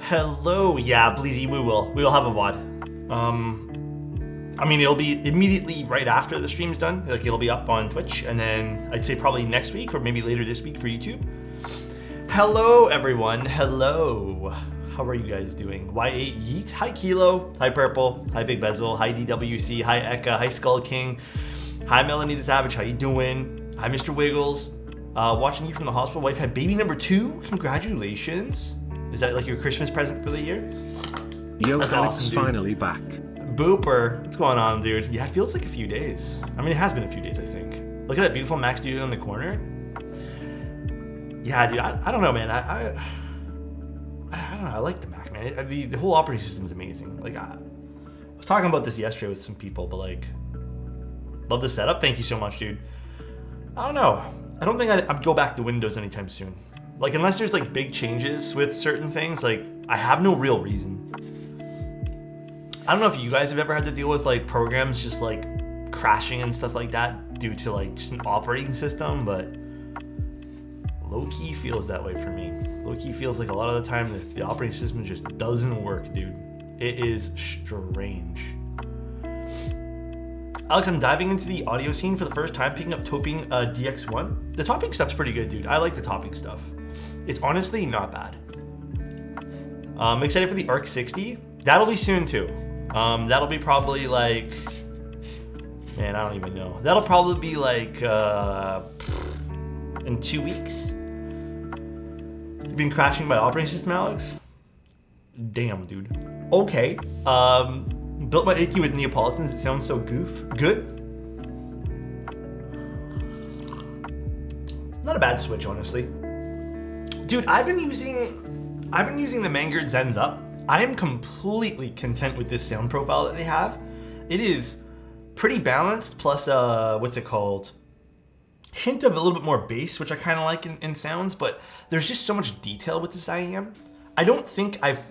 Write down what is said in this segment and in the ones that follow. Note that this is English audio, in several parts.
Hello, yeah, Bleezy, we will have a VOD. I mean, it'll be immediately right after the stream's done. Like, it'll be up on Twitch, and then I'd say probably next week or maybe later this week for YouTube. Hello, everyone. Hello. How are you guys doing? Y8 Yeet. Hi, Kilo. Hi, Purple. Hi, Big Bezel. Hi, DWC. Hi, Eka. Hi, Skull King. Hi, Melanie the Savage. How you doing? Hi, Mr. Wiggles. Watching you from the hospital. Wife had baby number 2. Congratulations. Is that like your Christmas present for the year? Yo, that's Alex awesome, finally back. Booper. What's going on, dude? Yeah, it feels like a few days. I mean, it has been a few days, I think. Look at that beautiful Mac Studio in the corner. Yeah, dude, I don't know, man. I don't know. I like the Mac, man. The whole operating system is amazing. Like, I was talking about this yesterday with some people, but like, love the setup. Thank you so much, dude. I don't know. I don't think I'd go back to Windows anytime soon. Like, unless there's like big changes with certain things, like I have no real reason. I don't know if you guys have ever had to deal with like programs just like crashing and stuff like that due to like just an operating system, but low-key feels that way for me. Low-key feels like a lot of the time the operating system just doesn't work, dude. It is strange. Alex, I'm diving into the audio scene for the first time, picking up Toping DX1. The topping stuff's pretty good, dude. I like the topping stuff. It's honestly not bad. I'm excited for the ARC 60. That'll be soon too. That'll be probably like, man, I don't even know. That'll probably be like in 2 weeks. You've been crashing my operating system, Alex? Damn, dude. Okay. Built my AQ with Neapolitans. It sounds so good. Not a bad switch, honestly. Dude, I've been using the Vanguard Zens Up. I am completely content with this sound profile that they have. It is pretty balanced, plus what's it called? Hint of a little bit more bass, which I kind of like in sounds, but there's just so much detail with this IEM. I don't think I've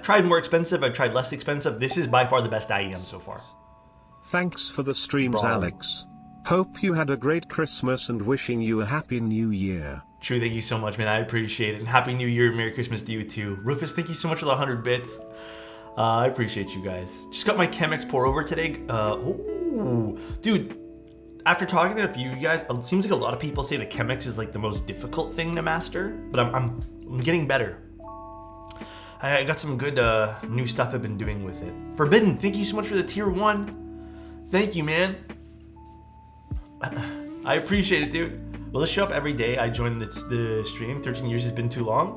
tried more expensive, I've tried less expensive. This is by far the best IEM so far. Thanks for the streams, Bro. Alex. Hope you had a great Christmas and wishing you a happy new year. True, thank you so much, man. I appreciate it. And Happy New Year, Merry Christmas to you too. Rufus, thank you so much for the 100 bits. I appreciate you guys. Just got my Chemex pour over today. Dude, after talking to a few of you guys, it seems like a lot of people say the Chemex is like the most difficult thing to master, but I'm getting better. I got some good new stuff I've been doing with it. Forbidden, thank you so much for the tier 1. Thank you, man. I appreciate it, dude. Will this show up every day I join the stream? 13 years has been too long.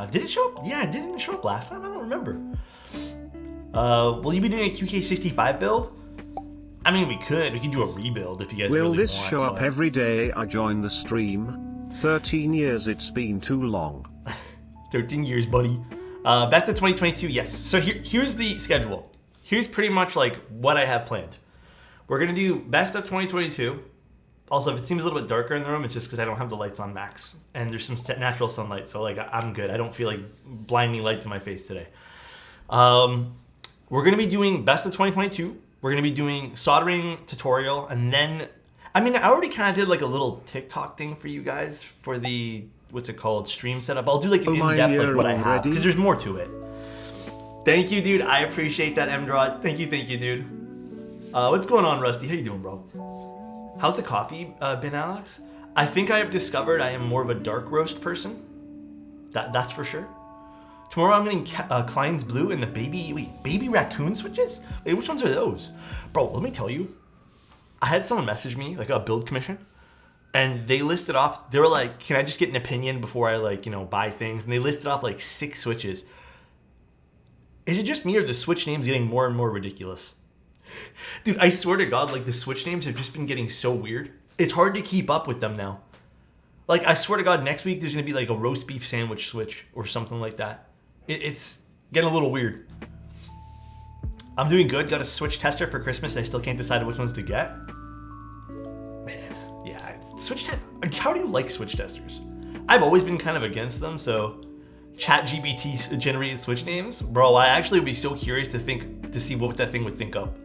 Did it show up? Yeah, didn't it show up last time? I don't remember. Will you be doing a QK65 build? I mean, we could do a rebuild if you guys Will really this want, show up every day I join the stream? 13 years, it's been too long. 13 years, buddy. Best of 2022, yes. So here's the schedule. Here's pretty much like what I have planned. We're gonna do best of 2022. Also, if it seems a little bit darker in the room, it's just because I don't have the lights on max. And there's some natural sunlight, so like I'm good. I don't feel like blinding lights in my face today. We're gonna be doing best of 2022. We're gonna be doing soldering tutorial, and then, I mean, I already kind of did like a little TikTok thing for you guys for the, what's it called, stream setup. I'll do like an in-depth like what I have, because there's more to it. Thank you, dude. I appreciate that, M-Drod. Thank you, dude. What's going on, Rusty? How you doing, bro? How's the coffee been, Alex? I think I have discovered I am more of a dark roast person. That's for sure. Tomorrow I'm getting Klein's Blue and the baby raccoon switches? Wait, which ones are those? Bro, let me tell you. I had someone message me, like a build commission, and they listed off, they were like, can I just get an opinion before I like, buy things? And they listed off like 6 switches. Is it just me or the switch names getting more and more ridiculous? Dude, I swear to God, like the switch names have just been getting so weird. It's hard to keep up with them now. Like, I swear to God, next week there's gonna be like a roast beef sandwich switch or something like that. It's getting a little weird. I'm doing good. Got a Switch tester for Christmas. I still can't decide which ones to get. Man, yeah, how do you like Switch testers? I've always been kind of against them, so ChatGPT generated Switch names, bro. I actually would be so curious to see what that thing would think of.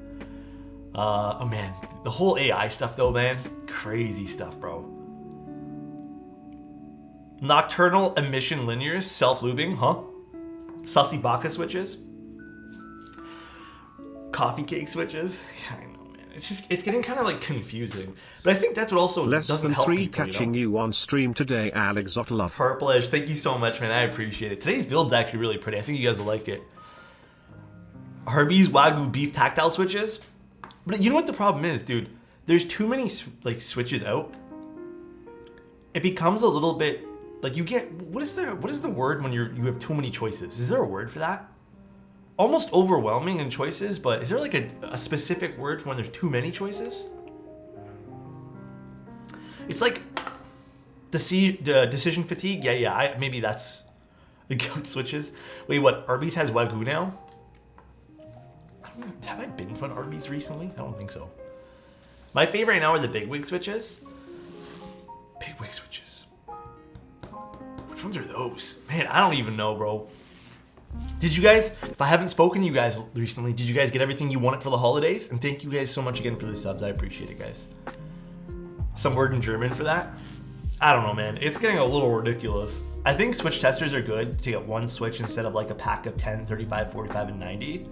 Oh man, the whole AI stuff though, man, crazy stuff, bro. Nocturnal emission linears, self-lubing, huh? Sussy Baka switches. Coffee cake switches. Yeah, I know, man. It's getting kind of like confusing. But I think that's what also Less doesn't than help 3 people, catching you on stream today, Alexotos. Purplish, thank you so much, man. I appreciate it. Today's build's actually really pretty. I think you guys will like it. Herbie's Wagyu beef tactile switches. But you know what the problem is, dude? There's too many like switches out. It becomes a little bit like you get what is the word when you have too many choices? Is there a word for that? Almost overwhelming in choices, but is there like a specific word for when there's too many choices? It's like the decision fatigue. Yeah. Maybe that's the goat switches. Wait, what? Arby's has Wagyu now? I don't know. Have I been to an Arby's recently? I don't think so. My favorite right now are the big wig switches. Big wig switches. Which ones are those? Man, I don't even know, bro. Did you guys, if I haven't spoken to you guys recently, did you guys get everything you wanted for the holidays? And thank you guys so much again for the subs. I appreciate it, guys. Some word in German for that? I don't know, man. It's getting a little ridiculous. I think switch testers are good to get one switch instead of like a pack of 10, 35, 45, and 90.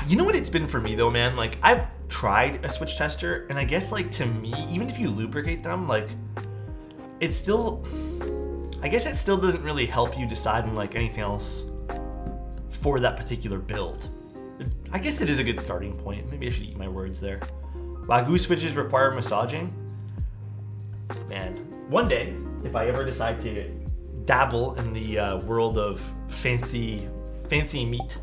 You know what it's been for me though, man? Like I've tried a switch tester and I guess like to me, even if you lubricate them, like it's still, I guess it still doesn't really help you decide on like anything else for that particular build. I guess it is a good starting point. Maybe I should eat my words there. Wagyu switches require massaging. Man, one day, if I ever decide to dabble in the world of fancy meat,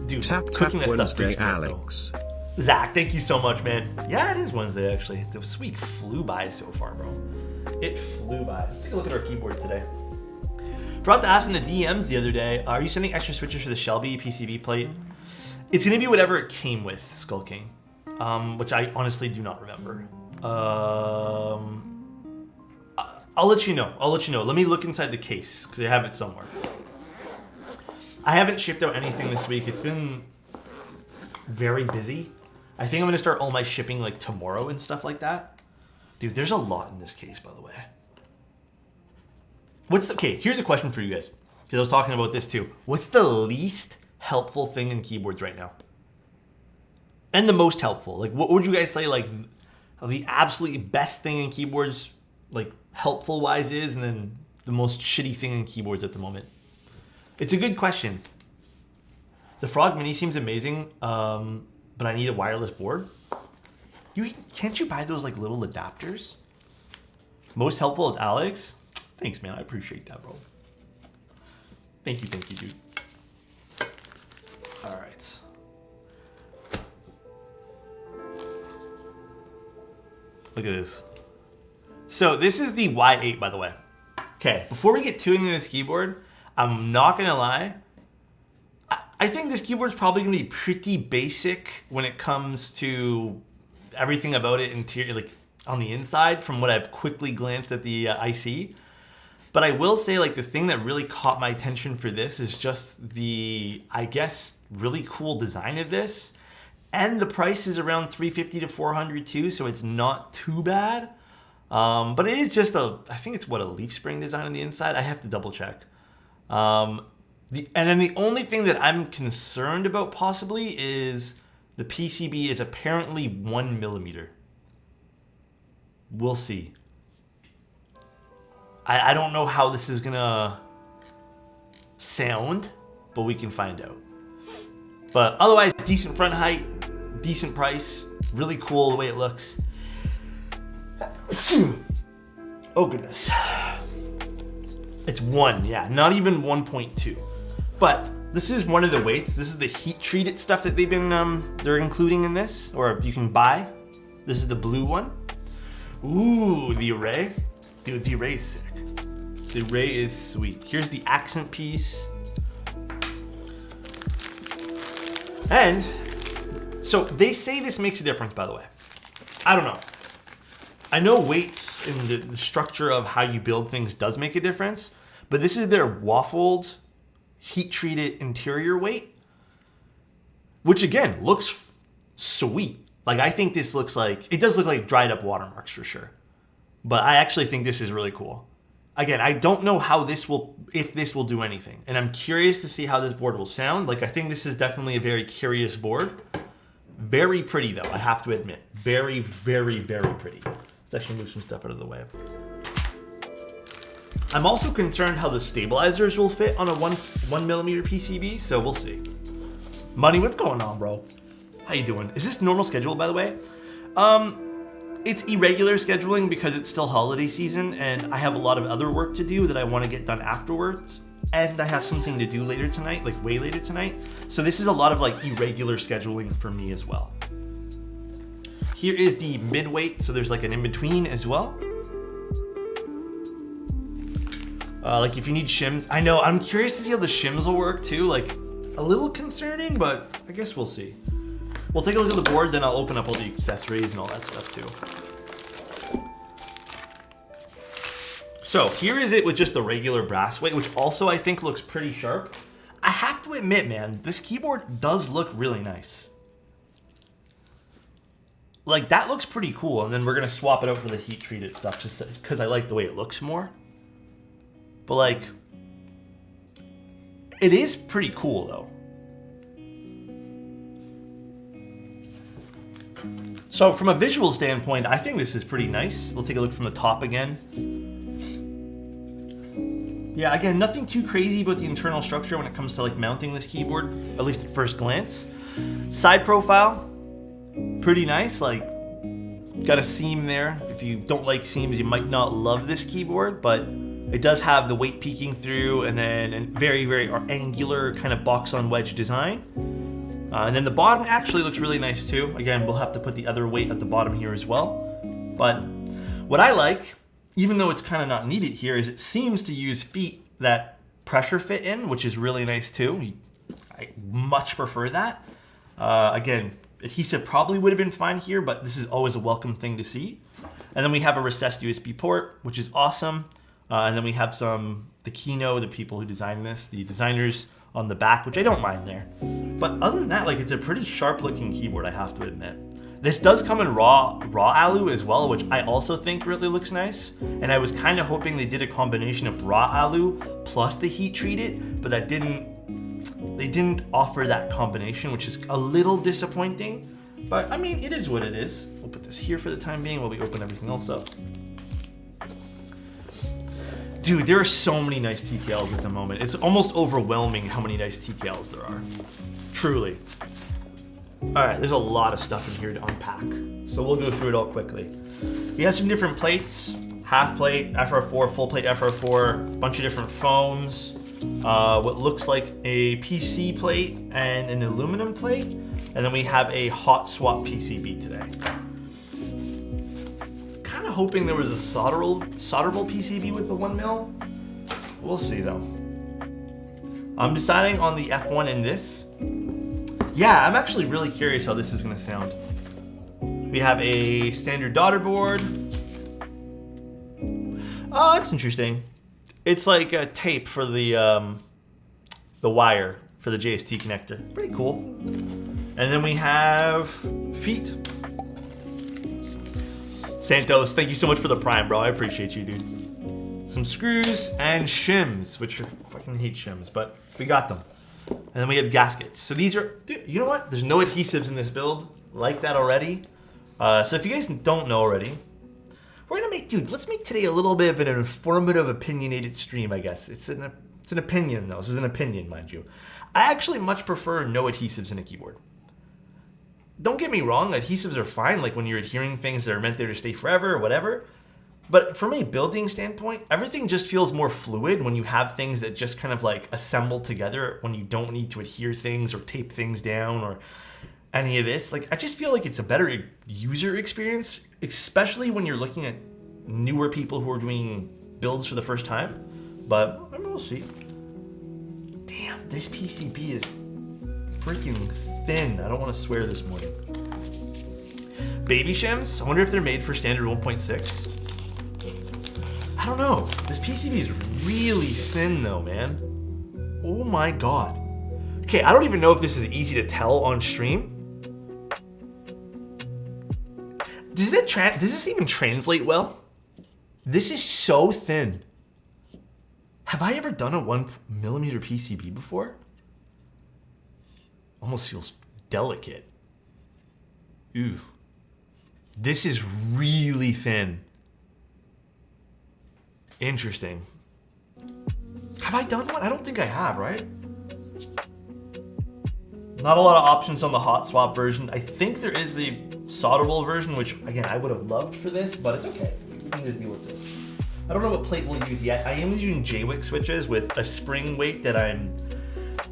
dude, Tap cooking that stuff Wednesday, freaks me out, Alex. though. Zach, thank you so much, man. Yeah, it is Wednesday, actually. This week flew by so far, bro. It flew by. Let's take a look at our keyboard today. Forgot to ask in the DMs the other day, are you sending extra switches for the Shelby PCB plate? It's going to be whatever it came with, Skull King, which I honestly do not remember. I'll let you know. Let me look inside the case, because I have it somewhere. I haven't shipped out anything this week. It's been very busy. I think I'm going to start all my shipping like tomorrow and stuff like that. Dude, there's a lot in this case, by the way. Okay, here's a question for you guys, because I was talking about this too. What's the least helpful thing in keyboards right now? And the most helpful? Like, what would you guys say, like, the absolutely best thing in keyboards, like, helpful-wise is, and then the most shitty thing in keyboards at the moment? It's a good question. The Frog Mini seems amazing, but I need a wireless board. Can't you buy those like little adapters? Most helpful is Alex. Thanks, man. I appreciate that, bro. Thank you, dude. All right. Look at this. So this is the Y8, by the way. Okay, before we get too into this keyboard, I'm not gonna lie. I think this keyboard's probably gonna be pretty basic when it comes to everything about it interior, like on the inside, from what I've quickly glanced at the IC. But I will say, like, the thing that really caught my attention for this is just the, I guess, really cool design of this. And the price is around $350 to $400 too, so it's not too bad. But it is just I think it's a leaf spring design on the inside. I have to double check. And then the only thing that I'm concerned about possibly is the PCB is apparently 1 millimeter. We'll see. I don't know how this is gonna sound, but we can find out. But otherwise, decent front height, decent price, really cool the way it looks. Oh goodness. It's 1, yeah, not even 1.2. But this is one of the weights. This is the heat treated stuff that they've been they're including in this, or you can buy. This is the blue one. Ooh, the array. Dude, the array is sick. The array is sweet. Here's the accent piece. And so they say this makes a difference, by the way. I don't know. I know weights in the structure of how you build things does make a difference, but this is their waffled, heat-treated interior weight, which again, looks sweet. Like, I think this looks like, it does look like dried up watermarks for sure. but I actually think this is really cool. Again, I don't know if this will do anything, and I'm curious to see how this board will sound. Like, I think this is definitely a very curious board. Very pretty though, I have to admit. Very, very, very pretty. Let's actually move some stuff out of the way. I'm also concerned how the stabilizers will fit on a 1mm PCB, so we'll see. Money, what's going on, bro? How you doing? Is this normal schedule, by the way? It's irregular scheduling because it's still holiday season and I have a lot of other work to do that I want to get done afterwards. And I have something to do later tonight, like way later tonight. So this is a lot of like irregular scheduling for me as well. Here is the mid-weight, so there's like an in-between as well. Like if you need shims, I know, I'm curious to see how the shims will work too. Like a little concerning, but I guess we'll see. We'll take a look at the board, then I'll open up all the accessories and all that stuff too. So here is it with just the regular brass weight, which also I think looks pretty sharp. I have to admit, man, this keyboard does look really nice. Like that looks pretty cool, and then we're gonna swap it out for the heat treated stuff just because I like the way it looks more. But like, it is pretty cool though. So from a visual standpoint, I think this is pretty nice. We'll take a look from the top again. Yeah, again, nothing too crazy about the internal structure when it comes to like mounting this keyboard, at least at first glance. Side profile, pretty nice. Like, got a seam there. If you don't like seams, you might not love this keyboard, but it does have the weight peeking through and then a very, very angular kind of box on wedge design. And then the bottom actually looks really nice too. Again, we'll have to put the other weight at the bottom here as well. But what I like, even though it's kind of not needed here, is it seems to use feet that pressure fit in, which is really nice too. I much prefer that. Again, adhesive probably would have been fine here, but this is always a welcome thing to see. And then we have a recessed USB port, which is awesome. And then we have the Kino, the people who designed this, the designers on the back, which I don't mind there. But other than that, like, it's a pretty sharp looking keyboard, I have to admit. This does come in raw alu as well, which I also think really looks nice. And I was kind of hoping they did a combination of raw alu plus the heat treated, but they didn't offer that combination, which is a little disappointing. But I mean, it is what it is. We'll put this here for the time being while we open everything else up. Dude, there are so many nice TKLs at the moment. It's almost overwhelming how many nice TKLs there are. Truly. All right, there's a lot of stuff in here to unpack. So we'll go through it all quickly. We have some different plates. Half plate, FR4, full plate FR4, bunch of different foams. What looks like a PC plate and an aluminum plate. And then we have a hot swap PCB today. Kind of hoping there was a solderable PCB with the 1mm. We'll see though. I'm deciding on the F1 in this. Yeah, I'm actually really curious how this is gonna sound. We have a standard daughter board. Oh, that's interesting. It's like a tape for the wire for the JST connector. Pretty cool. And then we have feet. Santos, thank you so much for the prime, bro. I appreciate you, dude. Some screws and shims, which I fucking hate shims, but we got them. And then we have gaskets. So these are, dude, you know what? There's no adhesives in this build. Like that already. So if you guys don't know already, we're gonna make, dude, let's make today a little bit of an informative, opinionated stream, I guess. It's an opinion though. This is an opinion, mind you. I actually much prefer no adhesives in a keyboard. Don't get me wrong, adhesives are fine, like when you're adhering things that are meant there to stay forever or whatever. But from a building standpoint, everything just feels more fluid when you have things that just kind of like assemble together when you don't need to adhere things or tape things down or any of this. Like, I just feel like it's a better user experience, especially when you're looking at newer people who are doing builds for the first time. But I mean, we'll see. Damn, this PCB is freaking thin. I don't want to swear this morning. Baby shims? I wonder if they're made for standard 1.6. I don't know. This PCB is really thin though, man. Oh my god. Okay, I don't even know if this is easy to tell on stream. Does this even translate well? This is so thin. Have I ever done a 1mm PCB before? Almost feels delicate. Ooh. This is really thin. Interesting. Have I done one? I don't think I have, right? Not a lot of options on the hot swap version. I think there is a solderable version, which again, I would have loved for this, but it's okay. We can just deal with this. I don't know what plate we'll use yet. I am using JWIC switches with a spring weight that I'm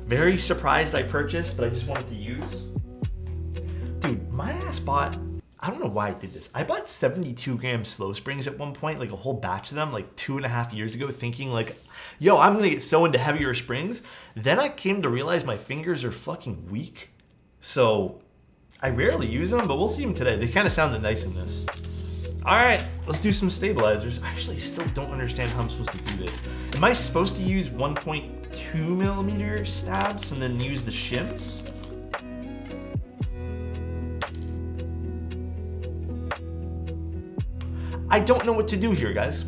very surprised I purchased, but I just wanted to use. Dude, my ass bought, I don't know why I did this. I bought 72 gram slow springs at one point, like a whole batch of them, like 2.5 years ago, thinking like, yo, I'm gonna get so into heavier springs. Then I came to realize my fingers are fucking weak. So I rarely use them, but we'll see them today. They kind of sounded nice in this. All right, let's do some stabilizers. I actually still don't understand how I'm supposed to do this. Am I supposed to use 1.2mm stabs and then use the shims? I don't know what to do here, guys.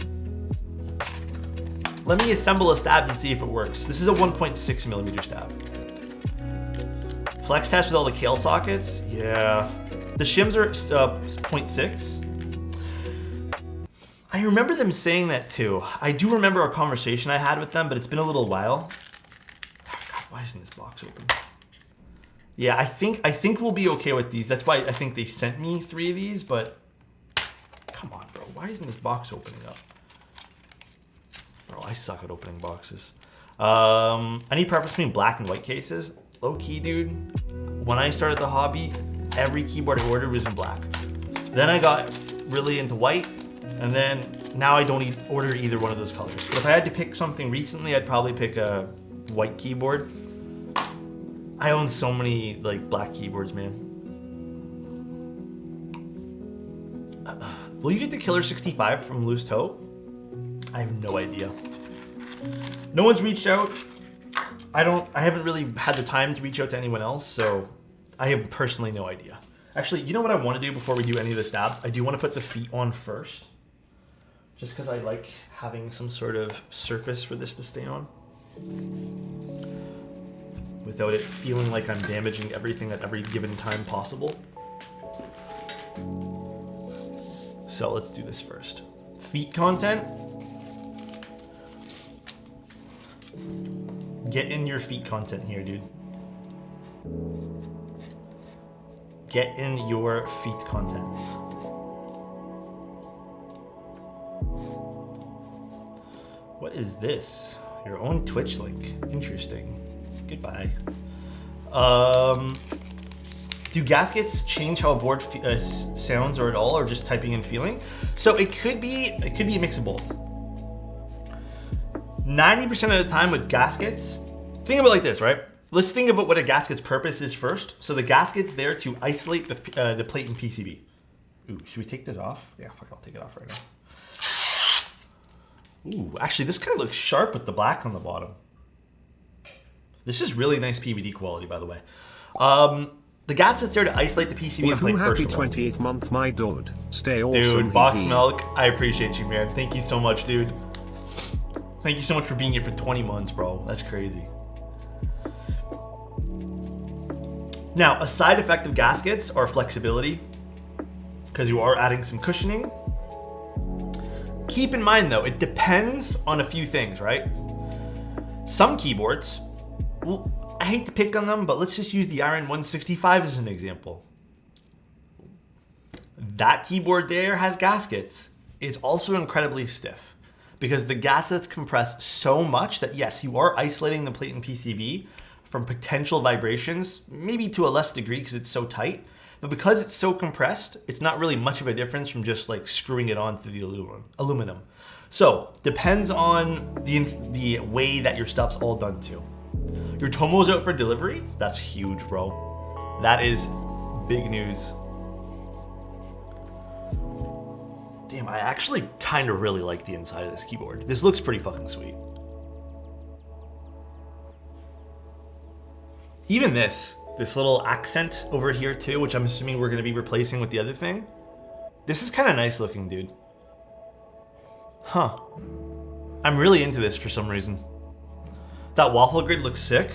Let me assemble a stab and see if it works. This is a 1.6mm stab. Flex test with all the Kale sockets? Yeah. The shims are 0.6. I remember them saying that too. I do remember a conversation I had with them, but it's been a little while. Oh God, why isn't this box open? Yeah, I think we'll be okay with these. That's why I think they sent me 3 of these, but come on, bro. Why isn't this box opening up? Bro, I suck at opening boxes. Any preference between black and white cases? Low key, dude. When I started the hobby, every keyboard I ordered was in black. Then I got really into white, and then now I don't order either one of those colors. But if I had to pick something recently, I'd probably pick a white keyboard. I own so many like black keyboards, man. Will you get the Killer 65 from Loose Toe? I have no idea. No one's reached out. I haven't really had the time to reach out to anyone else, so I have personally no idea. Actually, you know what I want to do before we do any of the stabs? I do want to put the feet on first. Just because I like having some sort of surface for this to stay on. Without it feeling like I'm damaging everything at every given time possible. So let's do this first. Feet content. Get in your feet content here, dude. Get in your feet content. What is this? Your own Twitch link. Interesting. Goodbye. Do gaskets change how a board sounds or at all, or just typing and feeling? So it could be a mix of both. 90% of the time with gaskets, think of it like this, right? Let's think about what a gasket's purpose is first. So the gasket's there to isolate the plate and PCB. Ooh, should we take this off? Yeah, fuck, I'll take it off right now. Ooh, actually, this kind of looks sharp with the black on the bottom. This is really nice PVD quality, by the way. The gasket's there to isolate the PCB and plate first of all. Happy 28th month, my dude. Stay awesome. Dude, Box Milk, I appreciate you, man. Thank you so much, dude. Thank you so much for being here for 20 months, bro. That's crazy. Now, a side effect of gaskets are flexibility, because you are adding some cushioning. Keep in mind, though, it depends on a few things, right? Some keyboards, well, I hate to pick on them, but let's just use the Iron 165 as an example. That keyboard there has gaskets. It's also incredibly stiff because the gaskets compress so much that, yes, you are isolating the plate and PCB from potential vibrations, maybe to a less degree because it's so tight. But because it's so compressed, it's not really much of a difference from just like screwing it onto the aluminum. So, depends on the way that your stuff's all done to. Your Tomo's out for delivery? That's huge, bro. That is big news. Damn, I actually kind of really like the inside of this keyboard. This looks pretty fucking sweet. Even this little accent over here too, which I'm assuming we're gonna be replacing with the other thing. This is kind of nice looking, dude. Huh. I'm really into this for some reason. That waffle grid looks sick.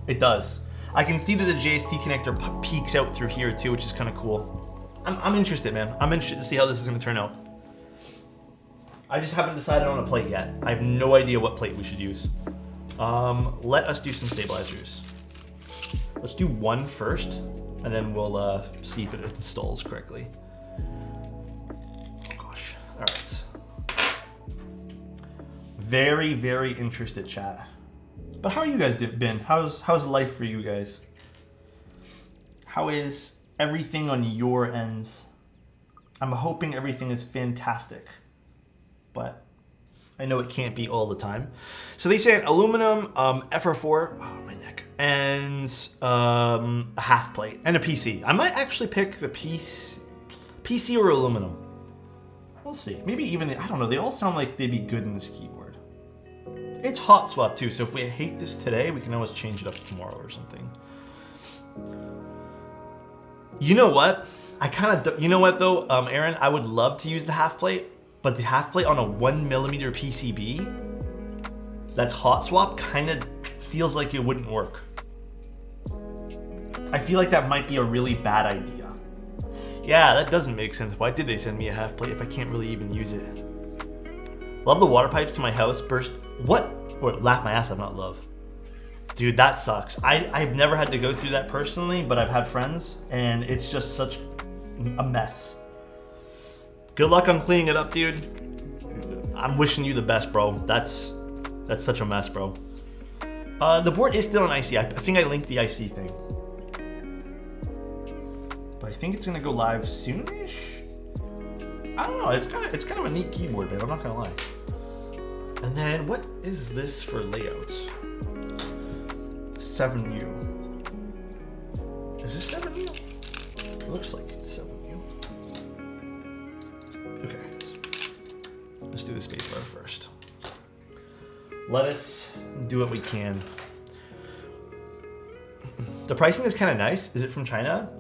It does. I can see that the JST connector peeks out through here too, which is kind of cool. I'm interested, man. I'm interested to see how this is going to turn out. I just haven't decided on a plate yet. I have no idea what plate we should use. Let us do some stabilizers. Let's do one first, and then we'll see if it installs correctly. Oh gosh. All right. Very, very interested, chat. But how are you guys been? How's life for you guys? How is everything on your ends? I'm hoping everything is fantastic, but I know it can't be all the time. So they said aluminum, FR4, oh my neck, and a half plate and a PC. I might actually pick the PC or aluminum. We'll see. Maybe even, I don't know, they all sound like they'd be good in this keyboard. It's hot swap too, so if we hate this today, we can always change it up tomorrow or something. You know what? You know what though, Aaron? I would love to use the half plate, but the half plate on a 1mm PCB that's hot swap kind of feels like it wouldn't work. I feel like that might be a really bad idea. Yeah, that doesn't make sense. Why did they send me a half plate if I can't really even use it? Love the water pipes to my house burst. What? Or laugh my ass off, not love. Dude, that sucks. I've never had to go through that personally, but I've had friends, and it's just such a mess. Good luck on cleaning it up, dude. I'm wishing you the best, bro. That's such a mess, bro. The board is still on IC. I think I linked the IC thing. But I think it's gonna go live soonish. I don't know. It's kind of a neat keyboard, man. I'm not gonna lie. And then what is this for layouts? 7U. Is this 7U? It looks like it's 7U. Okay, it is. Let's do the spacebar first. Let us do what we can. The pricing is kind of nice. Is it from China?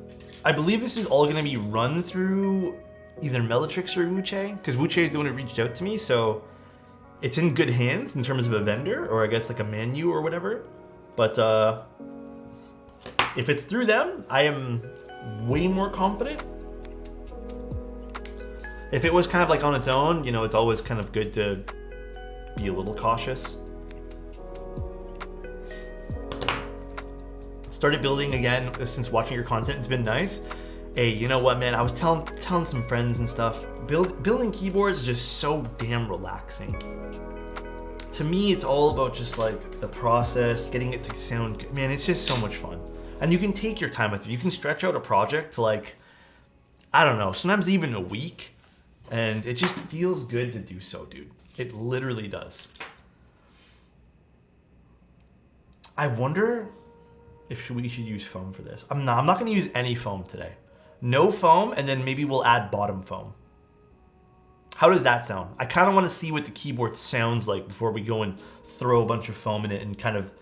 I believe this is all going to be run through either Melitrix or Wuche, because Wuche is the one who reached out to me, so it's in good hands in terms of a vendor, or I guess like a menu or whatever. But if it's through them, I am way more confident. If it was kind of like on its own, you know, it's always kind of good to be a little cautious. Started building again since watching your content. It's been nice. Hey, you know what, man? I was telling some friends and stuff. Building keyboards is just so damn relaxing. To me, it's all about just like the process, getting it to sound good. Man, it's just so much fun. And you can take your time with it. You can stretch out a project to like, I don't know, sometimes even a week. And it just feels good to do so, dude. It literally does. I wonder if we should use foam for this. I'm not gonna use any foam today. No foam, and then maybe we'll add bottom foam. How does that sound? I kind of want to see what the keyboard sounds like before we go and throw a bunch of foam in it and kind of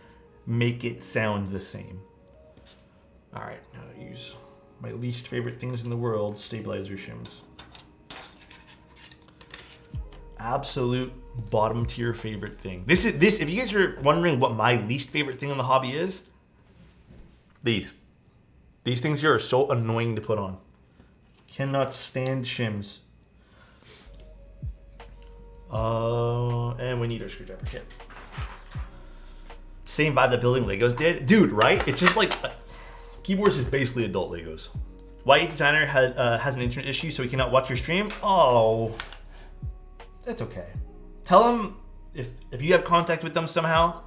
make it sound the same. All right, now I use my least favorite things in the world, stabilizer shims. Absolute bottom tier favorite thing. This, if you guys are wondering what my least favorite thing in the hobby is, these things here are so annoying to put on. Cannot stand shims. And we need our screwdriver kit. Same vibe that building Legos did. Dude, right? It's just like, keyboards is basically adult Legos. YA Designer has an internet issue, so he cannot watch your stream. Oh, that's okay. Tell him if you have contact with them somehow,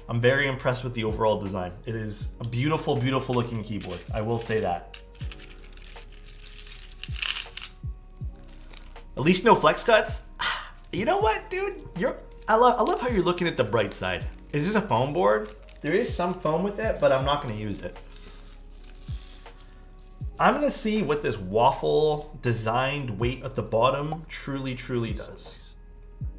I'm very impressed with the overall design. It is a beautiful, beautiful looking keyboard. I will say that. At least no flex cuts. You know what, dude? I love how you're looking at the bright side. Is this a foam board? There is some foam with it, but I'm not gonna use it. I'm gonna see what this waffle designed weight at the bottom truly does.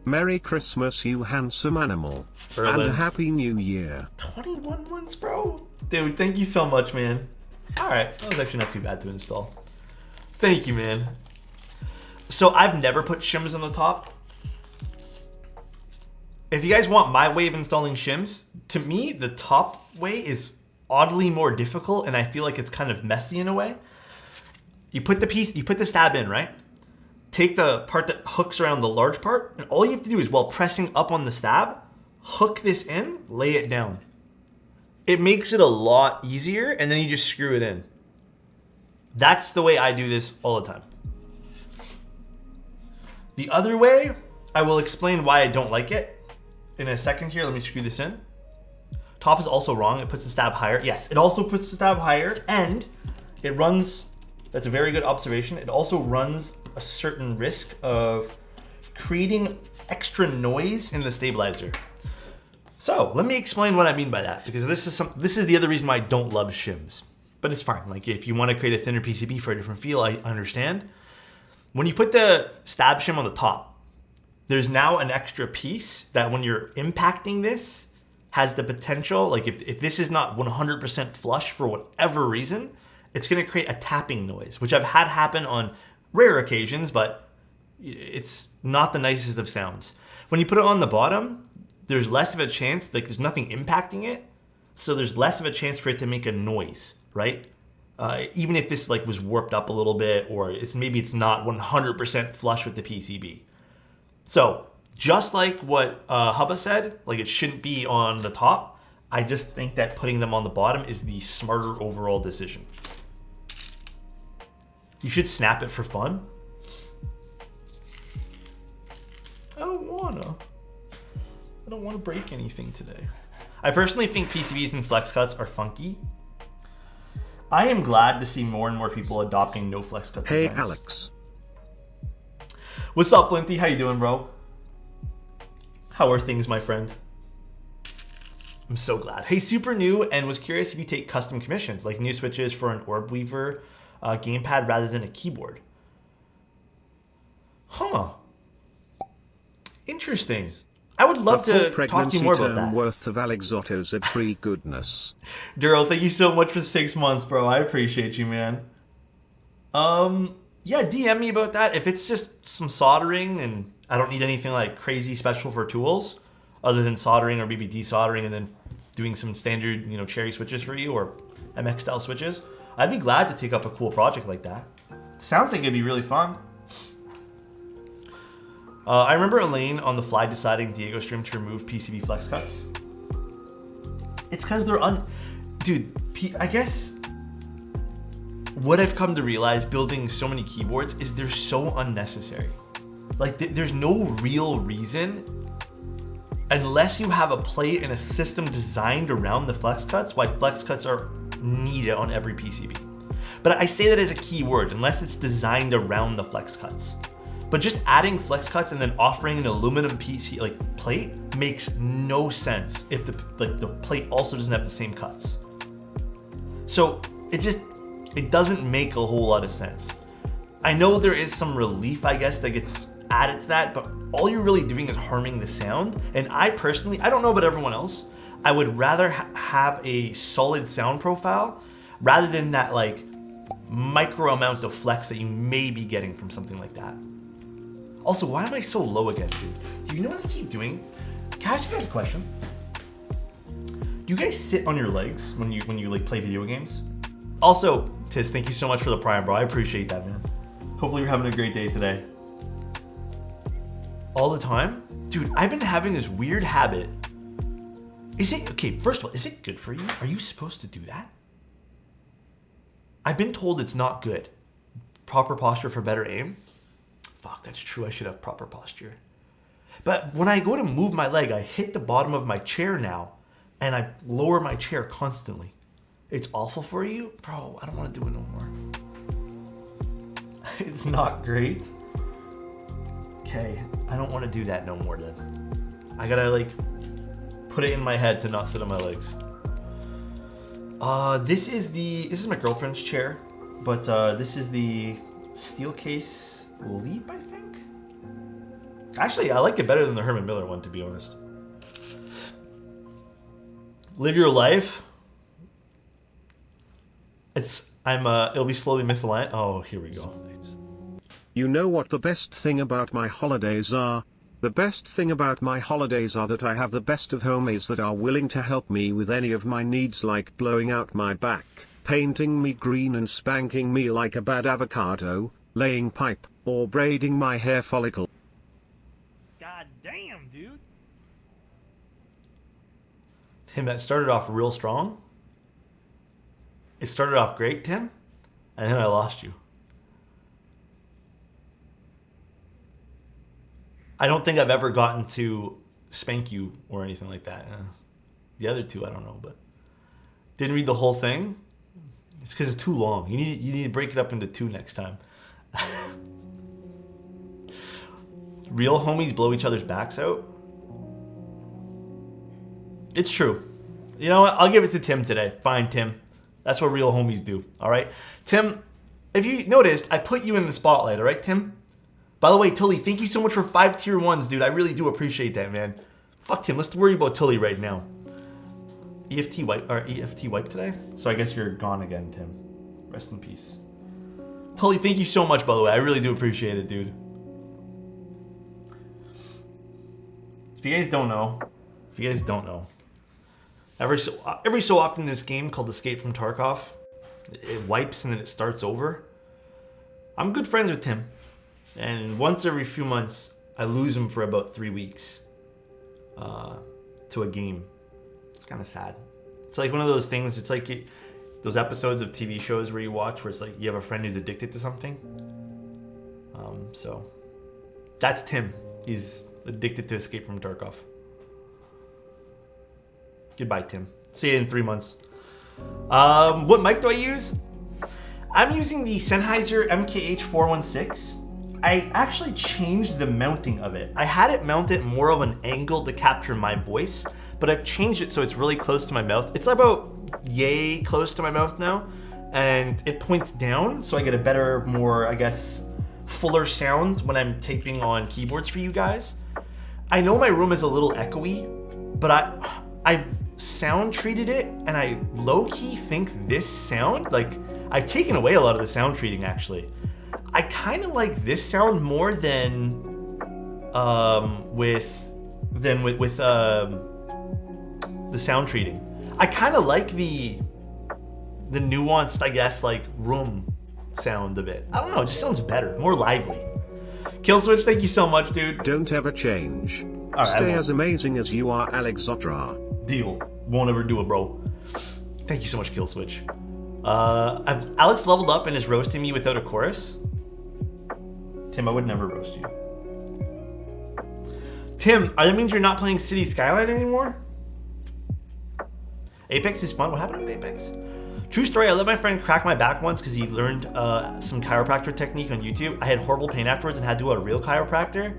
Merry Christmas, you handsome animal. And a Happy New Year. 21 months, bro. Dude, thank you so much, man. All right, that was actually not too bad to install. Thank you, man. So I've never put shims on the top. if you guys want my way of installing shims, to me, the top way is oddly more difficult, and I feel like it's kind of messy in a way. You put the stab in, right? Take the part that hooks around the large part, and all you have to do is, while pressing up on the stab, hook this in, lay it down. It makes it a lot easier, and then you just screw it in. That's the way I do this all the time. The other way, I will explain why I don't like it in a second here. Let me screw this in. Top is also wrong. It puts the stab higher. Yes, it also puts the stab higher, and it runs, that's a very good observation, it also runs a certain risk of creating extra noise in the stabilizer. So let me explain what I mean by that, because this is the other reason why I don't love shims. But it's fine. Like, if you want to create a thinner PCB for a different feel, I understand. When you put the stab shim on the top, there's now an extra piece that when you're impacting this has the potential, like if this is not 100% flush for whatever reason, it's going to create a tapping noise, which I've had happen on rare occasions, but it's not the nicest of sounds. When you put it on the bottom, there's less of a chance, like there's nothing impacting it, so there's less of a chance for it to make a noise, right? Even if this like was warped up a little bit, or maybe it's not 100% flush with the PCB. So just like what Hubba said, like it shouldn't be on the top, I just think that putting them on the bottom is the smarter overall decision. You should snap it for fun. I don't want to break anything today. I personally think PCBs and flex cuts are funky. I am glad to see more and more people adopting no flex cut designs. Hey Alex. What's up, Flinty? How you doing, bro? How are things, my friend? I'm so glad. Hey, super new, and was curious if you take custom commissions, like new switches for an Orb Weaver gamepad rather than a keyboard. Huh. Interesting. I would love to talk to you more about that. Worth of Alexotos at free goodness. Duro, thank you so much for 6 months, bro. I appreciate you, man. Yeah, DM me about that. If it's just some soldering and I don't need anything like crazy special for tools, other than soldering or maybe desoldering and then doing some standard, cherry switches for you or MX style switches, I'd be glad to take up a cool project like that. Sounds like it'd be really fun. I remember Elaine on the fly deciding Diego stream to remove PCB flex cuts. It's because they're Dude, I guess what I've come to realize building so many keyboards is they're so unnecessary. Like, there's no real reason, unless you have a plate and a system designed around the flex cuts, why flex cuts are needed on every PCB. But I say that as a key word, unless it's designed around the flex cuts. But just adding flex cuts and then offering an aluminum PC plate makes no sense if the plate also doesn't have the same cuts. So it doesn't make a whole lot of sense. I know there is some relief, I guess, that gets added to that, but all you're really doing is harming the sound. And I personally, I don't know about everyone else, I would rather have a solid sound profile rather than that micro amount of flex that you may be getting from something like that. Also, why am I so low again, dude? Do you know what I keep doing? Can I ask you guys a question? Do you guys sit on your legs when you play video games? Also, Tiz, thank you so much for the prime, bro. I appreciate that, man. Hopefully you're having a great day today. All the time? Dude, I've been having this weird habit. Okay, first of all, is it good for you? Are you supposed to do that? I've been told it's not good. Proper posture for better aim. Fuck, that's true. I should have proper posture. But when I go to move my leg, I hit the bottom of my chair now, and I lower my chair constantly. It's awful for you? Bro, I don't want to do it no more. It's not great. Okay, I don't want to do that no more then. I gotta put it in my head to not sit on my legs. This is my girlfriend's chair, but this is the Steelcase Leap, I think. Actually, I like it better than the Herman Miller one, to be honest. Live your life. It'll be slowly misaligned. Oh, here we go. You know what the best thing about my holidays are? The best thing about my holidays are that I have the best of homies that are willing to help me with any of my needs, like blowing out my back, painting me green and spanking me like a bad avocado, laying pipe, or braiding my hair follicle. God damn, dude. Tim, that started off real strong. It started off great, Tim, and then I lost you. I don't think I've ever gotten to spank you or anything like that. The other two, I don't know, but didn't read the whole thing. It's because it's too long. You need to break it up into two next time. Real homies blow each other's backs out. It's true. You know what? I'll give it to Tim today. Fine, Tim. That's what real homies do. All right, Tim. If you noticed, I put you in the spotlight. All right, Tim. By the way, Tully, thank you so much for 5 tier 1s, dude. I really do appreciate that, man. Fuck Tim. Let's worry about Tully right now. EFT wipe today? So I guess you're gone again, Tim. Rest in peace. Tully, thank you so much, by the way. I really do appreciate it, dude. If you guys don't know, every so often in this game called Escape from Tarkov, it wipes and then it starts over. I'm good friends with Tim. And once every few months, I lose him for about 3 weeks to a game. It's kind of sad. It's like one of those things. It's like those episodes of TV shows where you watch where it's like you have a friend who's addicted to something. So that's Tim. He's addicted to Escape from Tarkov. Goodbye, Tim. See you in 3 months. What mic do I use? I'm using the Sennheiser MKH416. I actually changed the mounting of it. I had it mounted more of an angle to capture my voice, but I've changed it so it's really close to my mouth. It's about yay close to my mouth now, and it points down, so I get a better, more, I guess, fuller sound when I'm taping on keyboards for you guys. I know my room is a little echoey, but I've sound treated it, and I low-key think this sound, like, I've taken away a lot of the sound treating, actually. I kind of like this sound more than with the sound treating. I kind of like the nuanced, I guess, like room sound of it. I don't know, it just sounds better, more lively. Killswitch, thank you so much, dude. Don't ever change. All right, Stay as amazing as you are, Alexotos. Deal. Won't ever do it, bro. Thank you so much, Killswitch. Alex leveled up and is roasting me without a chorus. Tim, I would never roast you. Tim, that means you're not playing City Skyline anymore? Apex is fun. What happened with Apex? True story, I let my friend crack my back once because he learned some chiropractor technique on YouTube. I had horrible pain afterwards and had to go to a real chiropractor.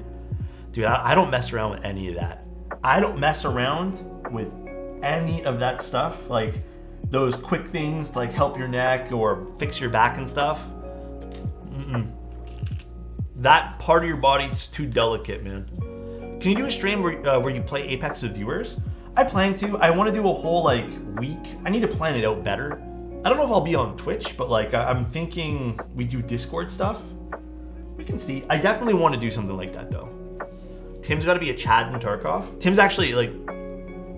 Dude, I don't mess around with any of that. I don't mess around with any of that stuff. Like those quick things like help your neck or fix your back and stuff. That part of your body is too delicate, man. Can you do a stream where you play Apex with viewers? I plan to. I want to do a whole like week. I need to plan it out better. I don't know if I'll be on Twitch, but like I'm thinking we do Discord stuff. We can see. I definitely want to do something like that though. Tim's got to be a Chad in Tarkov. Tim's actually like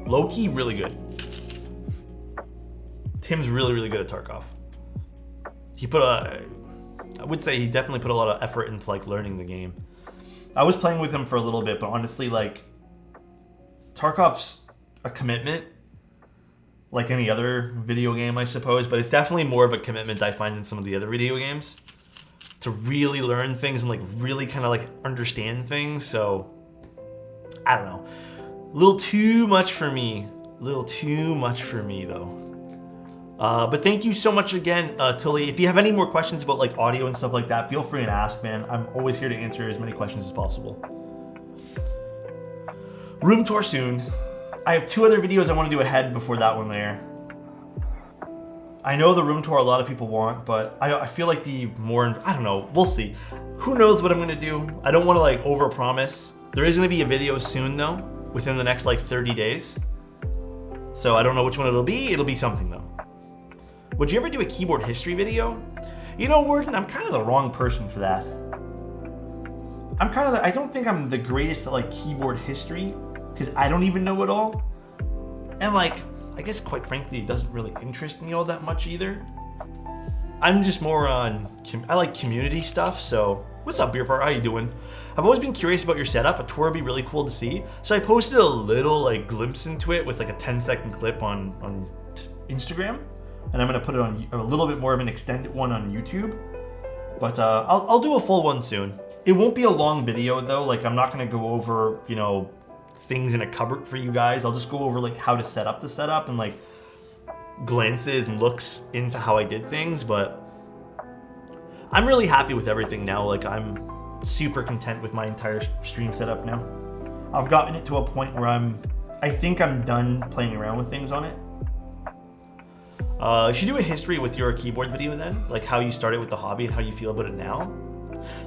low-key really good. Tim's really, really good at Tarkov. I would say he definitely put a lot of effort into like learning the game. I was playing with him for a little bit, but honestly, like Tarkov's a commitment, like any other video game, I suppose. But it's definitely more of a commitment I find in some of the other video games to really learn things and like really kind of like understand things. So I don't know, a little too much for me. Though. But thank you so much again, Tilly. If you have any more questions about like audio and stuff like that, feel free and ask, man. I'm always here to answer as many questions as possible. Room tour soon. I have 2 other videos I want to do ahead before that one there. I know the room tour a lot of people want, but I feel like I don't know, we'll see. Who knows what I'm going to do? I don't want to like overpromise. There is going to be a video soon though, within the next like 30 days. So I don't know which one it'll be. It'll be something though. Would you ever do a keyboard history video? You know, Warden, I'm kind of the wrong person for that. I'm kind of I don't think I'm the greatest at like keyboard history because I don't even know it all. And like, I guess quite frankly, it doesn't really interest me all that much either. I'm just more on, I like community stuff, so what's up, Beer Fart? How you doing? I've always been curious about your setup. A tour would be really cool to see. So I posted a little like glimpse into it with like a 10-second clip on Instagram, and I'm gonna put it on a little bit more of an extended one on YouTube. But I'll do a full one soon. It won't be a long video though. Like I'm not gonna go over, you know, things in a cupboard for you guys. I'll just go over like how to set up the setup and like glances and looks into how I did things. But I'm really happy with everything now. Like I'm super content with my entire stream setup now. I've gotten it to a point where I think I'm done playing around with things on it. You should do a history with your keyboard video then, like how you started with the hobby and how you feel about it now.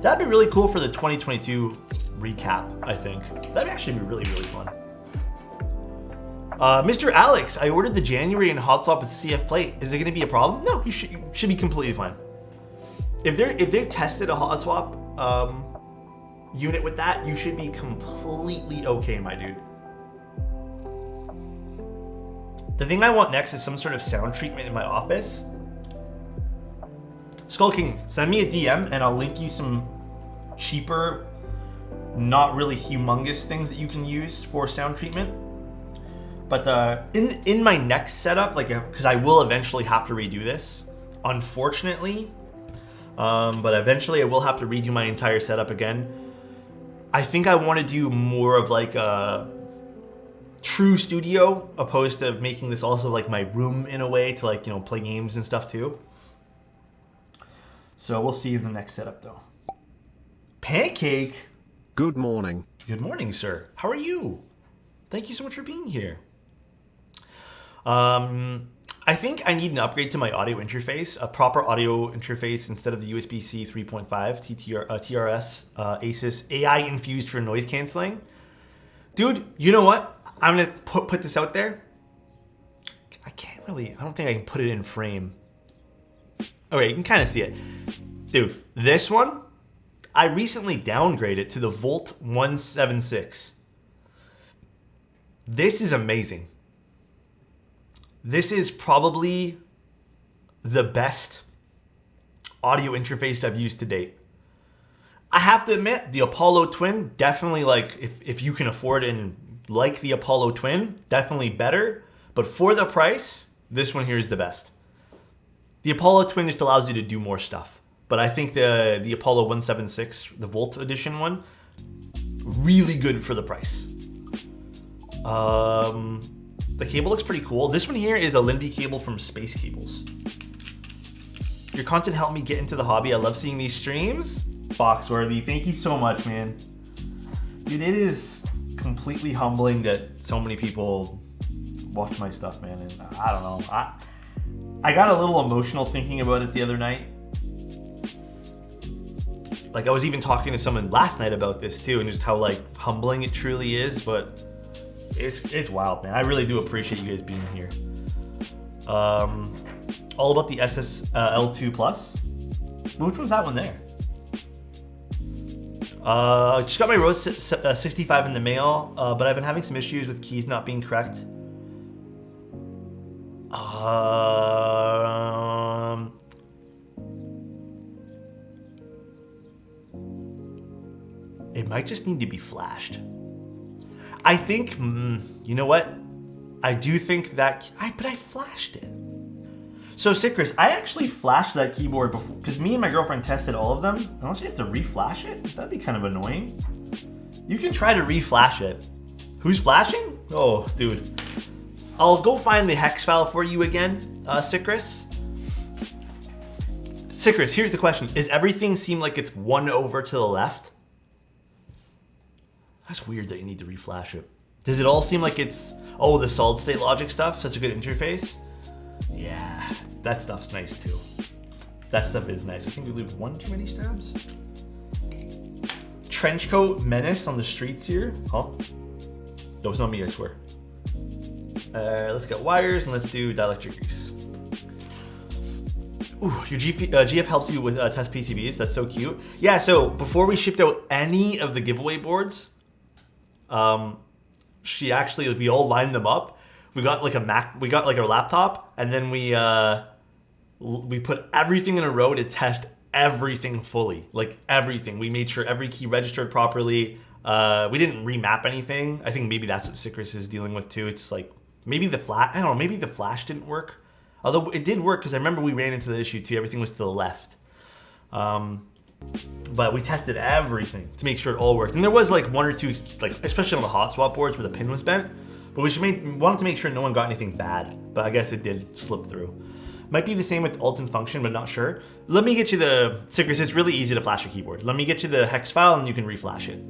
That'd be really cool for the 2022 recap, I think. That'd actually be really, really fun. Mr. Alex, I ordered the January and hot swap with CF plate. Is it gonna be a problem? No, you should be completely fine. If they've tested a hot swap unit with that, you should be completely okay, my dude. The thing I want next is some sort of sound treatment in my office. Skull King, send me a DM and I'll link you some cheaper, not really humongous things that you can use for sound treatment. But in my next setup, like, because I will eventually have to redo this, unfortunately. But eventually I will have to redo my entire setup again. I think I want to do more of like a true studio opposed to making this also like my room in a way to like, you know, play games and stuff too. So we'll see in the next setup though. Pancake. Good morning. Good morning, sir. How are you? Thank you so much for being here. I think I need an upgrade to my audio interface, a proper audio interface instead of the USB-C 3.5 TRS Asus AI infused for noise canceling. Dude, you know what? I'm gonna put this out there. I don't think I can put it in frame. Okay, you can kind of see it. Dude, this one, I recently downgraded to the Volt 176. This is amazing. This is probably the best audio interface I've used to date. I have to admit, the Apollo Twin, definitely like, if you can afford and like the Apollo Twin, definitely better. But for the price, this one here is the best. The Apollo Twin just allows you to do more stuff. But I think the Apollo 176, the Volt edition one, really good for the price. The cable looks pretty cool. This one here is a Lindy cable from Space Cables. Your content helped me get into the hobby. I love seeing these streams. Foxworthy, thank you so much, man. Dude, it is completely humbling that so many people watch my stuff, man. And I don't know. I got a little emotional thinking about it the other night. Like I was even talking to someone last night about this too, and just how like humbling it truly is, but it's wild, man. I really do appreciate you guys being here. All about the SSL2 Plus. Which one's that one there? Just got my Rose 65 in the mail, but I've been having some issues with keys not being correct. It might just need to be flashed. I think, you know what? I do think that, but I flashed it. So Citrus, I actually flashed that keyboard before, because me and my girlfriend tested all of them. Unless you have to reflash it, that'd be kind of annoying. You can try to reflash it. Who's flashing? Oh, dude. I'll go find the hex file for you again, Citrus. Citrus, here's the question. Does everything seem like it's one over to the left? That's weird that you need to reflash it. Does it all seem like it's, oh, the solid state logic stuff, such a good interface? Yeah, that stuff's nice too. That stuff is nice. I think we leave one too many stabs. Trenchcoat menace on the streets here. Huh? No, it's not me, I swear. Let's get wires and let's do dielectric grease. Ooh, your GF helps you with test PCBs. That's so cute. Yeah, so before we shipped out any of the giveaway boards, we all lined them up. We got like a Mac, we got like a laptop, and then we put everything in a row to test everything fully, like everything. We made sure every key registered properly. We didn't remap anything. I think maybe that's what Sycris is dealing with too. It's like maybe the flash, I don't know, maybe the flash didn't work. Although it did work because I remember we ran into the issue too. Everything was to the left. But we tested everything to make sure it all worked. And there was like one or two, like especially on the hot swap boards where the pin was bent. But we wanted to make sure no one got anything bad. But I guess it did slip through. Might be the same with alt and function, but not sure. Let me get you the Sycris. It's really easy to flash a keyboard. Let me get you the hex file and you can reflash it.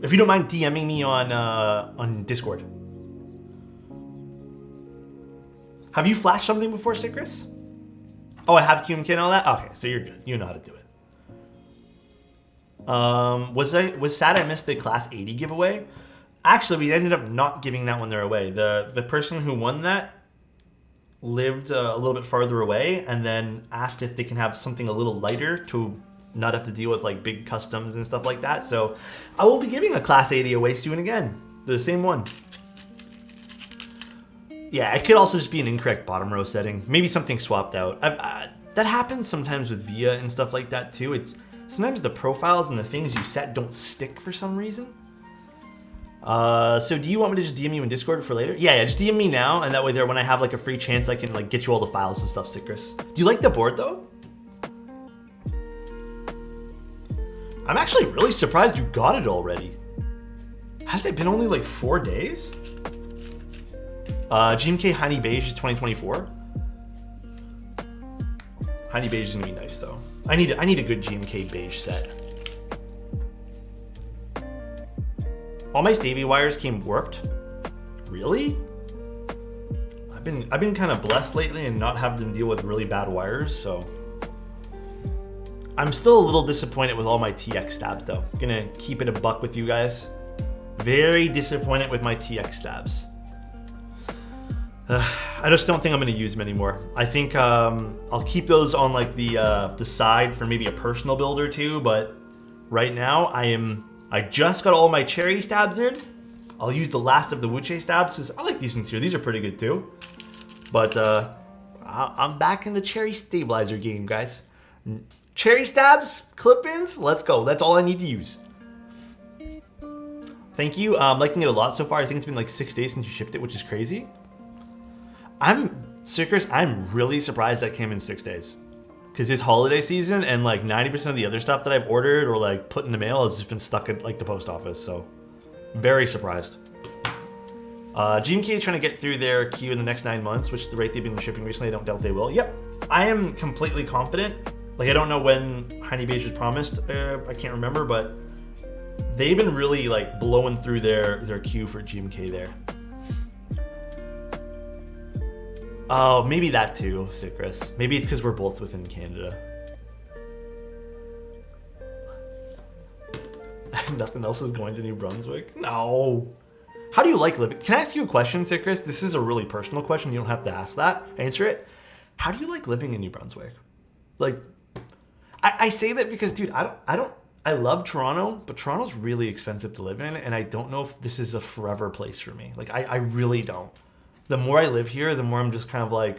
If you don't mind DMing me on Discord. Have you flashed something before, Sycris? Oh, I have QMK and all that? Okay, so you're good. You know how to do it. Was sad I missed the Class 80 giveaway. Actually, we ended up not giving that one there away. The person who won that lived a little bit farther away and then asked if they can have something a little lighter to not have to deal with like big customs and stuff like that. So I will be giving a Class 80 away soon again. The same one. Yeah, it could also just be an incorrect bottom row setting. Maybe something swapped out. That happens sometimes with VIA and stuff like that too. It's sometimes the profiles and the things you set don't stick for some reason. So do you want me to just DM you in Discord for later? Yeah, just DM me now, and that way there, when I have like a free chance, I can like get you all the files and stuff, Sycris. Do you like the board though? I'm actually really surprised you got it already. Hasn't it been only like 4 days? GMK Honey Beige is 2024. Honey Beige is gonna be nice though. I need a good GMK Beige set. All my Stavy wires came warped. Really? I've been kind of blessed lately and not having to deal with really bad wires, so I'm still a little disappointed with all my TX stabs though. I'm gonna keep it a buck with you guys. Very disappointed with my TX stabs. I just don't think I'm going to use them anymore. I think I'll keep those on like the side for maybe a personal build or two, but right now I just got all my cherry stabs in. I'll use the last of the Wuche stabs because I like these ones here. These are pretty good too. But I'm back in the cherry stabilizer game, guys. Cherry stabs, clip-ins, let's go. That's all I need to use. Thank you. I'm liking it a lot so far. I think it's been like 6 days since you shipped it, which is crazy. Sycris, I'm really surprised that came in 6 days. Because it's holiday season and like 90% of the other stuff that I've ordered or like put in the mail has just been stuck at like the post office. So very surprised. GMK is trying to get through their queue in the next 9 months, which is the rate they've been shipping recently. I don't doubt they will. Yep. I am completely confident. Like I don't know when Honey Beige was promised. I can't remember, but they've been really like blowing through their queue for GMK there. Oh, maybe that too, Sycris. Maybe it's because we're both within Canada. Nothing else is going to New Brunswick? No. How do you like living? Can I ask you a question, Sycris? This is a really personal question. You don't have to ask that. Answer it. How do you like living in New Brunswick? Like, I say that because, dude, I love Toronto, but Toronto's really expensive to live in, and I don't know if this is a forever place for me. Like, I really don't. The more I live here, the more I'm just kind of like,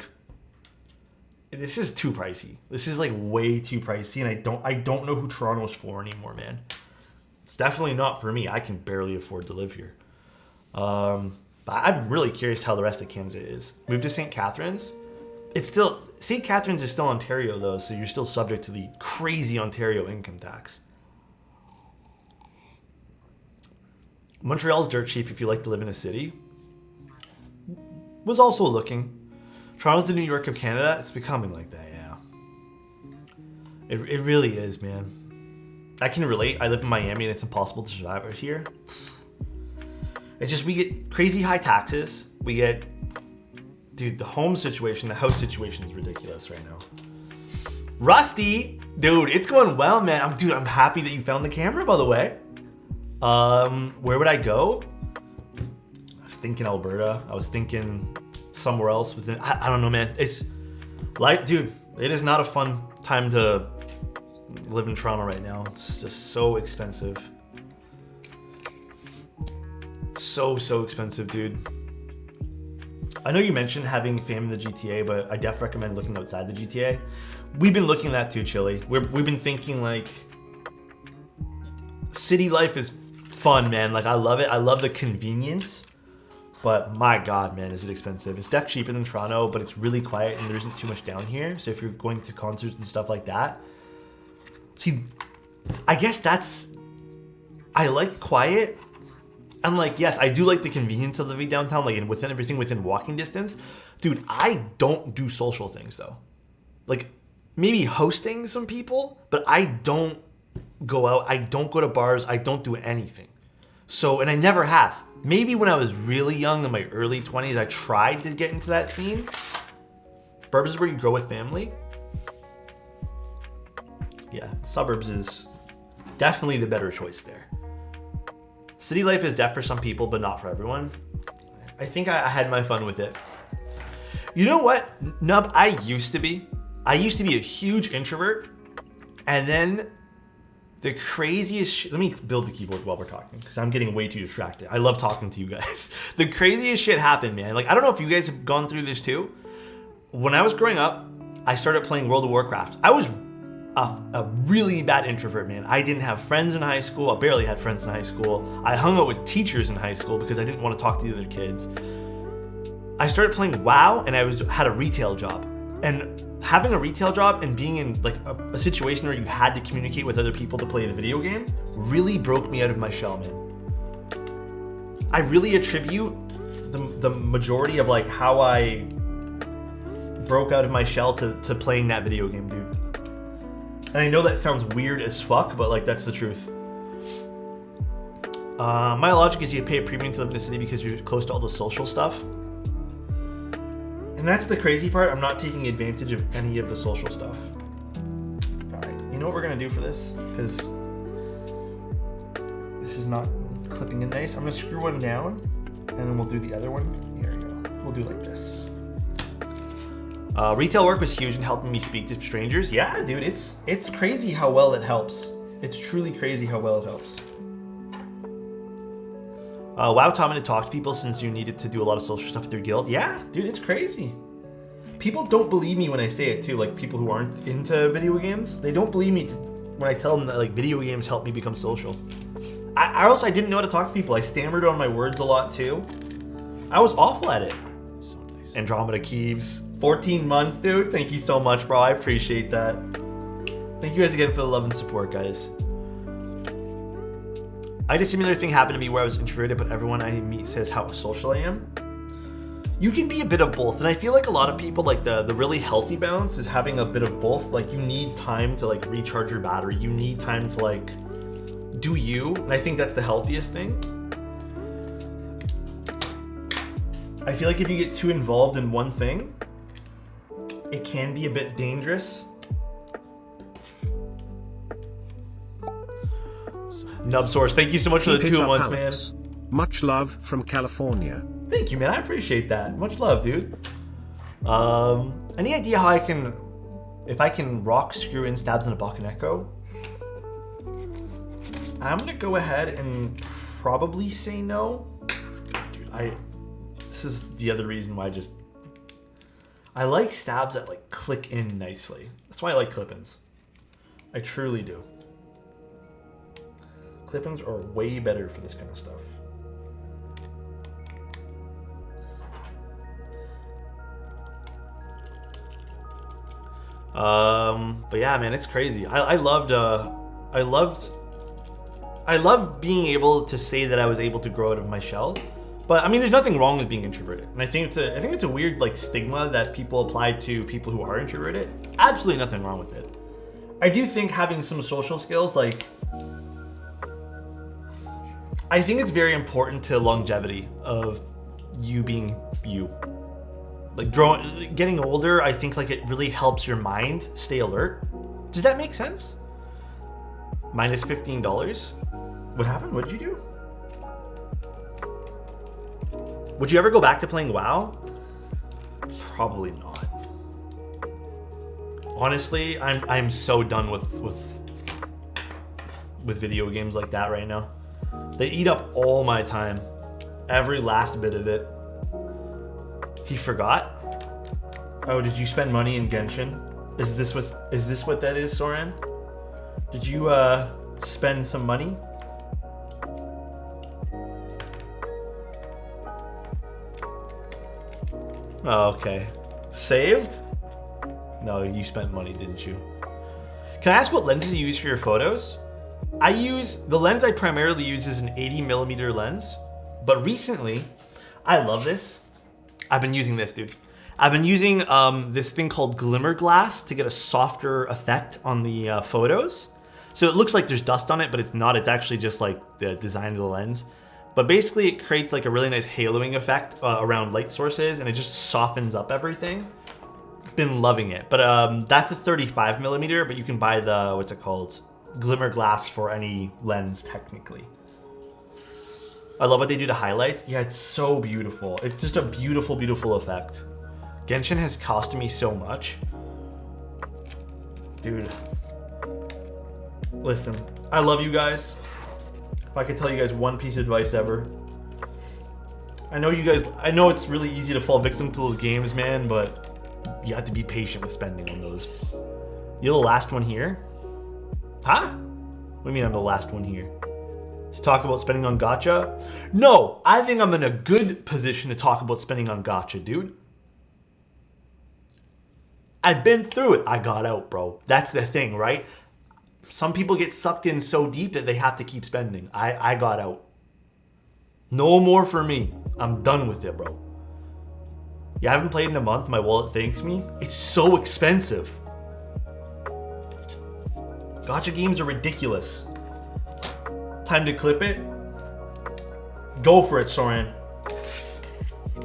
this is too pricey. This is like way too pricey, and I don't know who Toronto's for anymore, man. It's definitely not for me. I can barely afford to live here. But I'm really curious how the rest of Canada is. Moved to St. Catharines. It's still, St. Catharines is still Ontario though, so you're still subject to the crazy Ontario income tax. Montreal's dirt cheap if you like to live in a city. Was also looking. Toronto's the New York of Canada. It's becoming like that, yeah. It really is, man. I can relate. I live in Miami and it's impossible to survive out here. It's just we get crazy high taxes. We get, dude, the home situation, the house situation is ridiculous right now. Rusty, dude, it's going well, man. I'm happy that you found the camera, by the way. Where would I go? I was thinking Alberta. I was thinking somewhere else within. I don't know, man. Like, dude, it is not a fun time to live in Toronto right now. It's just so expensive. So expensive, dude. I know you mentioned having fam in the GTA, but I definitely recommend looking outside the GTA. We've been looking at that too, Chili. We've been thinking like, city life is fun, man. Like, I love it. I love the convenience. But my God, man, is it expensive. It's definitely cheaper than Toronto, but it's really quiet and there isn't too much down here. So if you're going to concerts and stuff like that. See, I guess I like quiet. And like, yes, I do like the convenience of living downtown, like within everything within walking distance. Dude, I don't do social things though. Like maybe hosting some people, but I don't go out. I don't go to bars. I don't do anything. So, and I never have. Maybe when I was really young in my early 20s, I tried to get into that scene. Burbs is where you grow with family. Yeah, suburbs is definitely the better choice there. City life is deaf for some people, but not for everyone. I think I had my fun with it. You know what, Nub, I used to be a huge introvert, and then the craziest shit, let me build the keyboard while we're talking, because I'm getting way too distracted. I love talking to you guys. The craziest shit happened, man. Like, I don't know if you guys have gone through this too. When I was growing up, I started playing World of Warcraft. I was a really bad introvert, man. I didn't have friends in high school. I barely had friends in high school. I hung out with teachers in high school because I didn't want to talk to the other kids. I started playing WoW and I had a retail job. And having a retail job and being in like a situation where you had to communicate with other people to play the video game really broke me out of my shell, man. I really attribute the majority of like how I broke out of my shell to playing that video game, dude. And I know that sounds weird as fuck, but like that's the truth. My logic is you pay a premium to live in a city because you're close to all the social stuff. And that's the crazy part. I'm not taking advantage of any of the social stuff. All right, you know what we're gonna do for this? Because this is not clipping in nice. I'm gonna screw one down and then we'll do the other one. Here we go. We'll do like this. Retail work was huge in helping me speak to strangers. Yeah, dude, it's crazy how well it helps. It's truly crazy how well it helps. WoW taught me to talk to people since you needed to do a lot of social stuff with your guild. Yeah, dude, it's crazy. People don't believe me when I say it too, like people who aren't into video games. They don't believe me when I tell them that like video games help me become social. I also didn't know how to talk to people. I stammered on my words a lot too. I was awful at it. So nice. Andromeda Keeves. 14 months, dude. Thank you so much, bro. I appreciate that. Thank you guys again for the love and support, guys. I had a similar thing happen to me where I was introverted, but everyone I meet says how social I am. You can be a bit of both, and I feel like a lot of people, like the really healthy balance is having a bit of both. Like you need time to like recharge your battery. You need time to like do you, and I think that's the healthiest thing. I feel like if you get too involved in one thing, it can be a bit dangerous. Nubsource, thank you so much for the 2 months, man. Much love from California. Thank you, man. I appreciate that. Much love, dude. Any idea how if I can rock, screw in stabs in a Bakaneko? I'm gonna go ahead and probably say no. Dude, this is the other reason why I like stabs that like click in nicely. That's why I like clip-ins. I truly do. Clip-ins are way better for this kind of stuff. But yeah, man, it's crazy. I loved being able to say that I was able to grow out of my shell. But I mean, there's nothing wrong with being introverted, and I think it's a weird like stigma that people apply to people who are introverted. Absolutely nothing wrong with it. I do think having some social skills, like, I think it's very important to longevity of you being you. Like getting older, I think like it really helps your mind stay alert. Does that make sense? Minus $15. What happened? What did you do? Would you ever go back to playing WoW? Probably not. Honestly, I'm so done with video games like that right now. They eat up all my time. Every last bit of it. He forgot? Oh, did you spend money in Genshin? Is this what that is, Soren? Did you spend some money? Oh, okay. Saved? No, you spent money, didn't you? Can I ask what lenses you use for your photos? The lens I primarily use is an 80mm lens, but recently, I love this. I've been using this, dude. I've been using this thing called glimmer glass to get a softer effect on the photos. So it looks like there's dust on it, but it's not. It's actually just like the design of the lens. But basically it creates like a really nice haloing effect around light sources, and it just softens up everything. Been loving it. But that's a 35mm, but you can buy the, what's it called? Glimmer glass for any lens technically. I love what they do to highlights. Yeah, it's so beautiful. It's just a beautiful, beautiful effect. Genshin has costed me so much. Dude. Listen, I love you guys. If I could tell you guys one piece of advice ever. I know I know it's really easy to fall victim to those games, man, but you have to be patient with spending on those. You're the last one here? Huh? What do you mean I'm the last one here? To talk about spending on gacha? No, I think I'm in a good position to talk about spending on gacha, dude. I've been through it. I got out, bro. That's the thing, right? Some people get sucked in so deep that they have to keep spending. I got out. No more for me. I'm done with it, bro. You haven't played in a month, my wallet thanks me. It's so expensive. Gacha games are ridiculous. Time to clip it. Go for it, Soren.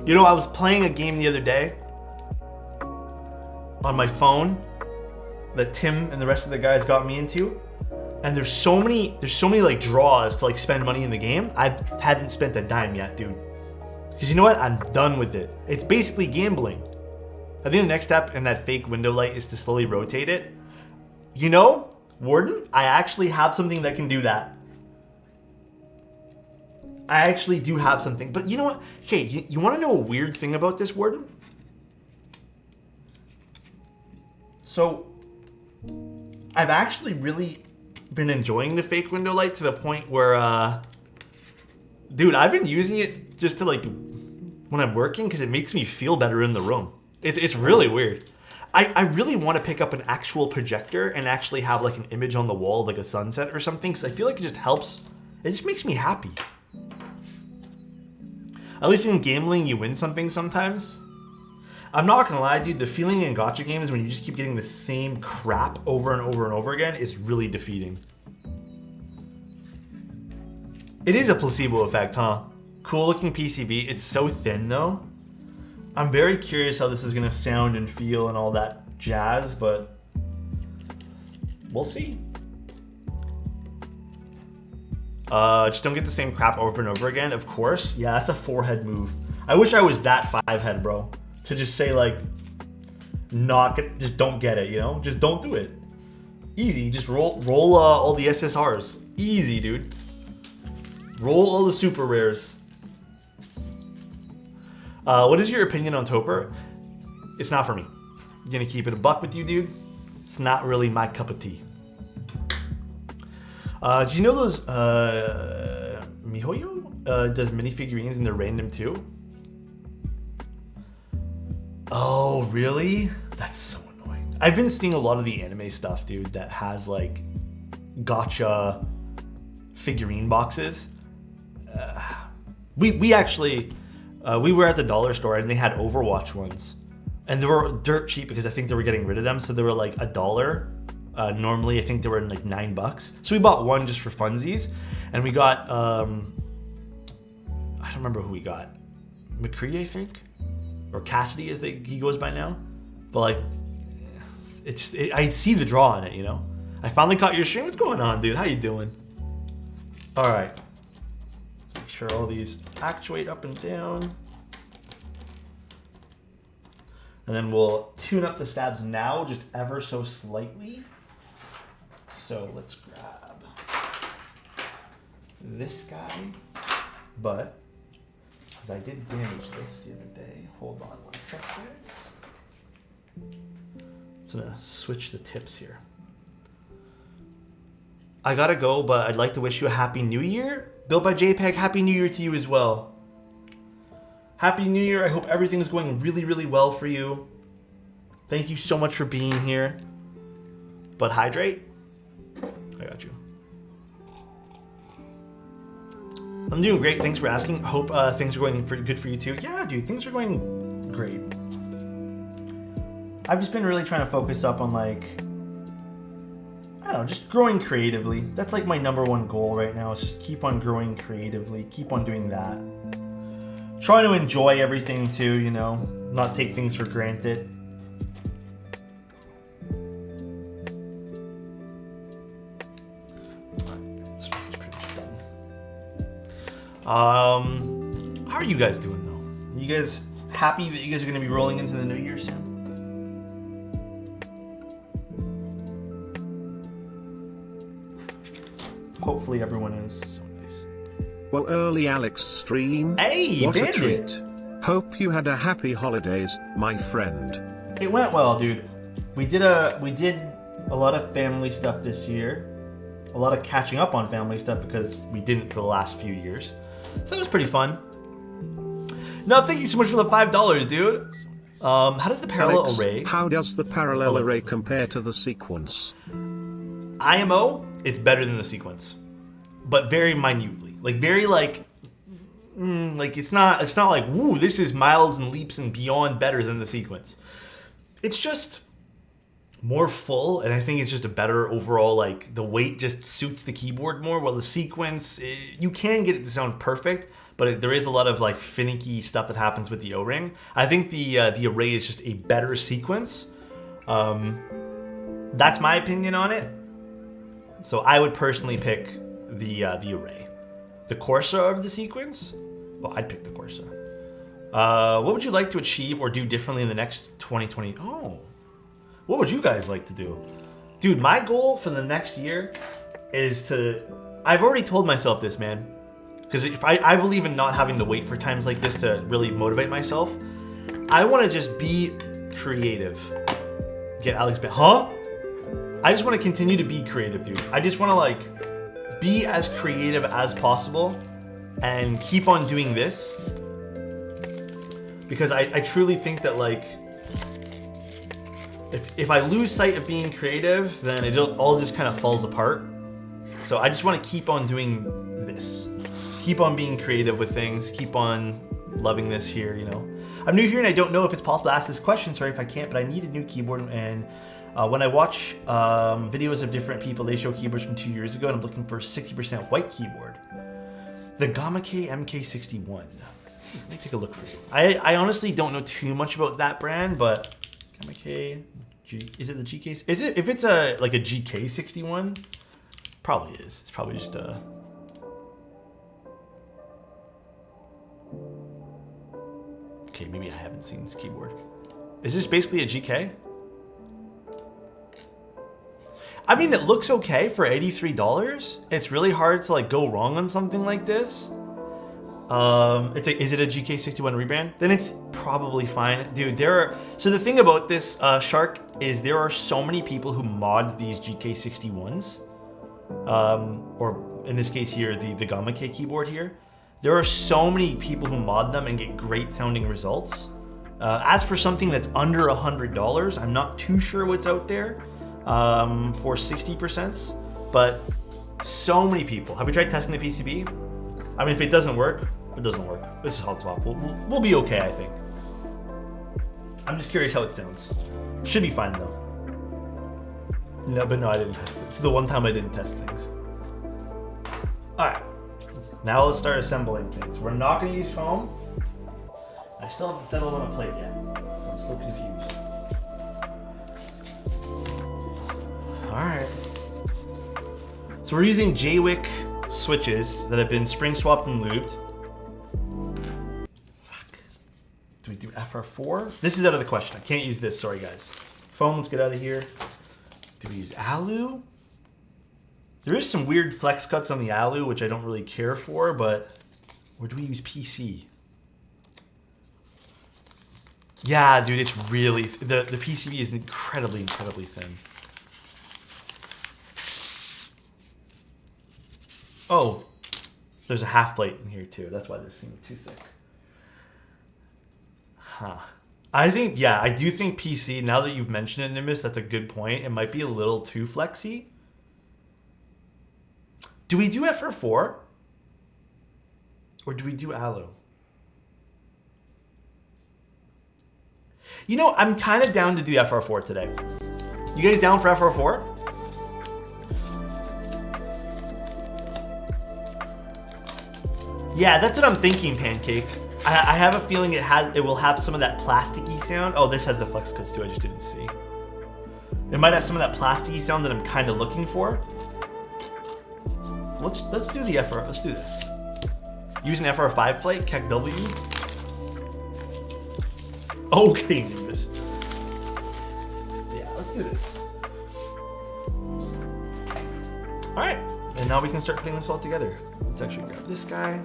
You know, I was playing a game the other day on my phone that Tim and the rest of the guys got me into, and there's so many like draws to like spend money in the game. I hadn't spent a dime yet, dude. Because you know what? I'm done with it. It's basically gambling. I think the next step in that fake window light is to slowly rotate it. You know, Warden, I actually have something that can do that. I actually do have something. But you know what? Okay, you want to know a weird thing about this, Warden? So, I've actually really been enjoying the fake window light to the point where, dude, I've been using it just to like, when I'm working, because it makes me feel better in the room. It's really weird. I really want to pick up an actual projector and actually have like an image on the wall, like a sunset or something, because I feel like it just helps. It just makes me happy. At least in gambling, you win something sometimes. I'm not gonna lie, dude, the feeling in gacha games when you just keep getting the same crap over and over and over again is really defeating. It is a placebo effect, huh? Cool looking PCB. It's so thin though. I'm very curious how this is gonna sound and feel and all that jazz, but we'll see. Just don't get the same crap over and over again, of course. Yeah, that's a 4-head move. I wish I was that 5-head, bro. To just say like, just don't get it, you know? Just don't do it. Easy, just roll all the SSRs. Easy, dude. Roll all the super rares. What is your opinion on Topper? It's not for me. I'm gonna keep it a buck with you, dude. It's not really my cup of tea. Do you know those, MiHoYo does minifigurines and they're random too? Oh, really? That's so annoying. I've been seeing a lot of the anime stuff, dude, that has like gacha figurine boxes. We actually, we were at the dollar store and they had Overwatch ones. And they were dirt cheap because I think they were getting rid of them. So they were like $1. Normally, I think they were like $9. So we bought one just for funsies. And we got, I don't remember who we got. McCree, I think? Or Cassidy as he goes by now. But like, I see the draw on it, you know? I finally caught your stream. What's going on, dude? How you doing? All right. Let's make sure all these actuate up and down. And then we'll tune up the stabs now, just ever so slightly. So let's grab this guy. But, because I did damage this the other day. Hold on 1 sec, guys. I'm gonna switch the tips here. I gotta go, but I'd like to wish you a Happy New Year. Built by JPEG, Happy New Year to you as well. Happy New Year. I hope everything's going really, really well for you. Thank you so much for being here. But hydrate. I got you. I'm doing great. Thanks for asking. Hope things are going good for you too. Yeah, dude, things are going great. I've just been really trying to focus up on like, I don't know, just growing creatively. That's like my #1 goal right now is just keep on growing creatively. Keep on doing that. Try to enjoy everything too, you know, not take things for granted. How are you guys doing though? You guys happy that you guys are going to be rolling into the new year soon? Hopefully everyone is. So nice. Well, early Alex stream. Hey, what Bandit. a treat. Hope you had a happy holidays, my friend. It went well, dude. We did a lot of family stuff this year. A lot of catching up on family stuff because we didn't for the last few years. So that was pretty fun. No, thank you so much for the $5, dude. How does the parallel Alex, array? how does the parallel array compare to the sequence? IMO, it's better than the sequence, but very minutely. Like very like it's not like woo, this is miles and leaps and beyond better than the sequence. It's just more full, and I think it's just a better overall, like the weight just suits the keyboard more, while the sequence, you can get it to sound perfect, but there is a lot of like finicky stuff that happens with the O-ring. I think the array is just a better sequence. That's my opinion on it. So I would personally pick the array. The Corsa of the sequence? Well, I'd pick the Corsa. What would you like to achieve or do differently in the next 2020? Oh. What would you guys like to do? Dude, my goal for the next year is to... I've already told myself this, man. Because if I believe in not having to wait for times like this to really motivate myself. I want to just be creative. Get Alex back. Huh? I just want to continue to be creative, dude. I just want to, like, be as creative as possible and keep on doing this. Because I truly think that, like... If I lose sight of being creative, then it all just kind of falls apart. So I just want to keep on doing this. Keep on being creative with things. Keep on loving this here, you know. I'm new here and I don't know if it's possible to ask this question. Sorry if I can't, but I need a new keyboard. And when I watch videos of different people, they show keyboards from 2 years ago, and I'm looking for a 60% white keyboard. The Gamake MK61. Let me take a look for you. I honestly don't know too much about that brand, but... Gamake, is it the GK? Is it, if it's like a GK61? Probably is. It's probably just a... Okay, maybe I haven't seen this keyboard. Is this basically a GK? I mean, it looks okay for $83. It's really hard to like go wrong on something like this. Is it a GK61 rebrand? Then it's probably fine. Dude, so the thing about this Shark is there are so many people who mod these GK61s. Or in this case here, the Gamake keyboard here. There are so many people who mod them and get great sounding results. As for something that's under $100, I'm not too sure what's out there for 60%, but so many people. Have we tried testing the PCB? I mean, if it doesn't work, it doesn't work. This is hot swap. We'll be okay, I think. I'm just curious how it sounds. Should be fine though. No, but no, I didn't test it. It's the one time I didn't test things. All right, now let's start assembling things. We're not gonna use foam. I still haven't settled on a plate yet, so I'm still confused. All right. So we're using Jwick switches that have been spring swapped and lubed. Fuck. Do we do FR FR4. This is out of the question. I can't use this. Sorry, guys. Phone, let's get out of here. Do we use Alu? There is some weird flex cuts on the Alu, which I don't really care for, but... Or do we use PC? Yeah, dude, it's really... The PCB is incredibly, incredibly thin. Oh, there's a half plate in here too. That's why this seemed too thick. Huh. I think, yeah, I do think PC, now that you've mentioned it, Nimbus, that's a good point. It might be a little too flexy. Do we do FR4? Or do we do Alu? You know, I'm kind of down to do FR4 today. You guys down for FR4? Yeah, that's what I'm thinking, Pancake. I have a feeling it will have some of that plasticky sound. Oh, this has the flex cuts too, I just didn't see. It might have some of that plasticky sound that I'm kind of looking for. So let's do the FR, let's do this. Use an FR5 plate, Keck W. Okay, Nimbus. Yeah, let's do this. All right, and now we can start putting this all together. Let's actually grab this guy.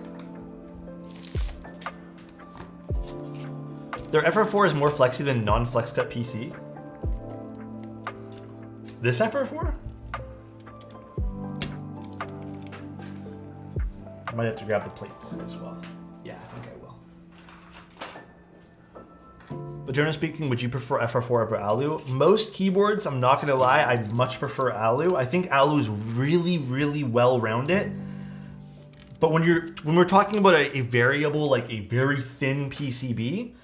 Their FR4 is more flexy than non-flex cut PC. This FR4? I might have to grab the plate for it as well. Yeah, I think I will. But generally speaking, would you prefer FR4 over Alu? Most keyboards, I'm not gonna lie, I much prefer Alu. I think Alu is really, really well-rounded. But when we're talking about a variable, like a very thin PCB,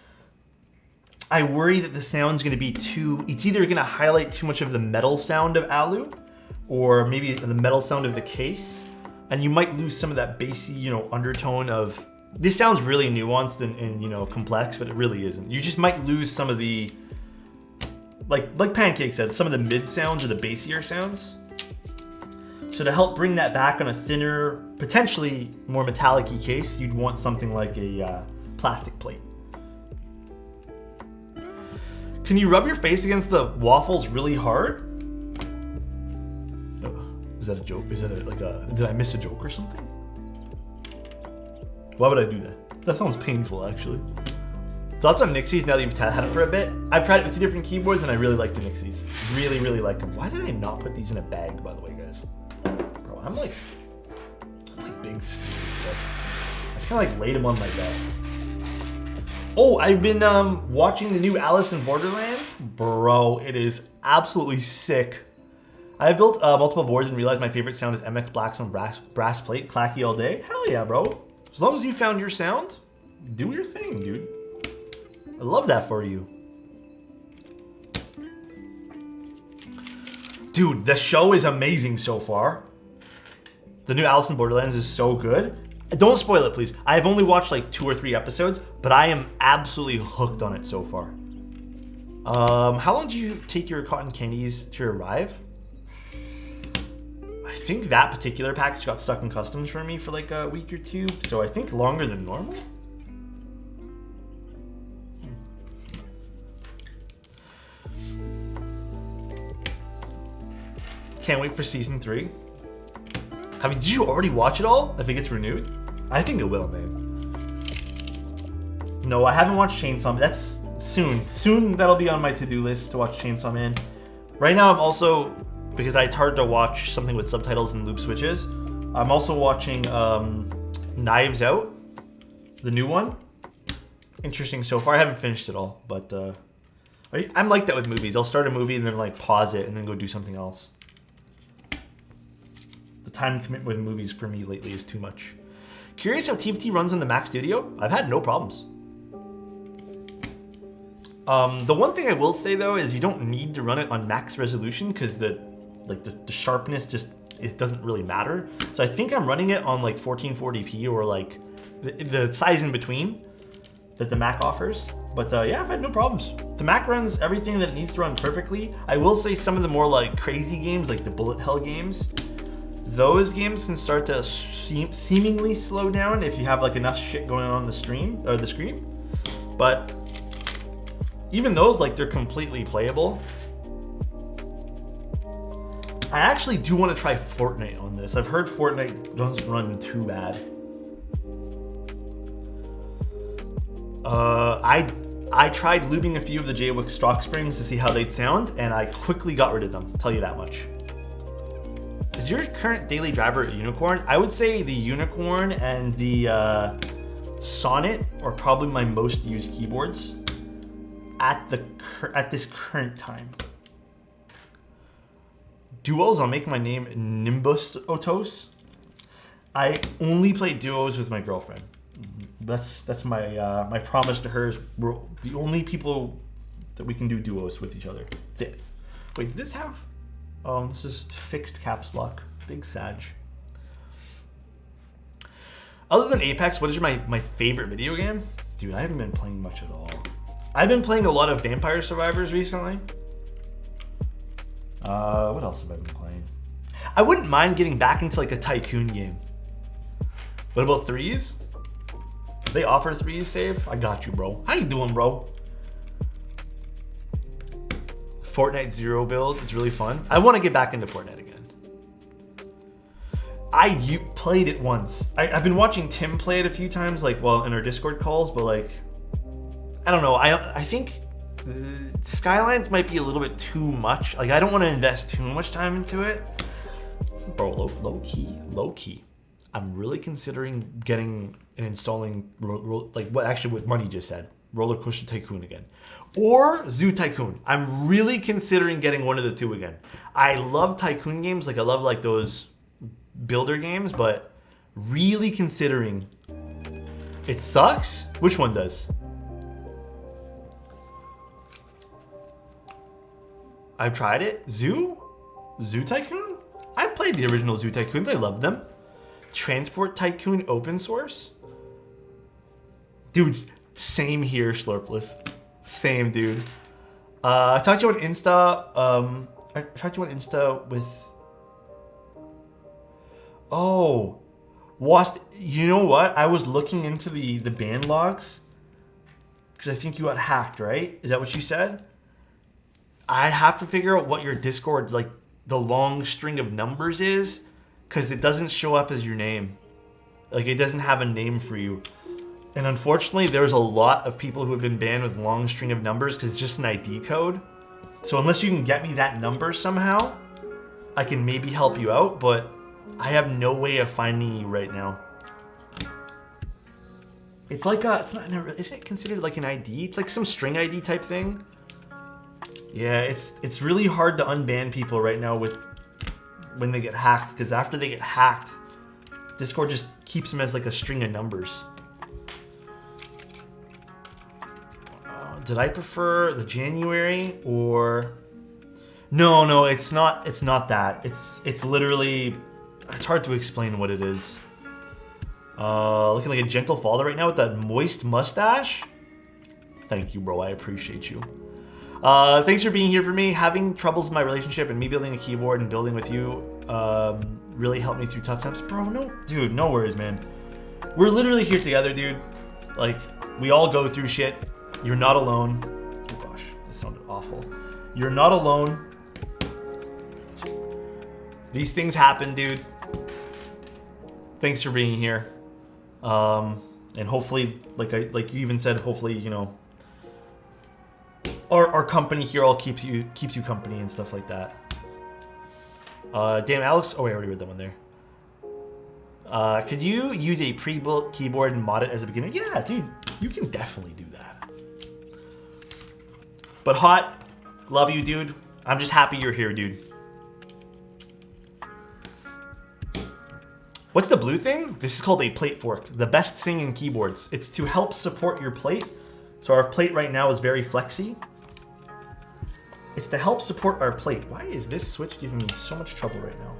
I worry that the sound's gonna be it's either gonna highlight too much of the metal sound of Alu, or maybe the metal sound of the case, and you might lose some of that bassy, you know, undertone of, this sounds really nuanced and you know, complex, but it really isn't. You just might lose some of the, like Pancake said, some of the mid sounds or the bassier sounds. So to help bring that back on a thinner, potentially more metallic-y case, you'd want something like a plastic plate. Can you rub your face against the waffles really hard? Is that a joke? Is that did I miss a joke or something? Why would I do that? That sounds painful, actually. Thoughts on Nixies now that you've had it for a bit? I've tried it with 2 different keyboards and I really like the Nixies. Really, really like them. Why did I not put these in a bag, by the way, guys? Bro, I'm like big stupid. I just kind of like laid them on my desk. Oh, I've been watching the new Alice in Borderland. Bro, it is absolutely sick. I built multiple boards and realized my favorite sound is MX Black's on brass plate, clacky all day. Hell yeah, bro. As long as you found your sound, do your thing, dude. I love that for you. Dude, the show is amazing so far. The new Alice in Borderlands is so good. Don't spoil it, please. I've only watched like 2 or 3 episodes, but I am absolutely hooked on it so far. How long do you take your cotton candies to arrive? I think that particular package got stuck in customs for me for like a week or 2, so I think longer than normal. Can't wait for season 3. Did you already watch it all? If it gets renewed? I think it will, man. No, I haven't watched Chainsaw Man. That's soon. Soon that'll be on my to-do list to watch Chainsaw Man. Right now I'm also, because it's hard to watch something with subtitles and loop switches, I'm also watching Knives Out, the new one. Interesting so far. I haven't finished it all, but I'm like that with movies. I'll start a movie and then like pause it and then go do something else. The time commitment with movies for me lately is too much. Curious how TFT runs on the Mac Studio? I've had no problems. The one thing I will say though is you don't need to run it on max resolution because the sharpness just doesn't really matter. So I think I'm running it on like 1440p or like the size in between that the Mac offers. But yeah, I've had no problems. The Mac runs everything that it needs to run perfectly. I will say some of the more like crazy games, like the bullet hell games, those games can start to seemingly slow down if you have like enough shit going on the stream or the screen. But Even those, like, they're completely playable. I actually do want to try Fortnite on this. I've heard Fortnite doesn't run too bad. I tried lubing a few of the JWIC stock springs to see how they'd sound, and I quickly got rid of them. I'll tell you that much. Is your current daily driver a Unicorn? I would say the Unicorn and the Sonnet are probably my most used keyboards at this current time. Duos, I'll make my name Alexotos. I only play duos with my girlfriend. That's my my promise to her. Is we're the only people that we can do duos with each other. That's it. Wait, did this have? This is fixed caps lock. Big Sag. Other than Apex, what is my favorite video game? Dude, I haven't been playing much at all. I've been playing a lot of Vampire Survivors recently. What else have I been playing? I wouldn't mind getting back into like a tycoon game. What about threes? They offer threes save? I got you, bro. How you doing, bro? Fortnite Zero build is really fun. I want to get back into Fortnite again. I played it once. I've been watching Tim play it a few times, like, well, in our Discord calls, but like, I don't know. I think Skylines might be a little bit too much. Like, I don't want to invest too much time into it. Bro, low key. I'm really considering getting and installing, like what Money just said, Roller Coaster Tycoon again. Or Zoo Tycoon. I'm really considering getting one of the two again. I love Tycoon games, like I love like those builder games, but really considering. It sucks? Which one does? I've tried it. Zoo Tycoon? I've played the original Zoo Tycoons. I love them. Transport Tycoon open source? Dude, same here, Slurpless. Same, dude. I talked to you on Insta. I talked to you on Insta with... Oh. You know what? I was looking into the ban logs. Because I think you got hacked, right? Is that what you said? I have to figure out what your Discord, like, the long string of numbers is. Because it doesn't show up as your name. Like, it doesn't have a name for you. And unfortunately, there's a lot of people who have been banned with long string of numbers because it's just an ID code. So unless you can get me that number somehow, I can maybe help you out, but I have no way of finding you right now. It's like is it considered like an ID? It's like some string ID type thing. Yeah, it's really hard to unban people right now when they get hacked, because after they get hacked, Discord just keeps them as like a string of numbers. Did I prefer the January or... No, it's not that. It's literally... It's hard to explain what it is. Looking like a gentle father right now with that moist mustache. Thank you, bro. I appreciate you. Thanks for being here for me. Having troubles in my relationship and me building a keyboard and building with you really helped me through tough times. Bro, no worries, man. We're literally here together, dude. Like, we all go through shit. You're not alone. Oh gosh, this sounded awful. You're not alone. These things happen, dude. Thanks for being here. And hopefully, like you even said, hopefully, you know, our company here all keeps you company and stuff like that. Damn, Alex. Oh wait, I already read that one there. Could you use a pre-built keyboard and mod it as a beginner? Yeah, dude, you can definitely do that. But Hot, love you, dude. I'm just happy you're here, dude. What's the blue thing? This is called a plate fork. The best thing in keyboards. It's to help support your plate. So our plate right now is very flexy. It's to help support our plate. Why is this switch giving me so much trouble right now?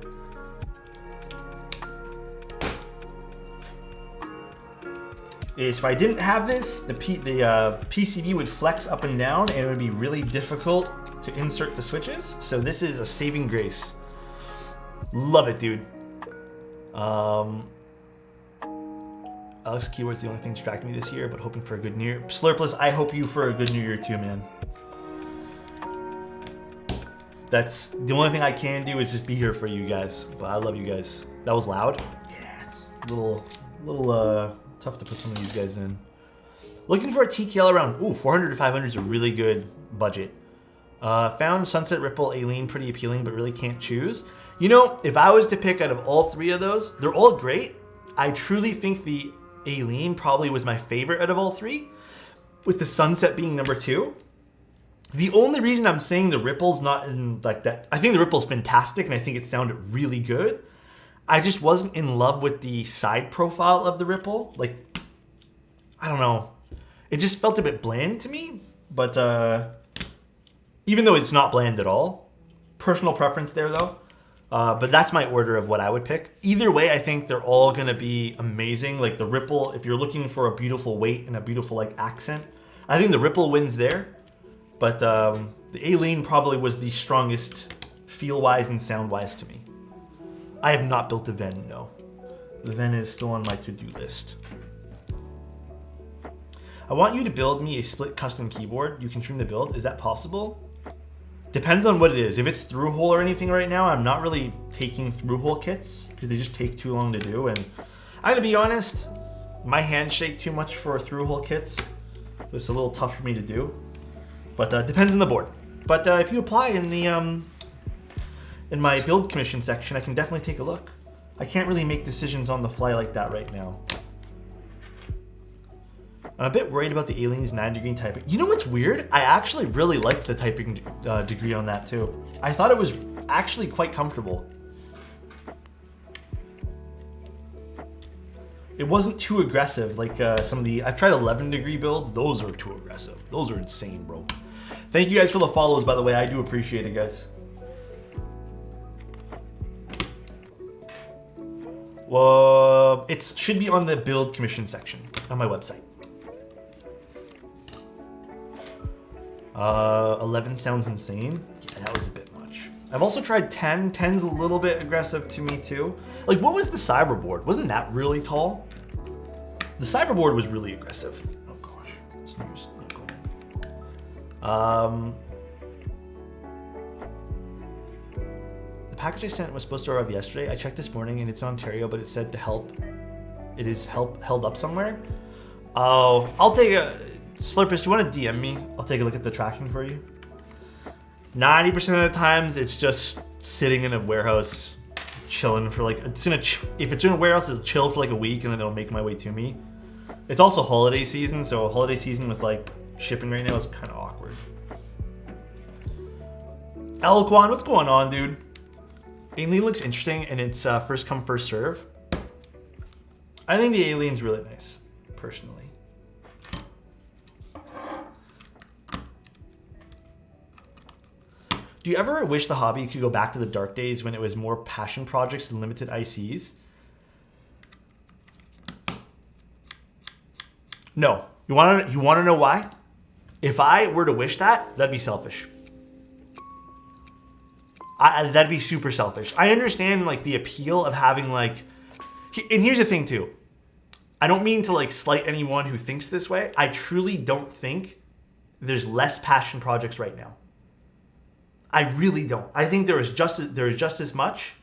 If I didn't have this, the PCB would flex up and down and it would be really difficult to insert the switches. So this is a saving grace. Love it, dude. Alex keyboard's the only thing distracting me this year, but hoping for a good New Year. Slurpless, I hope you for a good New Year too, man. That's the only thing I can do is just be here for you guys. But I love you guys. That was loud. Yeah, it's a little tough to put some of these guys in. Looking for a TKL around 400 to 500 is a really good budget. Found Sunset Ripple Aileen pretty appealing, but really can't choose. You know, if I was to pick out of all three of those, they're all great. I truly think the Aileen probably was my favorite out of all three, with the Sunset being number 2. The only reason I'm saying the Ripple's not in like that, I think the Ripple's fantastic and I think it sounded really good. I just wasn't in love with the side profile of the Ripple. Like, I don't know. It just felt a bit bland to me, but even though it's not bland at all. Personal preference there though. But that's my order of what I would pick. Either way, I think they're all going to be amazing. Like the Ripple, if you're looking for a beautiful weight and a beautiful like accent, I think the Ripple wins there. But the Aileen probably was the strongest feel-wise and sound-wise to me. I have not built a Ven, no. The Ven is still on my to-do list. I want you to build me a split custom keyboard. You can stream the build. Is that possible? Depends on what it is. If it's through-hole or anything right now, I'm not really taking through-hole kits because they just take too long to do. And I'm going to be honest, my hands shake too much for through-hole kits. It's a little tough for me to do. But depends on the board. But if you apply in the in my build commission section, I can definitely take a look. I can't really make decisions on the fly like that right now. I'm a bit worried about the Aileen's 9-degree typing. You know what's weird? I actually really liked the typing degree on that too. I thought it was actually quite comfortable. It wasn't too aggressive like some of the... I've tried 11-degree builds. Those are too aggressive. Those are insane, bro. Thank you guys for the follows, by the way. I do appreciate it, guys. Well, it should be on the build commission section on my website. 11 sounds insane. Yeah, that was a bit much. I've also tried 10. 10's a little bit aggressive to me too. Like, what was the cyberboard? Wasn't that really tall? The cyberboard was really aggressive. Oh gosh, snooze. No, go ahead. The package I sent was supposed to arrive yesterday. I checked this morning and it's in Ontario, but it said to help. It is held up somewhere. Oh, I'll take a... Slurpus, do you want to DM me? I'll take a look at the tracking for you. 90% of the times, it's just sitting in a warehouse, chilling for like... If it's in a warehouse, it'll chill for like a week and then it'll make my way to me. It's also holiday season, so holiday season with like shipping right now is kind of awkward. Elquan, what's going on, dude? Aileen looks interesting and it's first come, first serve. I think the Aileen's really nice, personally. Do you ever wish the hobby could go back to the dark days when it was more passion projects and limited ICs? No. You want to know why? If I were to wish that, that'd be selfish. That'd be super selfish. I understand like the appeal of having like, and here's the thing too. I don't mean to like slight anyone who thinks this way. I truly don't think there's less passion projects right now. I really don't. I think there is just as much.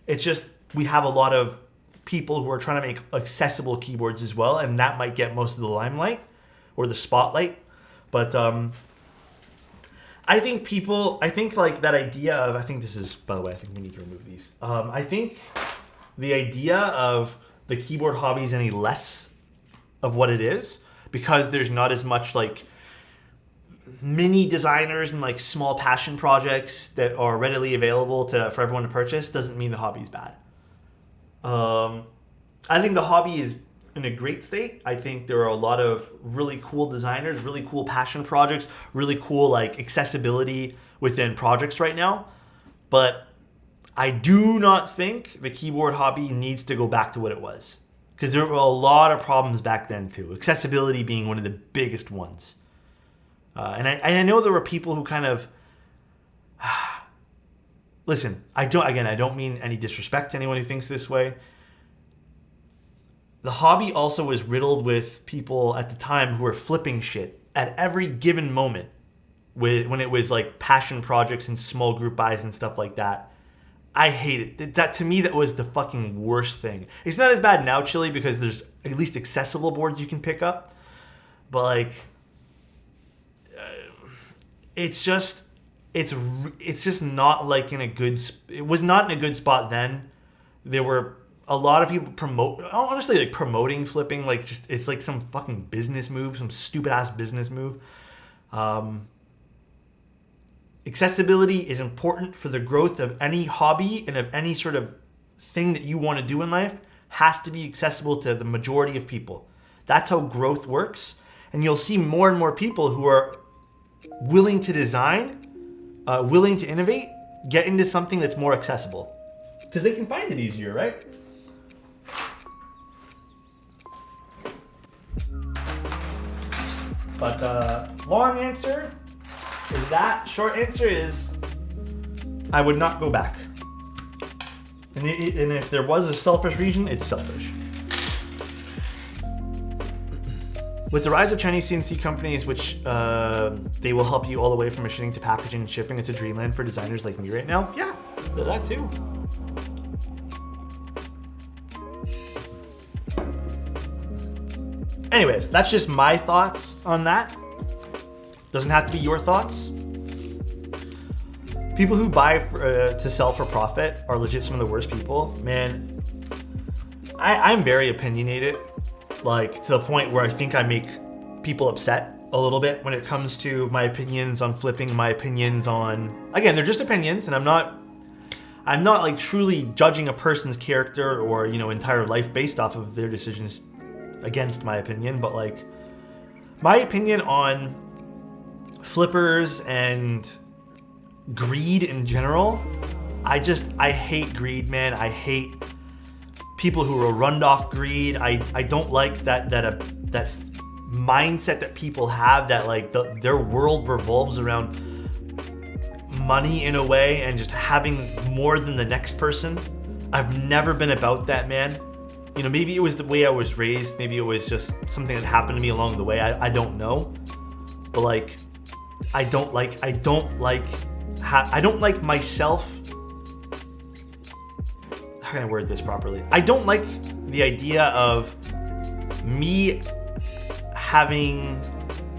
It's just we have a lot of people who are trying to make accessible keyboards as well, and that might get most of the limelight or the spotlight. But I think like that idea of, I think this is, by the way, I think we need to remove these. I think the idea of the keyboard hobby is any less of what it is because there's not as much like mini designers and like small passion projects that are readily available for everyone to purchase doesn't mean the hobby's bad. I think the hobby is in a great state. I think there are a lot of really cool designers, really cool passion projects, really cool like accessibility within projects right now. But I do not think the keyboard hobby needs to go back to what it was. Because there were a lot of problems back then too. Accessibility being one of the biggest ones. And I know there were people who kind of... Listen, I don't mean any disrespect to anyone who thinks this way. the hobby also was riddled with people at the time who were flipping shit at every given moment when it was like passion projects and small group buys and stuff like that. I hate it. That to me, that was the fucking worst thing. It's not as bad now, Chili, because there's at least accessible boards you can pick up. But like, it's just not like in a good. It was not in a good spot then. There were a lot of people promoting flipping. Like, just it's like some fucking business move, some stupid ass business move. Accessibility is important for the growth of any hobby and of any sort of thing that you want to do in life. Has to be accessible to the majority of people. That's how growth works. And you'll see more and more people who are willing to design, willing to innovate, get into something that's more accessible. Because they can find it easier, right? But long answer is that. Short answer is I would not go back. And if there was a selfish reason, it's selfish. With the rise of Chinese CNC companies, which they will help you all the way from machining to packaging and shipping, it's a dreamland for designers like me right now. Yeah, that too. Anyways, that's just my thoughts on that. Doesn't have to be your thoughts. People who buy to sell for profit are legit some of the worst people. Man, I'm very opinionated, like to the point where I think I make people upset a little bit when it comes to my opinions on flipping, my opinions on, again, they're just opinions, and I'm not like truly judging a person's character or, you know, entire life based off of their decisions against my opinion, but like my opinion on flippers and greed in general, I hate greed, man. I hate people who are run off greed. I don't like that mindset that people have, that like their world revolves around money in a way and just having more than the next person. I've never been about that, man. You know, maybe it was the way I was raised. Maybe it was just something that happened to me along the way. I don't know. But like, I don't like myself. How can I word this properly? I don't like the idea of me having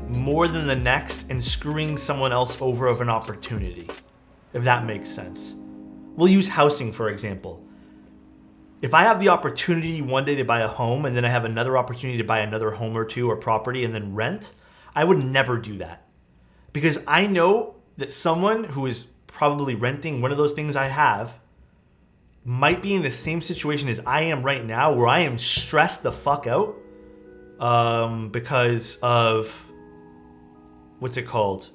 more than the next and screwing someone else over of an opportunity, if that makes sense. We'll use housing, for example. If I have the opportunity one day to buy a home and then I have another opportunity to buy another home or two or property and then rent, I would never do that. Because I know that someone who is probably renting one of those things I have might be in the same situation as I am right now, where I am stressed the fuck out because of, what's it called?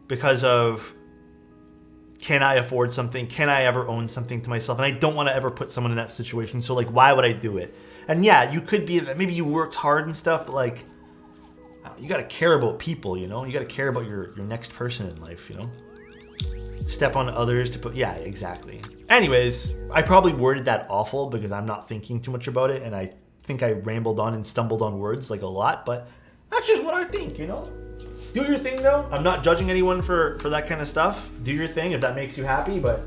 Because of, can I afford something? Can I ever own something to myself? And I don't want to ever put someone in that situation. So like, why would I do it? And yeah, you could be, maybe you worked hard and stuff, but like, you got to care about people, you know? You got to care about your next person in life, you know? Step on others to put, yeah, exactly. Anyways, I probably worded that awful because I'm not thinking too much about it, and I think I rambled on and stumbled on words like a lot, but that's just what I think, you know? Do your thing, though. I'm not judging anyone for that kind of stuff. Do your thing if that makes you happy, but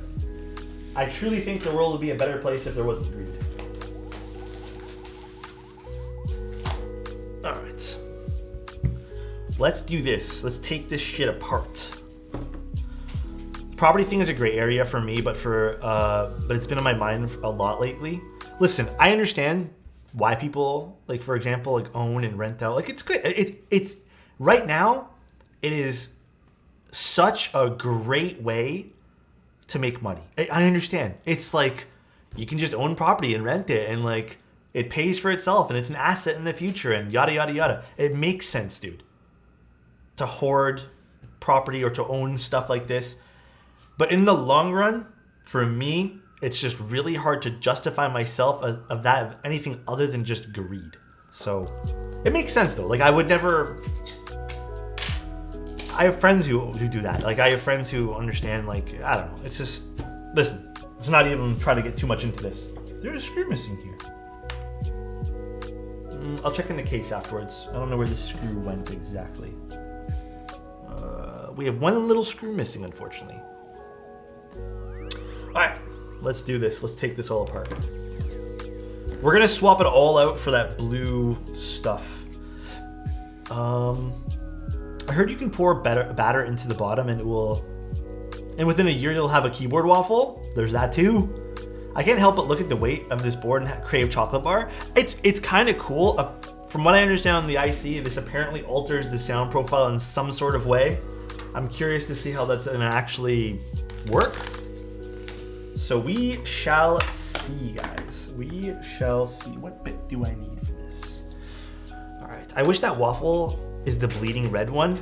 I truly think the world would be a better place if there wasn't greed. All right. Let's do this. Let's take this shit apart. Property thing is a gray area for me, but it's been on my mind a lot lately. Listen, I understand why people, like, for example, like own and rent out. Like, it's good. It's right now, it is such a great way to make money. I understand. It's like you can just own property and rent it, and like it pays for itself, and it's an asset in the future, and yada yada yada. It makes sense, dude, to hoard property or to own stuff like this. But in the long run, for me, it's just really hard to justify myself of anything other than just greed. So it makes sense though. Like, I would never. I have friends who do that. Like, I have friends who understand. Like, I don't know. It's just, listen. Let's not even try to get too much into this. There's a screw missing here. I'll check in the case afterwards. I don't know where the screw went exactly. We have one little screw missing, unfortunately. All right, let's do this. Let's take this all apart. We're gonna swap it all out for that blue stuff. I heard you can pour batter into the bottom and it will, and within a year you'll have a keyboard waffle. There's that too. I can't help but look at the weight of this board and crave chocolate bar. It's kind of cool. From what I understand on the IC, this apparently alters the sound profile in some sort of way. I'm curious to see how that's gonna actually work. So we shall see, guys. We shall see. What bit do I need for this? All right. I wish that waffle is the bleeding red one.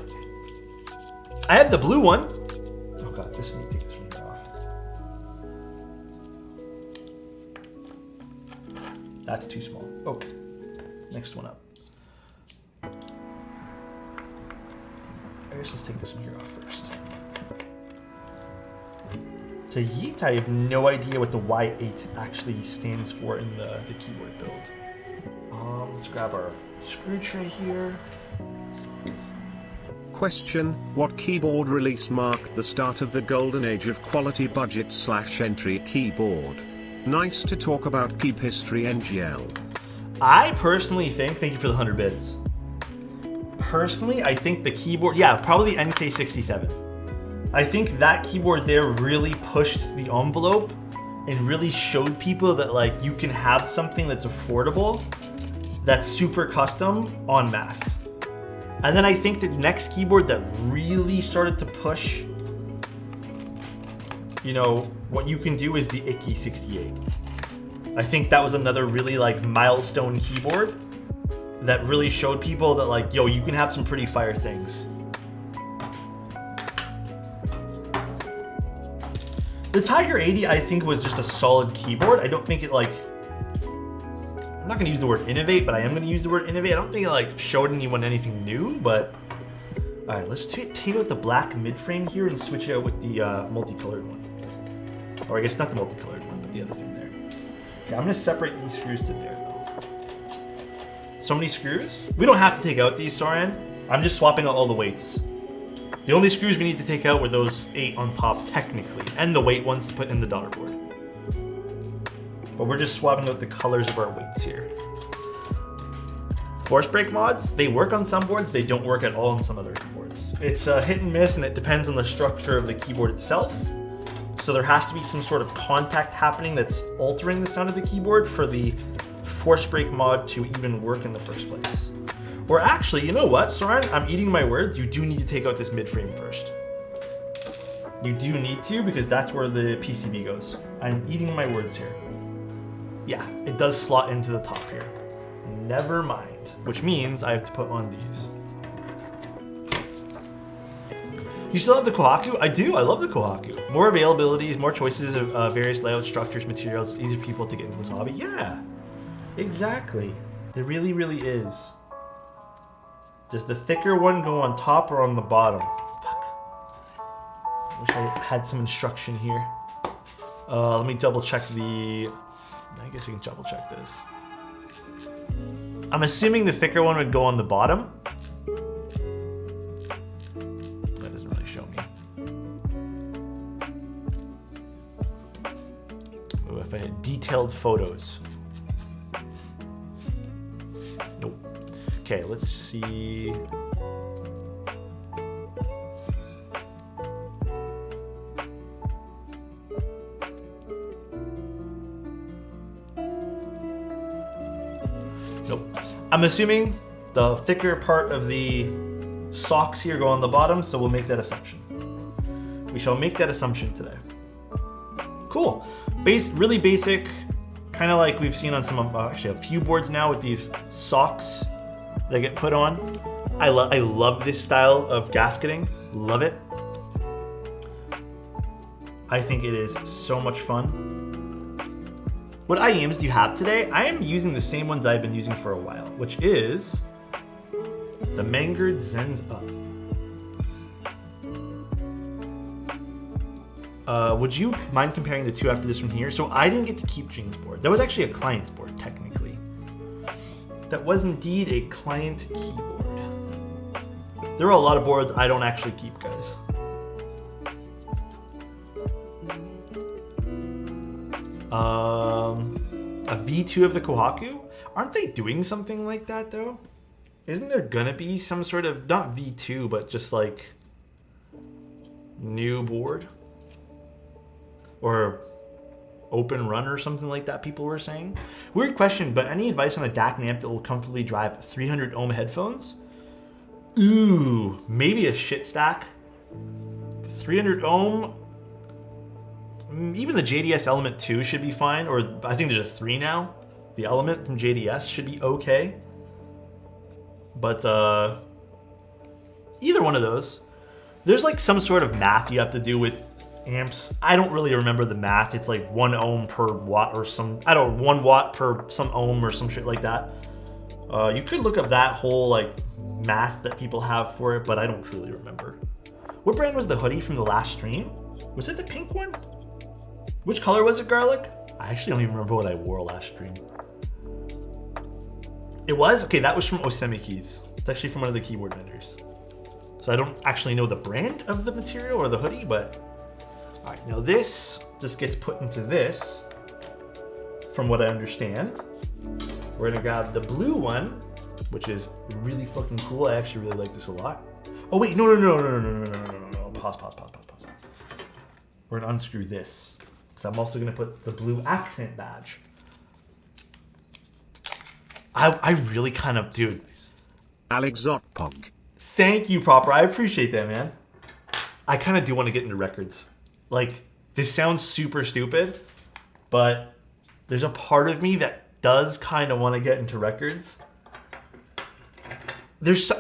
I have the blue one. Oh god, this need to take this one off. That's too small. Okay. Next one up. I guess let's take this one here off first. So yeet, I have no idea what the Y8 actually stands for in the keyboard build. Let's grab our screw tray here. Question: what keyboard release marked the start of the golden age of quality budget/entry keyboard? Nice to talk about keep history, NGL. I personally think, thank you for the 100 bits. Personally, I think the keyboard, yeah, probably the NK67. I think that keyboard there really pushed the envelope and really showed people that like you can have something that's affordable, that's super custom en masse. And then I think the next keyboard that really started to push, you know, what you can do is the Icky 68. I think that was another really like milestone keyboard that really showed people that like, yo, you can have some pretty fire things. The Tiger 80, I think, was just a solid keyboard. I don't think it like, I'm not gonna use the word innovate, but I am gonna use the word innovate. I don't think it like showed anyone anything new, but all right, let's take out the black mid-frame here and switch it out with the multicolored one. Or I guess not the multicolored one, but the other thing there. Okay, I'm gonna separate these screws to there though. So many screws? We don't have to take out these, Soren. I'm just swapping out all the weights. The only screws we need to take out were those 8 on top, technically, and the weight ones to put in the daughter board. But we're just swapping out the colors of our weights here. Force break mods, they work on some boards, they don't work at all on some other boards. It's a hit and miss, and it depends on the structure of the keyboard itself. So there has to be some sort of contact happening that's altering the sound of the keyboard for the force break mod to even work in the first place. Or actually, you know what, Soren, I'm eating my words. You do need to take out this mid-frame first. You do need to, because that's where the PCB goes. I'm eating my words here. Yeah, it does slot into the top here. Never mind. Which means I have to put on these. You still have the Kohaku? I do, I love the Kohaku. More availabilities, more choices of various layouts, structures, materials. It's easier for people to get into this hobby. Yeah, exactly. It really, really is. Does the thicker one go on top or on the bottom? Fuck. I wish I had some instruction here. Let me double check the... I guess you can double check this. I'm assuming the thicker one would go on the bottom. That doesn't really show me. Oh, if I had detailed photos. Nope. Okay, let's see. Nope. I'm assuming the thicker part of the socks here go on the bottom, so we'll make that assumption. We shall make that assumption today. Cool. Really basic, kind of like we've seen on some, actually a few boards now with these socks that get put on. I love this style of gasketing. Love it. I think it is so much fun. What IEMs do you have today? I am using the same ones I've been using for a while, which is the Mangard Zens Up. Would you mind comparing the two after this one here? So I didn't get to keep Jing's board. That was actually a client's board, technically. That was indeed a client keyboard. There are a lot of boards I don't actually keep, guys. A V2 of the Kohaku? Aren't they doing something like that, though? Isn't there gonna be some sort of, not V2, but just like new board? Or open run or something like that, people were saying. Weird question, but any advice on a DAC amp that will comfortably drive 300 ohm headphones? Ooh, maybe a shit stack. 300 ohm. Even the JDS Element 2 should be fine, or I think there's a 3 now. The Element from JDS should be okay. But either one of those. There's like some sort of math you have to do with amps. I don't really remember the math. It's like 1 ohm per watt or some, I don't know, 1 watt per some ohm or some shit like that. You could look up that whole like math that people have for it, but I don't truly remember. What brand was the hoodie from the last stream? Was it the pink one? Which color was it, Garlic? I actually don't even remember what I wore last stream. It was? Okay, that was from Osemi Keys. It's actually from one of the keyboard vendors. So I don't actually know the brand of the material or the hoodie, but all right, now this just gets put into this, from what I understand. We're gonna grab the blue one, which is really fucking cool. I actually really like this a lot. Oh wait, no. Pause. We're gonna unscrew this, because I'm also gonna put the blue accent badge. I really kind of, dude. Alexotos. Thank you, Proper. I appreciate that, man. I kind of do want to get into records. Like, this sounds super stupid, but there's a part of me that does kind of want to get into records.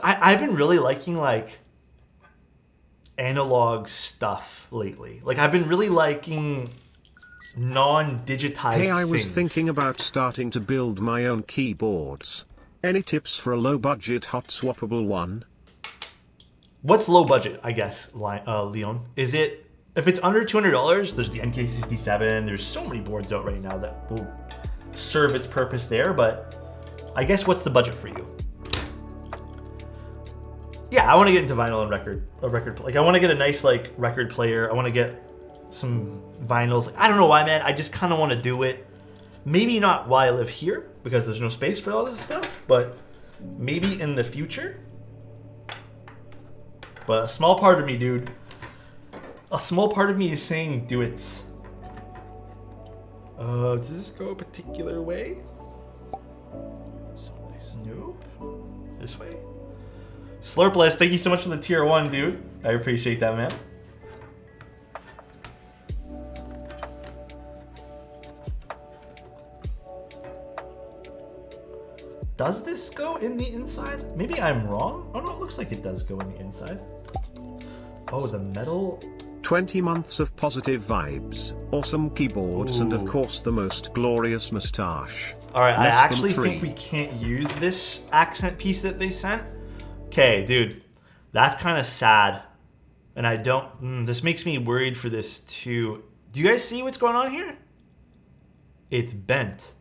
I've been really liking, like, analog stuff lately. Like, I've been really liking non-digitized things. Hey, I was thinking about starting to build my own keyboards. Any tips for a low-budget hot swappable one? What's low budget, I guess, Leon? Is it, if it's under $200, there's the NK67. There's so many boards out right now that will serve its purpose there, but I guess what's the budget for you? Yeah, I want to get into vinyl and record. Like, I want to get a nice, like, record player. I want to get some vinyls. Like, I don't know why, man. I just kind of want to do it. Maybe not while I live here, because there's no space for all this stuff, but maybe in the future. But a small part of me, dude, a small part of me is saying do it. Does this go a particular way? So nice. Nope. This way? Slurpless, thank you so much for the tier 1, dude. I appreciate that, man. Does this go in the inside? Maybe I'm wrong. Oh no, it looks like it does go in the inside. Oh, the metal. 20 months of positive vibes, awesome keyboards, and of course the most glorious moustache. Alright, I actually think we can't use this accent piece that they sent. Okay, dude, that's kind of sad. And I don't, this makes me worried for this too. Do you guys see what's going on here? It's bent.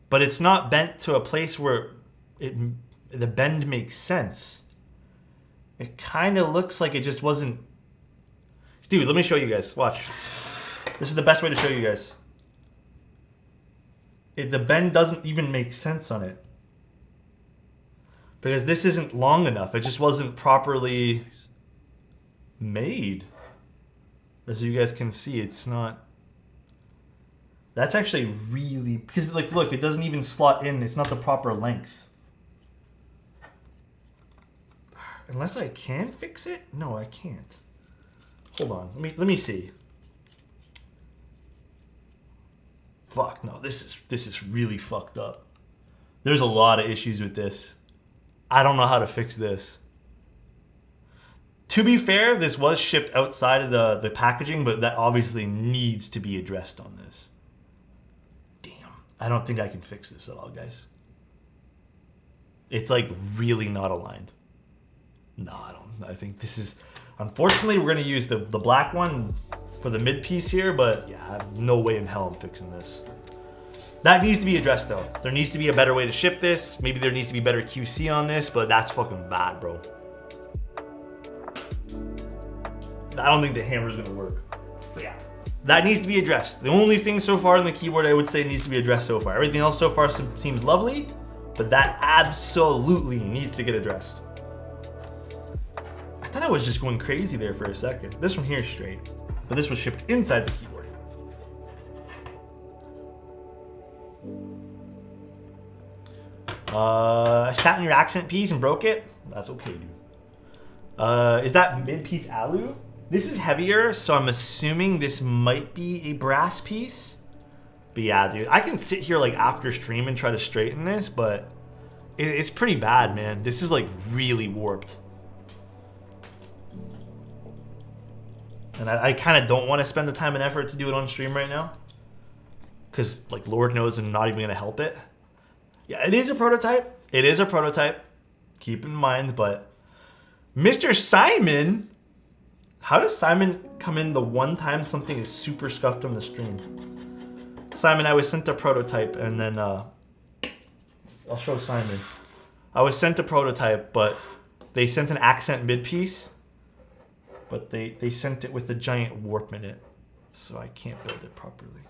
But it's not bent to a place where the bend makes sense. It kind of looks like it just wasn't. Dude, let me show you guys. Watch. This is the best way to show you guys. The bend doesn't even make sense on it. Because this isn't long enough. It just wasn't properly made. As you guys can see, it's not. That's actually really, because like, look, it doesn't even slot in. It's not the proper length. Unless I can fix it? No, I can't. Hold on, let me see. Fuck, no, this is really fucked up. There's a lot of issues with this. I don't know how to fix this. To be fair, this was shipped outside of the packaging, but that obviously needs to be addressed on this. I don't think I can fix this at all, guys. It's like really not aligned. No, I don't. I think this is, unfortunately, we're going to use the black one for the mid piece here, but yeah, no way in hell I'm fixing this. That needs to be addressed though. There needs to be a better way to ship this. Maybe there needs to be better QC on this, but that's fucking bad, bro. I don't think the hammer's gonna work. But yeah, that needs to be addressed. The only thing so far in the keyboard I would say needs to be addressed so far. Everything else so far seems lovely, but that absolutely needs to get addressed. I thought I was just going crazy there for a second. This one here is straight, but this was shipped inside the keyboard. I sat in your accent piece and broke it. That's okay, dude. Is that mid-piece alu? This is heavier, so I'm assuming this might be a brass piece. But yeah, dude, I can sit here like after stream and try to straighten this, but it's pretty bad, man. This is like really warped. And I kind of don't want to spend the time and effort to do it on stream right now. Because, like, Lord knows I'm not even going to help it. Yeah, it is a prototype. It is a prototype. Keep in mind, but Mr. Simon, how does Simon come in the one time something is super scuffed on the stream? Simon, I was sent a prototype, and then I'll show Simon. I was sent a prototype, but they sent an accent mid-piece, but they sent it with a giant warp in it, so I can't build it properly.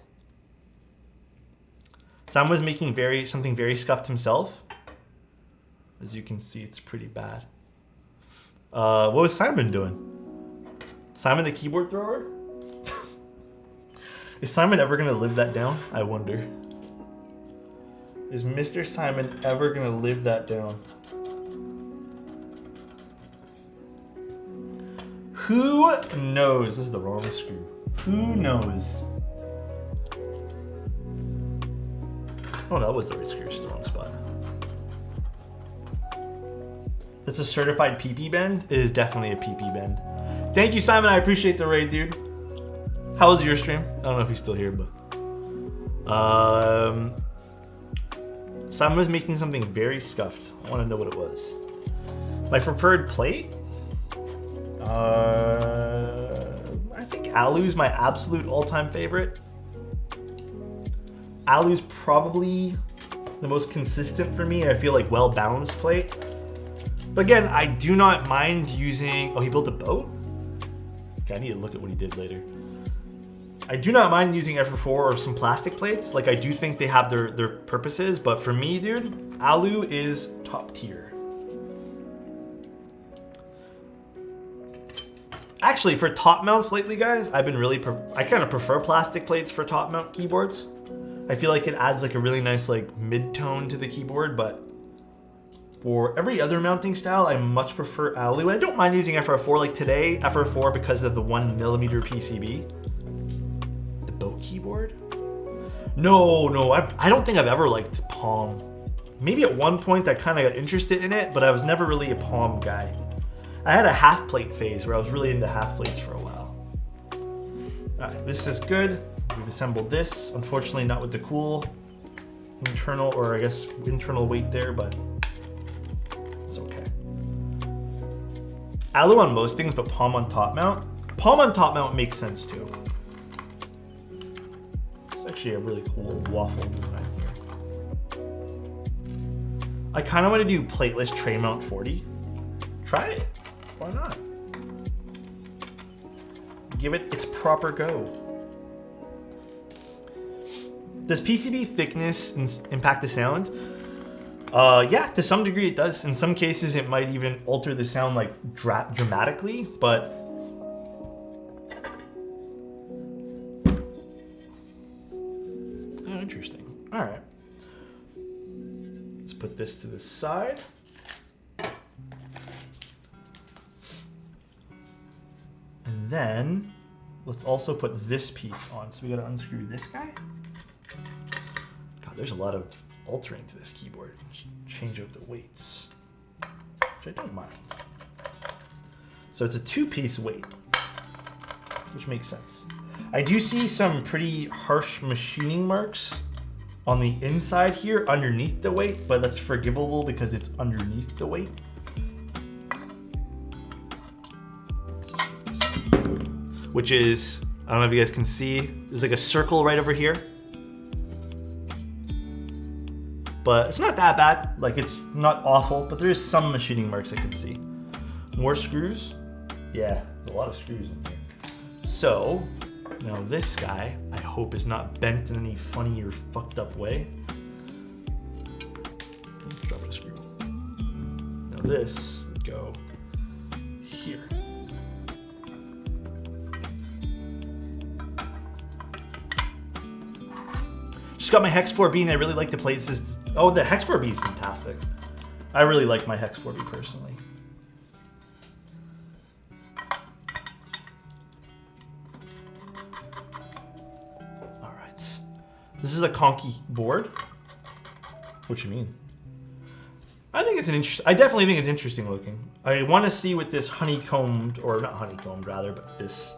Simon was making something very scuffed himself. As you can see, it's pretty bad. What was Simon doing? Simon the keyboard thrower? Is Simon ever gonna live that down? I wonder. Is Mr. Simon ever gonna live that down? Who knows? This is the wrong screw. Who knows? Oh, that was the right screw. It's the wrong spot. It's a certified PP bend. It is definitely a PP bend. Thank you, Simon. I appreciate the raid, dude. How was your stream? I don't know if he's still here, but Simon was making something very scuffed. I want to know what it was. My preferred plate? I think Alu's my absolute all-time favorite. Alu's probably the most consistent for me. I feel like well-balanced plate. But again, I do not mind using... Oh, he built a boat? Okay, I need to look at what he did later. I do not mind using FR4 or some plastic plates. Like, I do think they have their purposes. But for me, dude, Alu is top tier. Actually, for top mounts lately, guys, I've been really... I kind of prefer plastic plates for top mount keyboards. I feel like it adds like a really nice like mid-tone to the keyboard, but for every other mounting style, I much prefer Alu. I don't mind using FR4 like today, FR4 because of the 1mm PCB. The boat keyboard? No, I don't think I've ever liked Palm. Maybe at one point I kind of got interested in it, but I was never really a Palm guy. I had a half plate phase where I was really into half plates for a while. All right, this is good. We've assembled this, unfortunately not with the cool internal, or I guess internal weight there, but it's okay. Alu on most things, but Palm on top mount. Palm on top mount makes sense too. It's actually a really cool waffle design here. I kind of want to do plateless tray mount 40. Try it, why not? Give it its proper go. Does PCB thickness impact the sound? Yeah, to some degree it does. In some cases it might even alter the sound like dramatically, but oh, interesting. All right. Let's put this to the side. And then let's also put this piece on. So we gotta unscrew this guy. God, there's a lot of altering to this keyboard. Change out the weights, which I don't mind. So it's a 2-piece weight, which makes sense. I do see some pretty harsh machining marks on the inside here underneath the weight, but that's forgivable because it's underneath the weight. Which is, I don't know if you guys can see, there's like a circle right over here. but it's not that bad. Like, it's not awful, but there's some machining marks I can see. More screws? Yeah, a lot of screws in here. So, now this guy, I hope is not bent in any funny or fucked up way. Let's drop a screw. Now this would go here. Just got my Hex 4B and I really like to play this. Oh, the Hex 4B is fantastic. I really like my Hex 4B personally. All right. This is a conky board. What you mean? I think it's I definitely think it's interesting looking. I want to see what this honeycombed, or not honeycombed rather, but this,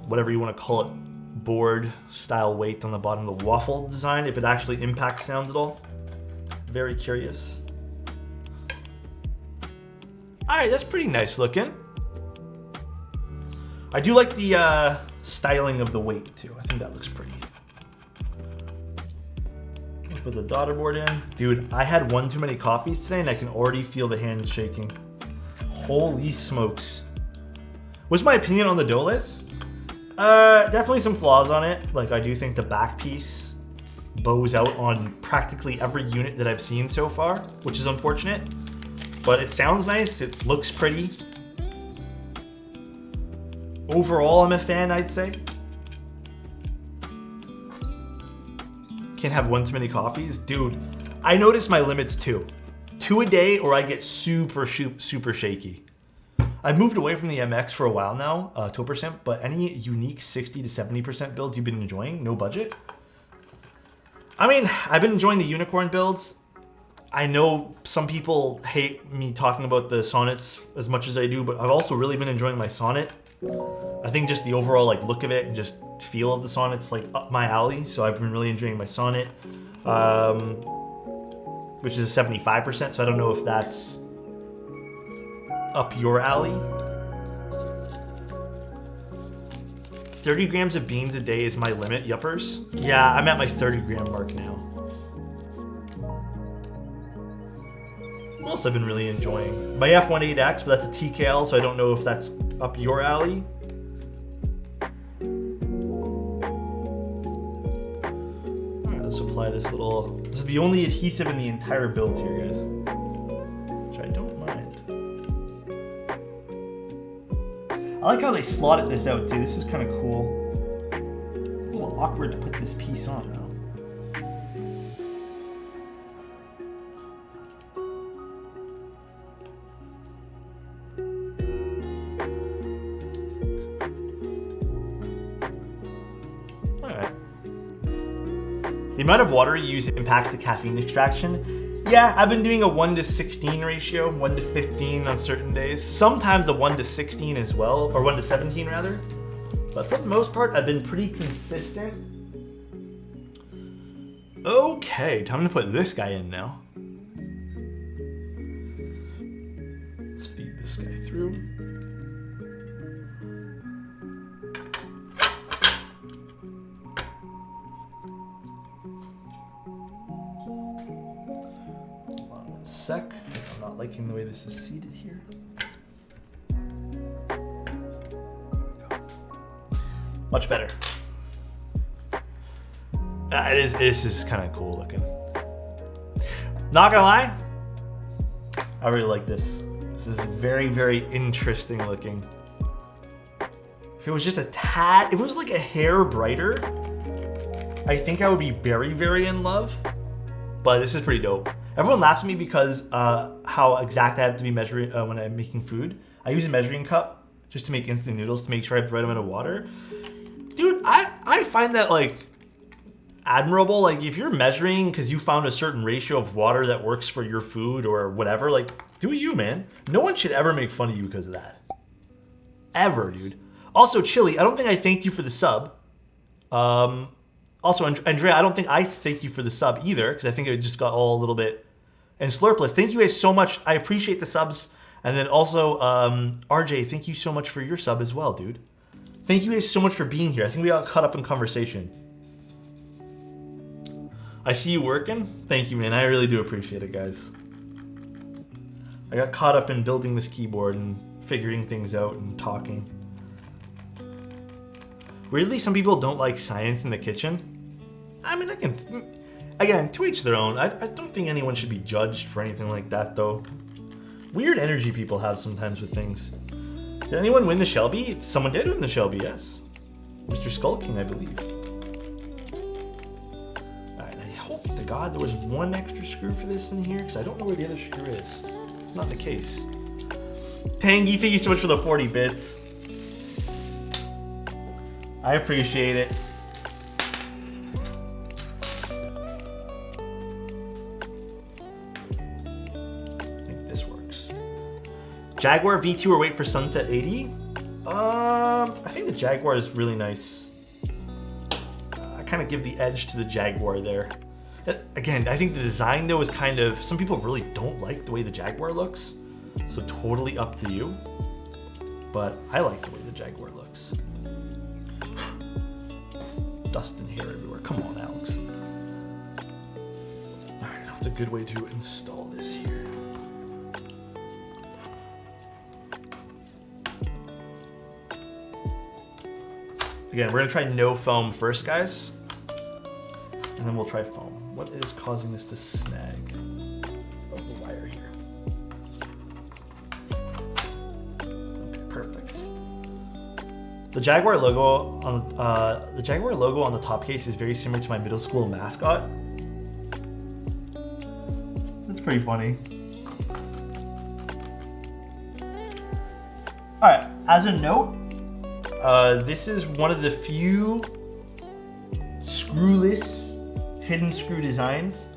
whatever you want to call it, board style weight on the bottom of the waffle design, if it actually impacts sound at all. Very curious. All right, that's pretty nice looking. I do like the styling of the weight too. I think that looks pretty. Let's put the daughter board in. Dude, I had one too many coffees today and I can already feel the hands shaking. Holy smokes. What's my opinion on the Dolus? Definitely some flaws on it. Like, I do think the back piece bows out on practically every unit that I've seen so far, which is unfortunate. But it sounds nice, it looks pretty. Overall, I'm a fan, I'd say. Can't have one too many coffees. Dude, I notice my limits too. 2 a day or I get super shaky. I've moved away from the MX for a while now, 2%, but any unique 60 to 70% builds you've been enjoying, no budget? I mean, I've been enjoying the unicorn builds. I know some people hate me talking about the sonnets as much as I do, but I've also really been enjoying my sonnet. I think just the overall like look of it and just feel of the sonnet's like up my alley, so I've been really enjoying my sonnet, which is a 75%, so I don't know if that's up your alley. 30 grams of beans a day is my limit, yuppers. Yeah, I'm at my 30 gram mark now. What else I've been really enjoying? My F18X, but that's a TKL, so I don't know if that's up your alley. Alright, let's apply this little... This is the only adhesive in the entire build here, guys. Which I don't mind. I like how they slotted this out too. This is kind of cool. A little awkward to put this piece on though. Alright. The amount of water you use impacts the caffeine extraction. Yeah, I've been doing a 1:16 ratio, 1:15 on certain days. Sometimes a 1:16 as well, or 1:17 rather. But for the most part, I've been pretty consistent. Okay, time to put this guy in now. Let's feed this guy through. Sec, because I'm not liking the way this is seated here. There we go. Much better. This is kind of cool looking. Not gonna lie, I really like this. This is very, very interesting looking. If it was just a tad, if it was like a hair brighter, I think I would be very, very in love. But this is pretty dope. Everyone laughs at me because how exact I have to be measuring when I'm making food. I use a measuring cup just to make instant noodles to make sure I have the right amount of water. Dude, I find that like admirable. Like if you're measuring because you found a certain ratio of water that works for your food or whatever, like do you, man. No one should ever make fun of you because of that. Ever, dude. Also, Chili, I don't think I thanked you for the sub. Also, Andrea, I don't think I thanked you for the sub either, because I think it just got all a little bit... And Slurpless, thank you guys so much. I appreciate the subs. And then also, RJ, thank you so much for your sub as well, dude. Thank you guys so much for being here. I think we got caught up in conversation. I see you working. Thank you, man. I really do appreciate it, guys. I got caught up in building this keyboard and figuring things out and talking. Weirdly, some people don't like science in the kitchen. I mean, again, to each their own. I don't think anyone should be judged for anything like that, though. Weird energy people have sometimes with things. Did anyone win the Shelby? Someone did win the Shelby, yes. Mr. Skull King, I believe. Alright, I hope to God there was one extra screw for this in here, because I don't know where the other screw is. It's not the case. Tangy, thank you so much for the 40 bits. I appreciate it. I think this works. Jaguar V2 or wait for Sunset 80? I think the Jaguar is really nice. I kind of give the edge to the Jaguar there. Again, I think the design though is kind of, some people really don't like the way the Jaguar looks. So totally up to you. But I like the way the Jaguar looks. Dust and hair everywhere. Come on, Alex. Alright, that's a good way to install this here. Again, we're gonna try no foam first, guys. And then we'll try foam. What is causing this to snag? Oh, the wire here. Okay, perfect. The Jaguar logo on the top case is very similar to my middle school mascot. That's pretty funny. All right, as a note, this is one of the few screwless hidden screw designs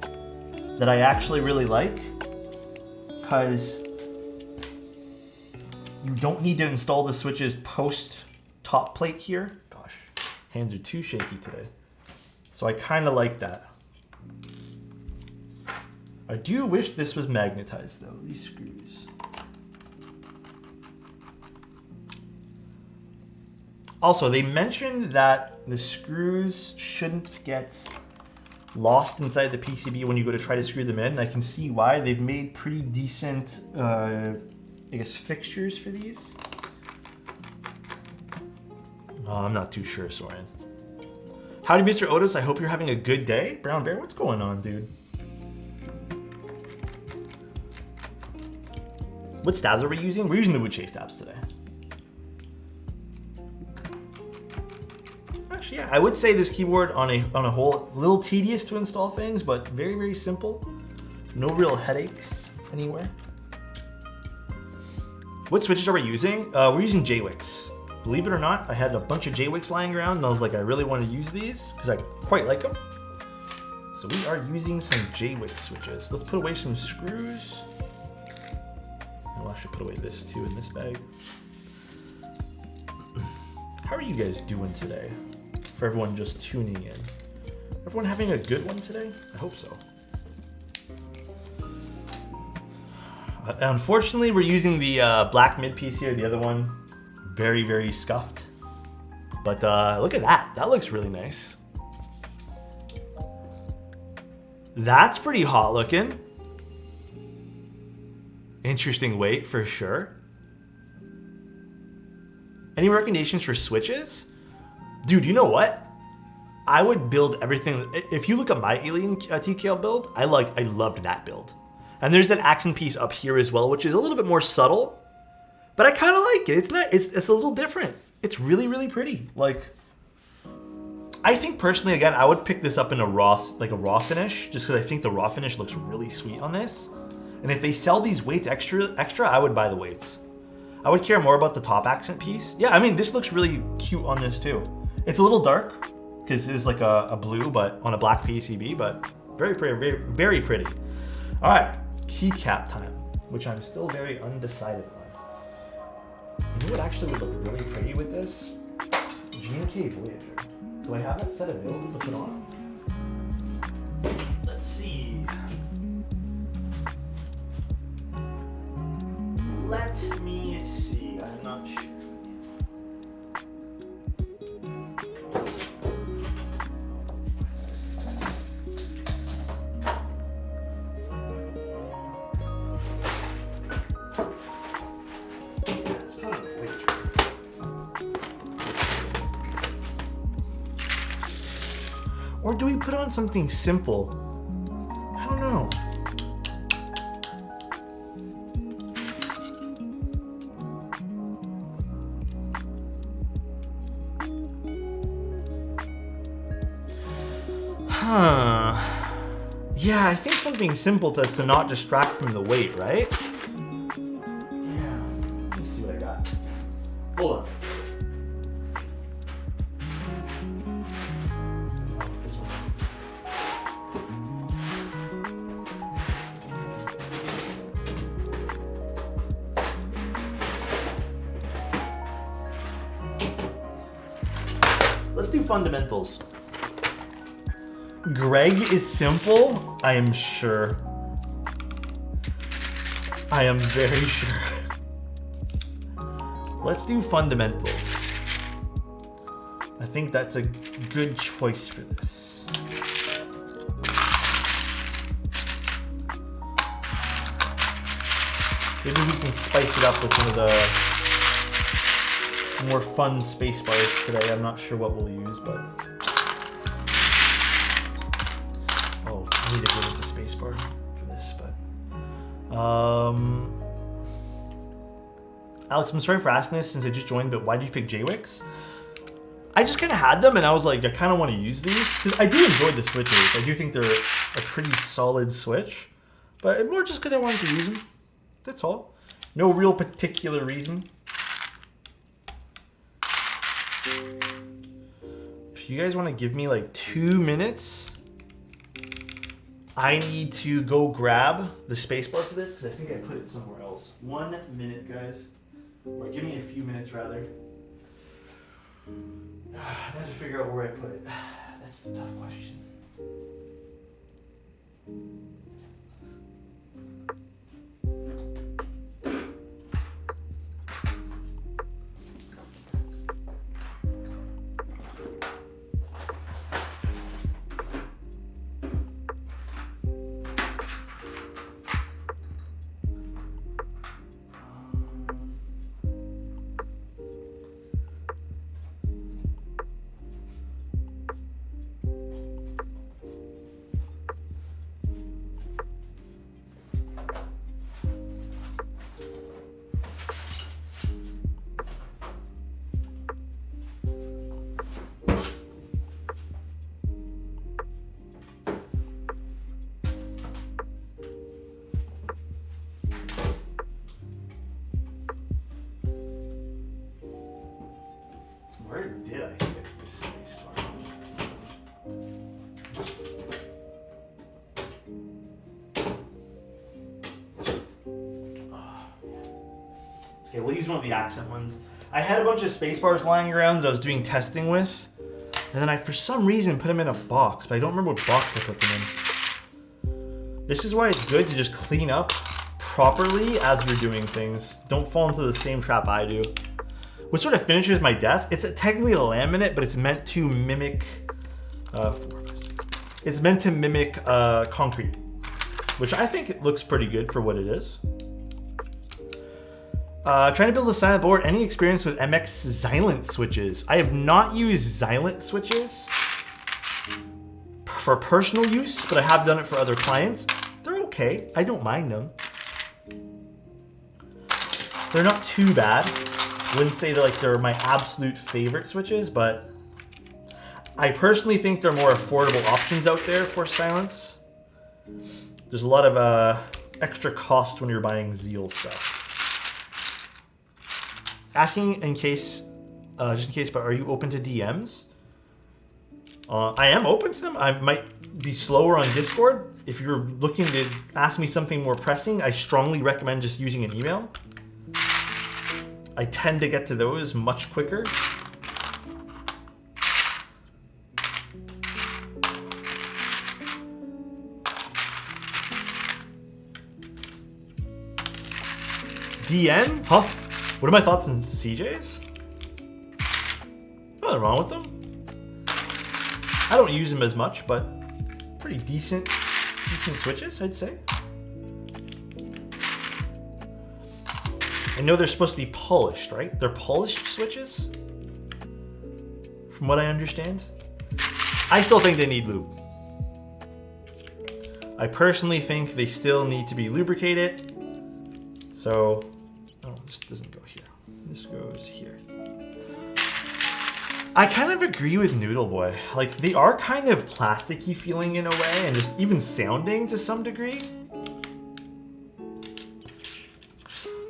that I actually really like, because you don't need to install the switches post top plate here. Gosh, hands are too shaky today. So I kind of like that. I do wish this was magnetized though, these screws. Also, they mentioned that the screws shouldn't get lost inside the PCB when you go to try to screw them in. I can see why. They've made pretty decent, I guess, fixtures for these. Oh, I'm not too sure, Soren. Howdy, Mr. Otis. I hope you're having a good day. Brown Bear, what's going on, dude? What stabs are we using? We're using the Wuche stabs today. Actually, yeah, I would say this keyboard on a whole, a little tedious to install things, but very, very simple. No real headaches anywhere. What switches are we using? We're using J-Wix. Believe it or not, I had a bunch of J-Wix lying around and I was like, I really want to use these because I quite like them. So we are using some J-Wix switches. Let's put away some screws. I'll actually put away this too in this bag. How are you guys doing today? For everyone just tuning in. Everyone having a good one today? I hope so. Unfortunately, we're using the black mid piece here, the other one. Very, very scuffed. But look at that. That looks really nice. That's pretty hot looking. Interesting weight for sure. Any recommendations for switches? Dude, you know what? I would build everything. If you look at my Alien TKL build, I loved that build. And there's that accent piece up here as well, which is a little bit more subtle. But I kind of like it. It's a little different. It's really, really pretty. Like, I think personally, again, I would pick this up in a raw finish, just because I think the raw finish looks really sweet on this. And if they sell these weights extra, I would buy the weights. I would care more about the top accent piece. Yeah, I mean, this looks really cute on this too. It's a little dark because it's like a blue, but on a black PCB, but very pretty, very, very pretty. All right, keycap time, which I'm still very undecided on. You know what actually would look really pretty with this? G&K Voyager. Do I have that set available to put on? Let's see. Let me see. I'm not sure. do we put on something simple? I don't know. Huh. Yeah, I think something simple to not distract from the weight, right? Yeah. Let me see what I got. Hold on. This one. Let's do fundamentals. Greg is simple, I am sure. I am very sure. Let's do fundamentals. I think that's a good choice for this. Maybe we can spice it up with one of the more fun space bars today. I'm not sure what we'll use, but... I need to go with the spacebar for this, but Alex, I'm sorry for asking this since I just joined, but why did you pick JWICs? I just kind of had them, and I was like, I kind of want to use these because I do enjoy the switches. I do think they're a pretty solid switch, but more just because I wanted to use them. That's all. No real particular reason. If you guys want to give me like 2 minutes. I need to go grab the spacebar for this because I think I put it somewhere else. 1 minute, guys. Or give me a few minutes, rather. I had to figure out where I put it. That's the tough question. Where did I stick this spacebar? Okay, we'll use one of the accent ones. I had a bunch of spacebars lying around that I was doing testing with, and then I, for some reason, put them in a box, but I don't remember what box I put them in. This is why it's good to just clean up properly as you're doing things. Don't fall into the same trap I do. What sort of finishes my desk? It's technically a laminate, but it's meant to mimic, 4, 5, 6. It's meant to mimic concrete, which I think it looks pretty good for what it is. Trying to build a silent board. Any experience with MX Xylent switches? I have not used Xylent switches for personal use, but I have done it for other clients. They're okay. I don't mind them. They're not too bad. Wouldn't say they're my absolute favorite switches, but I personally think they're more affordable options out there for silence. There's a lot of extra cost when you're buying Zeal stuff. Asking in case, just in case, but are you open to DMs? I am open to them. I might be slower on Discord. If you're looking to ask me something more pressing, I strongly recommend just using an email. I tend to get to those much quicker. DN? Huh? What are my thoughts on CJs? Nothing wrong with them. I don't use them as much, but pretty decent switches, I'd say. I know they're supposed to be polished, right? They're polished switches, from what I understand. I still think they need lube. I personally think they still need to be lubricated. So, oh, this doesn't go here. This goes here. I kind of agree with Noodle Boy. Like, they are kind of plasticky feeling in a way, and just even sounding to some degree.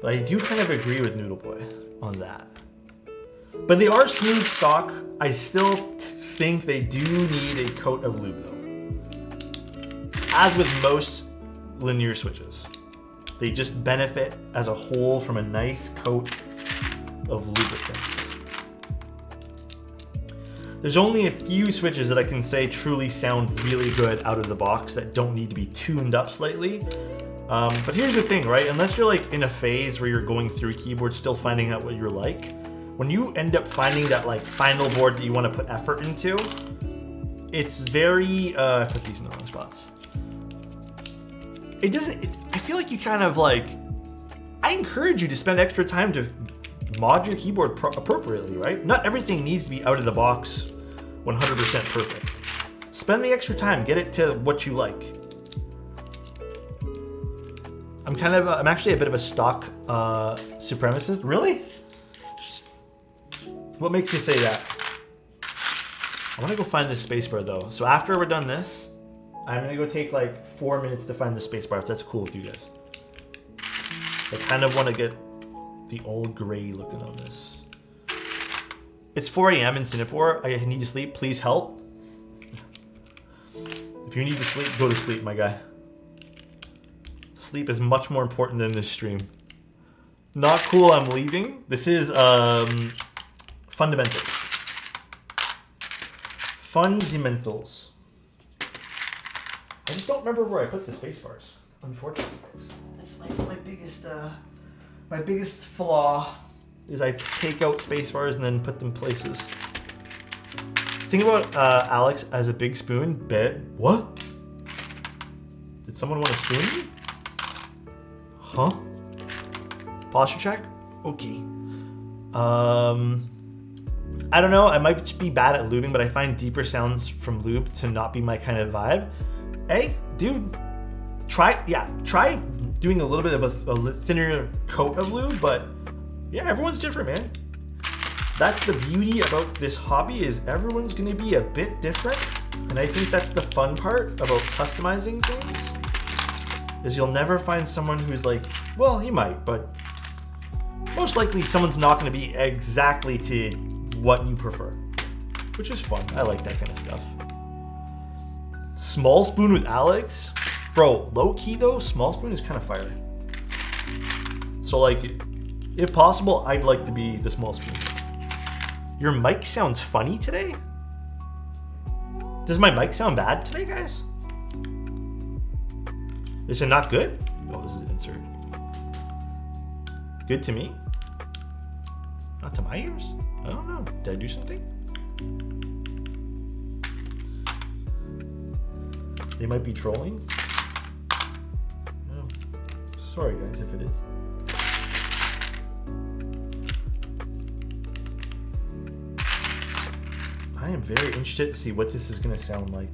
But I do kind of agree with Noodle Boy on that. But they are smooth stock. I still think they do need a coat of lube though. As with most linear switches, they just benefit as a whole from a nice coat of lubricants. There's only a few switches that I can say truly sound really good out of the box that don't need to be tuned up slightly. But here's the thing, right? Unless you're like in a phase where you're going through keyboards, still finding out what you're like, when you end up finding that like final board that you want to put effort into, it's very, put these in the wrong spots. It doesn't, I feel like you kind of like, I encourage you to spend extra time to mod your keyboard appropriately, right? Not everything needs to be out of the box 100% perfect. Spend the extra time, get it to what you like. I'm actually a bit of a stock supremacist. Really? What makes you say that? I want to go find this spacebar though. So after we're done this, I'm gonna go take like 4 minutes to find the spacebar, if that's cool with you guys. I kind of want to get the old gray looking on this. It's 4 a.m. in Singapore. I need to sleep. Please help. If you need to sleep, go to sleep, my guy. Sleep is much more important than this stream. Not cool, I'm leaving. This is fundamentals. Fundamentals. I just don't remember where I put the space bars, unfortunately. That's like my biggest flaw is I take out space bars and then put them places. Think about Alex as a big spoon. What? Did someone want to spoon me? Huh? Posture check? Okay. I don't know. I might be bad at lubing, but I find deeper sounds from lube to not be my kind of vibe. Hey, dude, try doing a little bit of a thinner coat of lube, but yeah, everyone's different, man. That's the beauty about this hobby, is everyone's gonna be a bit different. And I think that's the fun part about customizing things, is you'll never find someone who's like, well, you might, but most likely someone's not gonna be exactly to what you prefer, which is fun. I like that kind of stuff. Small spoon with Alex? Bro, low key though, small spoon is kind of fire. So like, if possible, I'd like to be the small spoon. Your mic sounds funny today? Does my mic sound bad today, guys? Is it not good? Oh, this is insert. Good to me? Not to my ears? I don't know. Did I do something? They might be trolling. Oh. Sorry guys if it is. I am very interested to see what this is going to sound like.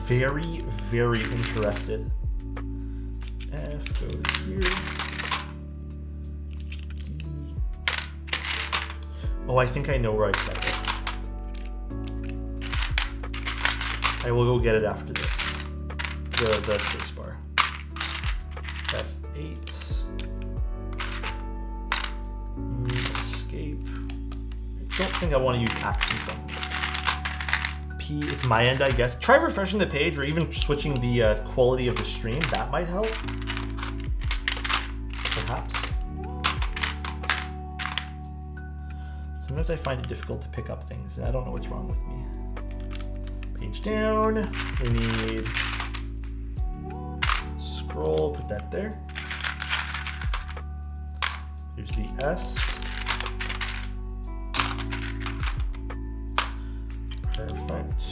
Very, very interested. F goes here. D. Oh, I think I know where I set it. I will go get it after this. The space bar. F8. Escape. I don't think I want to use actions on this. P, it's my end, I guess. Try refreshing the page or even switching the quality of the stream. That might help. Perhaps. Sometimes I find it difficult to pick up things, and I don't know what's wrong with me. Page down. We need scroll, put that there. Here's the S. Perfect.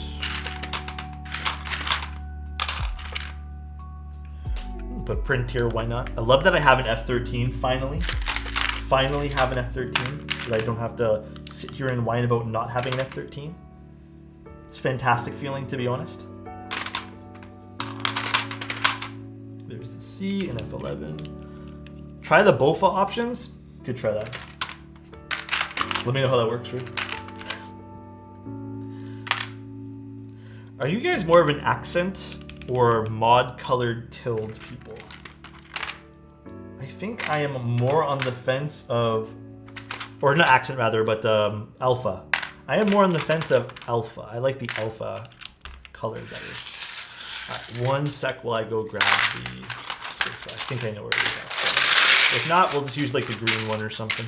Put print here, why not? I love that I have an F13 finally. Finally have an F13, that I don't have to sit here and whine about not having an F13. It's a fantastic feeling, to be honest. There's the C and F11. Try the BOFA options. Could try that. Let me know how that works, Rude. Are you guys more of an accent or mod colored tilled people? I think I am more on the fence of, or not accent rather, but alpha. I am more on the fence of alpha. I like the alpha color better. All right, 1 sec while I go grab the spacebar. I think I know where it is. If not, we'll just use like the green one or something.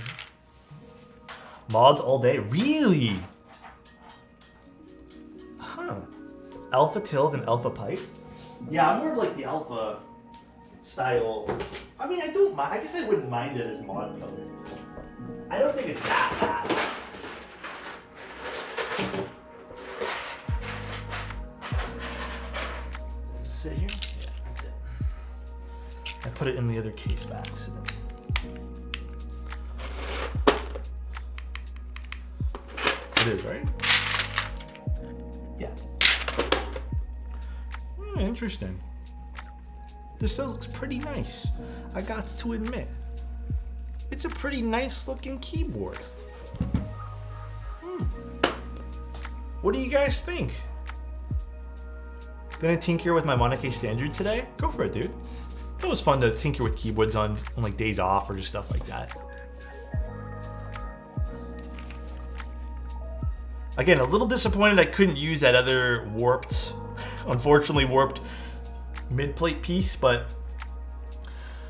Mods all day? Really? Huh. Alpha tilled and alpha pipe? Yeah, I'm more of like the alpha style. I mean, I don't mind. I guess I wouldn't mind it as mod color. I don't think it's that bad. Sit here? Yeah, that's it. I put it in the other case by accident. It is, right? Yeah. Interesting. This still looks pretty nice. I got to admit. It's a pretty nice looking keyboard. What do you guys think? Gonna tinker with my Monarch standard today? Go for it, dude. It's always fun to tinker with keyboards on like days off or just stuff like that. Again, a little disappointed I couldn't use that other warped, unfortunately warped mid-plate piece, but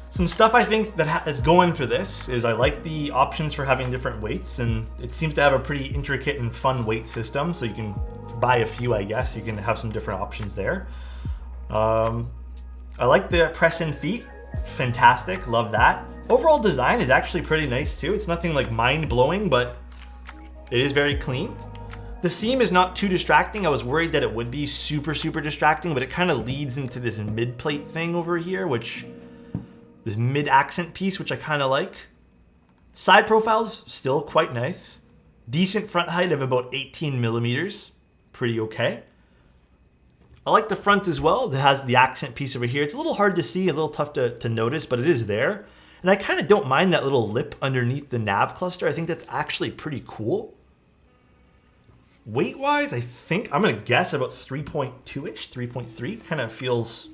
some stuff I think that is going for this is I like the options for having different weights, and it seems to have a pretty intricate and fun weight system, so you can buy a few, I guess. You can have some different options there. I like the press-in feet. Fantastic. Love that. Overall design is actually pretty nice too. It's nothing like mind-blowing, but it is very clean. The seam is not too distracting. I was worried that it would be super distracting, but it kind of leads into this mid-plate thing over here, which this mid-accent piece, which I kind of like. Side profiles, still quite nice. Decent front height of about 18 millimeters. Pretty okay. I like the front as well. It has the accent piece over here. It's a little hard to see, a little tough to notice, but it is there. And I kind of don't mind that little lip underneath the nav cluster. I think that's actually pretty cool. Weight-wise, I think, I'm going to guess about 3.2-ish, 3.3. Kind of feels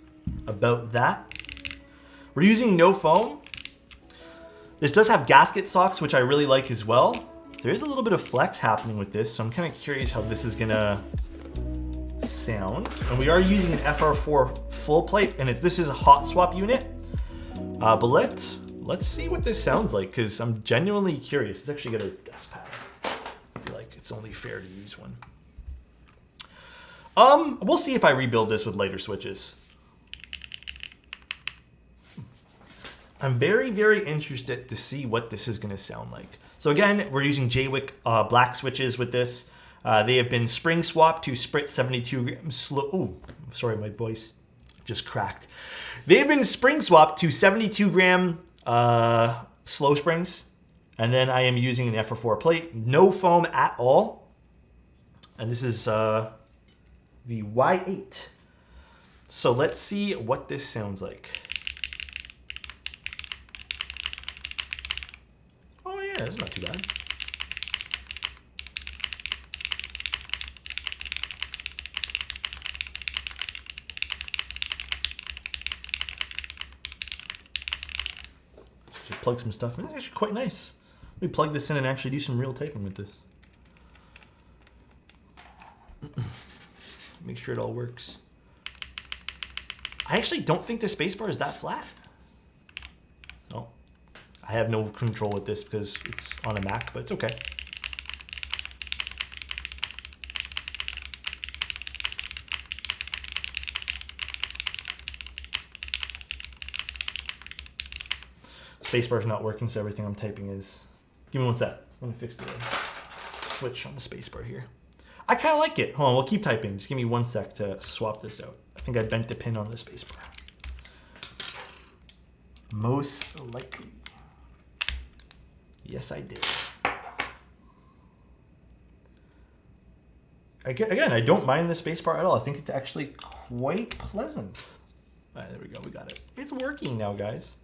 about that. We're using no foam. This does have gasket socks, which I really like as well. There is a little bit of flex happening with this, so I'm kind of curious how this is going to sound. And we are using an FR4 full plate, and this is a hot swap unit. But let's see what this sounds like, because I'm genuinely curious. It's actually got a desk pad. I feel like it's only fair to use one. We'll see if I rebuild this with lighter switches. I'm very interested to see what this is going to sound like. So again, we're using Jwick black switches with this. They have been spring swapped to Sprit 72 grams slow. Oh, sorry, my voice just cracked. They've been spring swapped to 72 gram slow springs. And then I am using an FR4 plate, no foam at all. And this is the Y8. So let's see what this sounds like. Oh yeah, that's not too bad. Just plug some stuff in. It's actually quite nice. Let me plug this in and actually do some real typing with this. Make sure it all works. I actually don't think the spacebar is that flat. No. I have no control with this because it's on a Mac, but it's okay. Spacebar's not working, so everything I'm typing is... Give me one sec. I'm gonna fix the switch on the spacebar here. I kind of like it. Hold on, we'll keep typing. Just give me one sec to swap this out. I think I bent the pin on the spacebar. Most likely. Yes, I did. again, I don't mind the spacebar at all. I think it's actually quite pleasant. All right, there we go. We got it. It's working now, guys.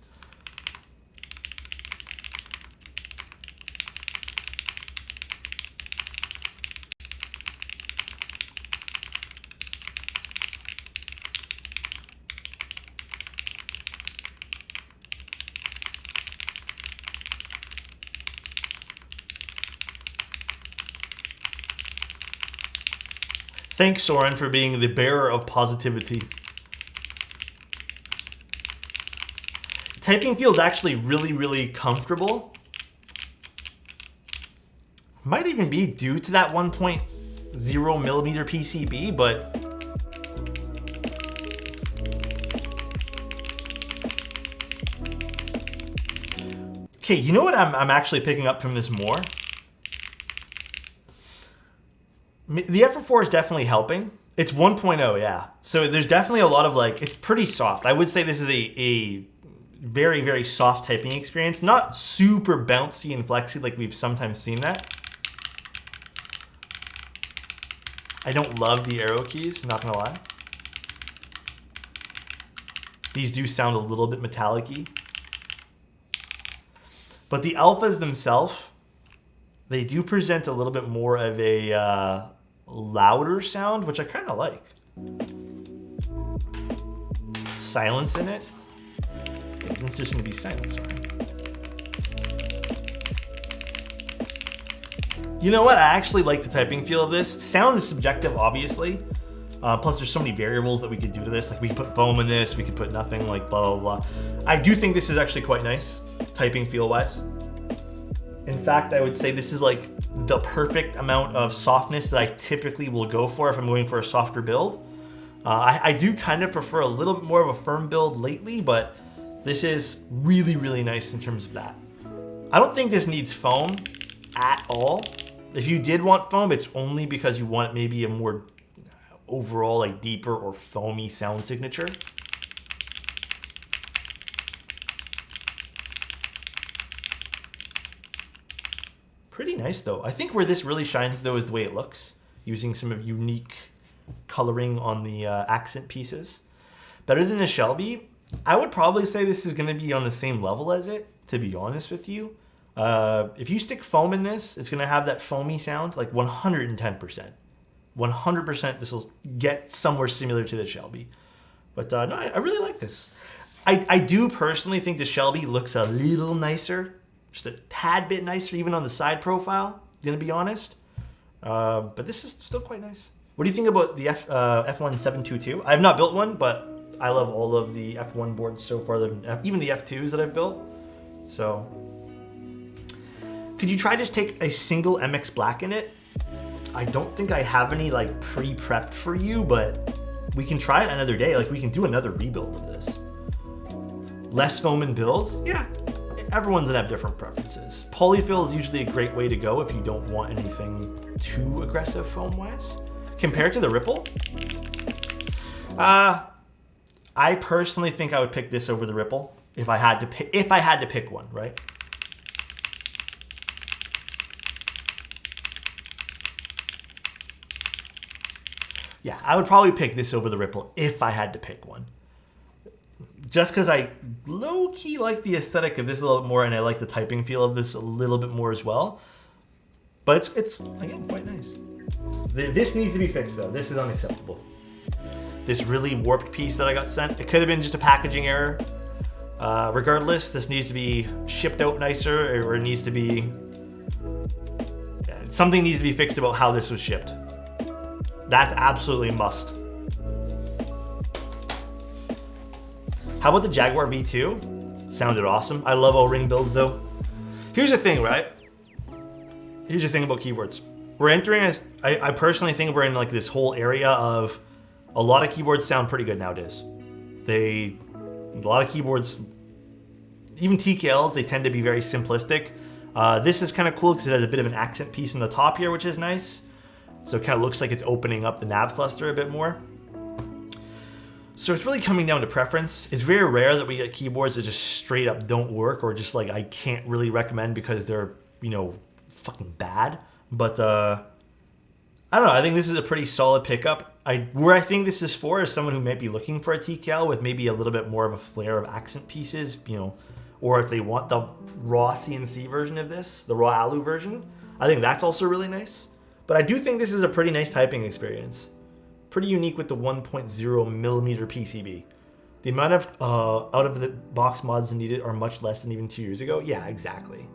Thanks, Soren, for being the bearer of positivity. Typing feels actually really, really comfortable. Might even be due to that 1.0 millimeter PCB, but okay, you know what I'm actually picking up from this more? The FF4 is definitely helping. It's 1.0, yeah. So there's definitely a lot of like, it's pretty soft. I would say this is a very, very soft typing experience. Not super bouncy and flexy like we've sometimes seen that. I don't love the arrow keys, not gonna lie. These do sound a little bit metallic-y. But the alphas themselves, they do present a little bit more of a louder sound, which I kind of like. Silence in it. It's just going to be silence, sorry. You know what? I actually like the typing feel of this. Sound is subjective, obviously. Plus, there's so many variables that we could do to this. Like, we could put foam in this, we could put nothing, like blah, blah, blah. I do think this is actually quite nice, typing feel-wise. In fact, I would say this is like the perfect amount of softness that I typically will go for if I'm going for a softer build. I do kind of prefer a little bit more of a firm build lately, but this is really, really nice in terms of that. I don't think this needs foam at all. If you did want foam, it's only because you want maybe a more overall like deeper or foamy sound signature. Pretty nice though. I think where this really shines though is the way it looks, using some of unique coloring on the accent pieces. Better than the Shelby, I would probably say this is going to be on the same level as it, to be honest with you. If you stick foam in this, it's going to have that foamy sound, like 110%. 100% this will get somewhere similar to the Shelby. But no, I really like this. I do personally think the Shelby looks a little nicer, just a tad bit nicer, even on the side profile, gonna be honest. But this is still quite nice. What do you think about the F1722? I have not built one, but I love all of the F1 boards so far, even the F2s that I've built. So, could you try just take a single MX Black in it? I don't think I have any like pre-prepped for you, but we can try it another day. Like we can do another rebuild of this. Less foam in builds? Yeah. Everyone's gonna have different preferences. Polyfill is usually a great way to go if you don't want anything too aggressive foam-wise. Compared to the Ripple, I personally think I would pick this over the Ripple if I had to pick one, right? Yeah, I would probably pick this over the Ripple if I had to pick one. Just because I low-key like the aesthetic of this a little bit more, and I like the typing feel of this a little bit more as well. But it's again, quite nice. This needs to be fixed, though. This is unacceptable. This really warped piece that I got sent, it could have been just a packaging error. Regardless, this needs to be shipped out nicer, or it needs to be... something needs to be fixed about how this was shipped. That's absolutely a must. How about the Jaguar V2? Sounded awesome. I love O-ring builds though. Here's the thing, right? Here's the thing about keyboards. We're entering, I personally think we're in like this whole area of a lot of keyboards sound pretty good nowadays. A lot of keyboards, even TKLs, they tend to be very simplistic. This is kind of cool because it has a bit of an accent piece in the top here, which is nice. So it kind of looks like it's opening up the nav cluster a bit more. So it's really coming down to preference. It's very rare that we get keyboards that just straight up don't work, or just like I can't really recommend because they're, you know, fucking bad. But I don't know. I think this is a pretty solid pickup. Where I think this is for is someone who might be looking for a TKL with maybe a little bit more of a flair of accent pieces, you know, or if they want the raw CNC version of this, the raw alu version. I think that's also really nice. But I do think this is a pretty nice typing experience. Pretty unique with the 1.0 millimeter PCB. The amount of out of the box mods needed are much less than even 2 years ago. Yeah, exactly.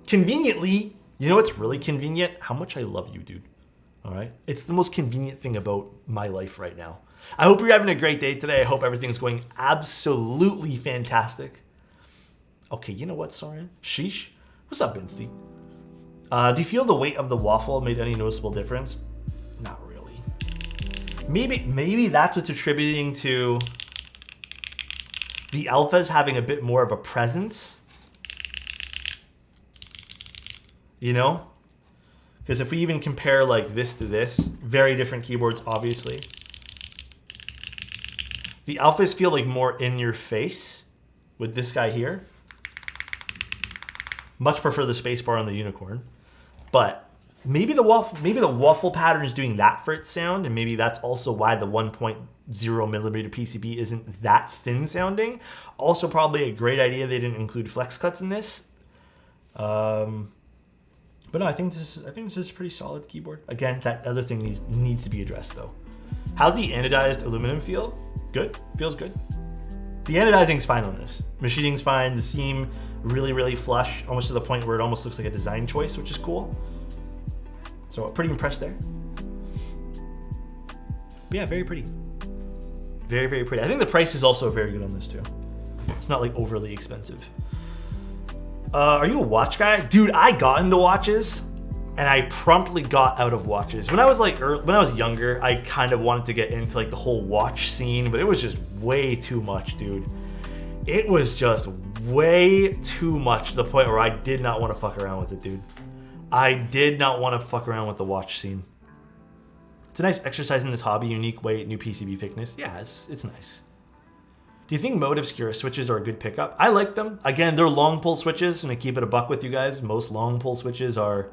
Conveniently, you know what's really convenient? How much I love you, dude. All right? It's the most convenient thing about my life right now. I hope you're having a great day today. I hope everything's going absolutely fantastic. Okay, you know what, Soren? Sheesh. What's up, Insty? Do you feel the weight of the waffle made any noticeable difference? Not really. Maybe that's what's attributing to the alphas having a bit more of a presence. You know? Because if we even compare like this to this, very different keyboards, obviously. The alphas feel like more in your face with this guy here. Much prefer the spacebar on the unicorn. But maybe the waffle pattern is doing that for its sound, and maybe that's also why the 1.0 millimeter PCB isn't that thin sounding. Also probably a great idea they didn't include flex cuts in this. But no, I think this is a pretty solid keyboard. Again, that other thing needs to be addressed though. How's the anodized aluminum feel? Good, feels good. The anodizing's fine on this. Machining's fine. The seam really, really flush, almost to the point where it almost looks like a design choice, which is cool. So pretty impressed there. But yeah, very pretty. Very, very pretty. I think the price is also very good on this too. It's not like overly expensive. Are you a watch guy? Dude, I got into watches and I promptly got out of watches. When I was younger, I kind of wanted to get into like the whole watch scene, but it was just way too much, dude. It was just way too much to the point where I did not want to fuck around with it, dude. I did not want to fuck around with the watch scene. It's a nice exercise in this hobby, unique weight, new PCB thickness. Yeah, it's nice. Do you think mode obscura switches are a good pickup? I like them. Again, they're long pull switches, and I keep it a buck with you guys. Most long pull switches are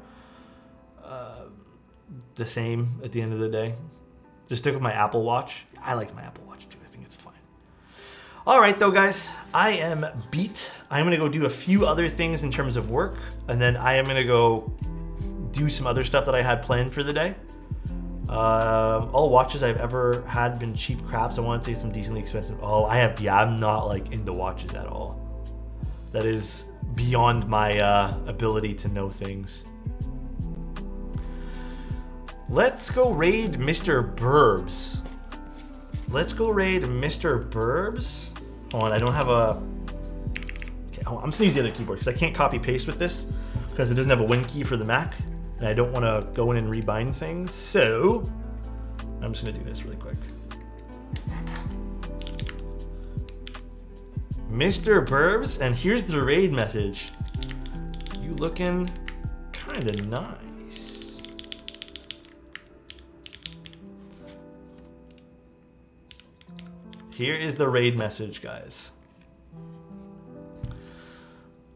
the same at the end of the day. Just stick with my Apple Watch. I like my Apple Watch too. I think it's fine. All right, though, guys. I am beat. I'm going to go do a few other things in terms of work, and then I am going to go do some other stuff that I had planned for the day. All watches I've ever had been cheap craps. I want to take some decently expensive. Oh, I have. Yeah, I'm not like into watches at all. That is beyond my ability to know things. Let's go raid Mr. Burbs. Let's go raid Mr. Burbs. Hold on, I don't have a... Okay, hold on. I'm just gonna use the other keyboard because I can't copy paste with this because it doesn't have a Win key for the Mac. And I don't want to go in and rebind things. So I'm just gonna do this really quick. Mr. Burbs, and here's the raid message. You looking kind of nice. Here is the raid message, guys.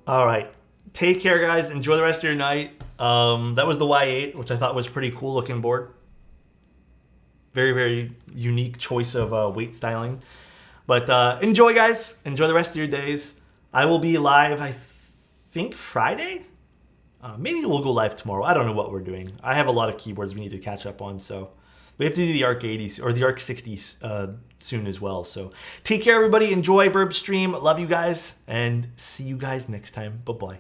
All right. Take care, guys. Enjoy the rest of your night. That was the Y8, which I thought was a pretty cool looking board. Very, very unique choice of weight styling. But enjoy, guys. Enjoy the rest of your days. I will be live, I think, Friday? Maybe we'll go live tomorrow. I don't know what we're doing. I have a lot of keyboards we need to catch up on, so... We have to do the ARC 80s or the ARC 60s soon as well. So take care, everybody. Enjoy Burb Stream. Love you guys and see you guys next time. Bye-bye.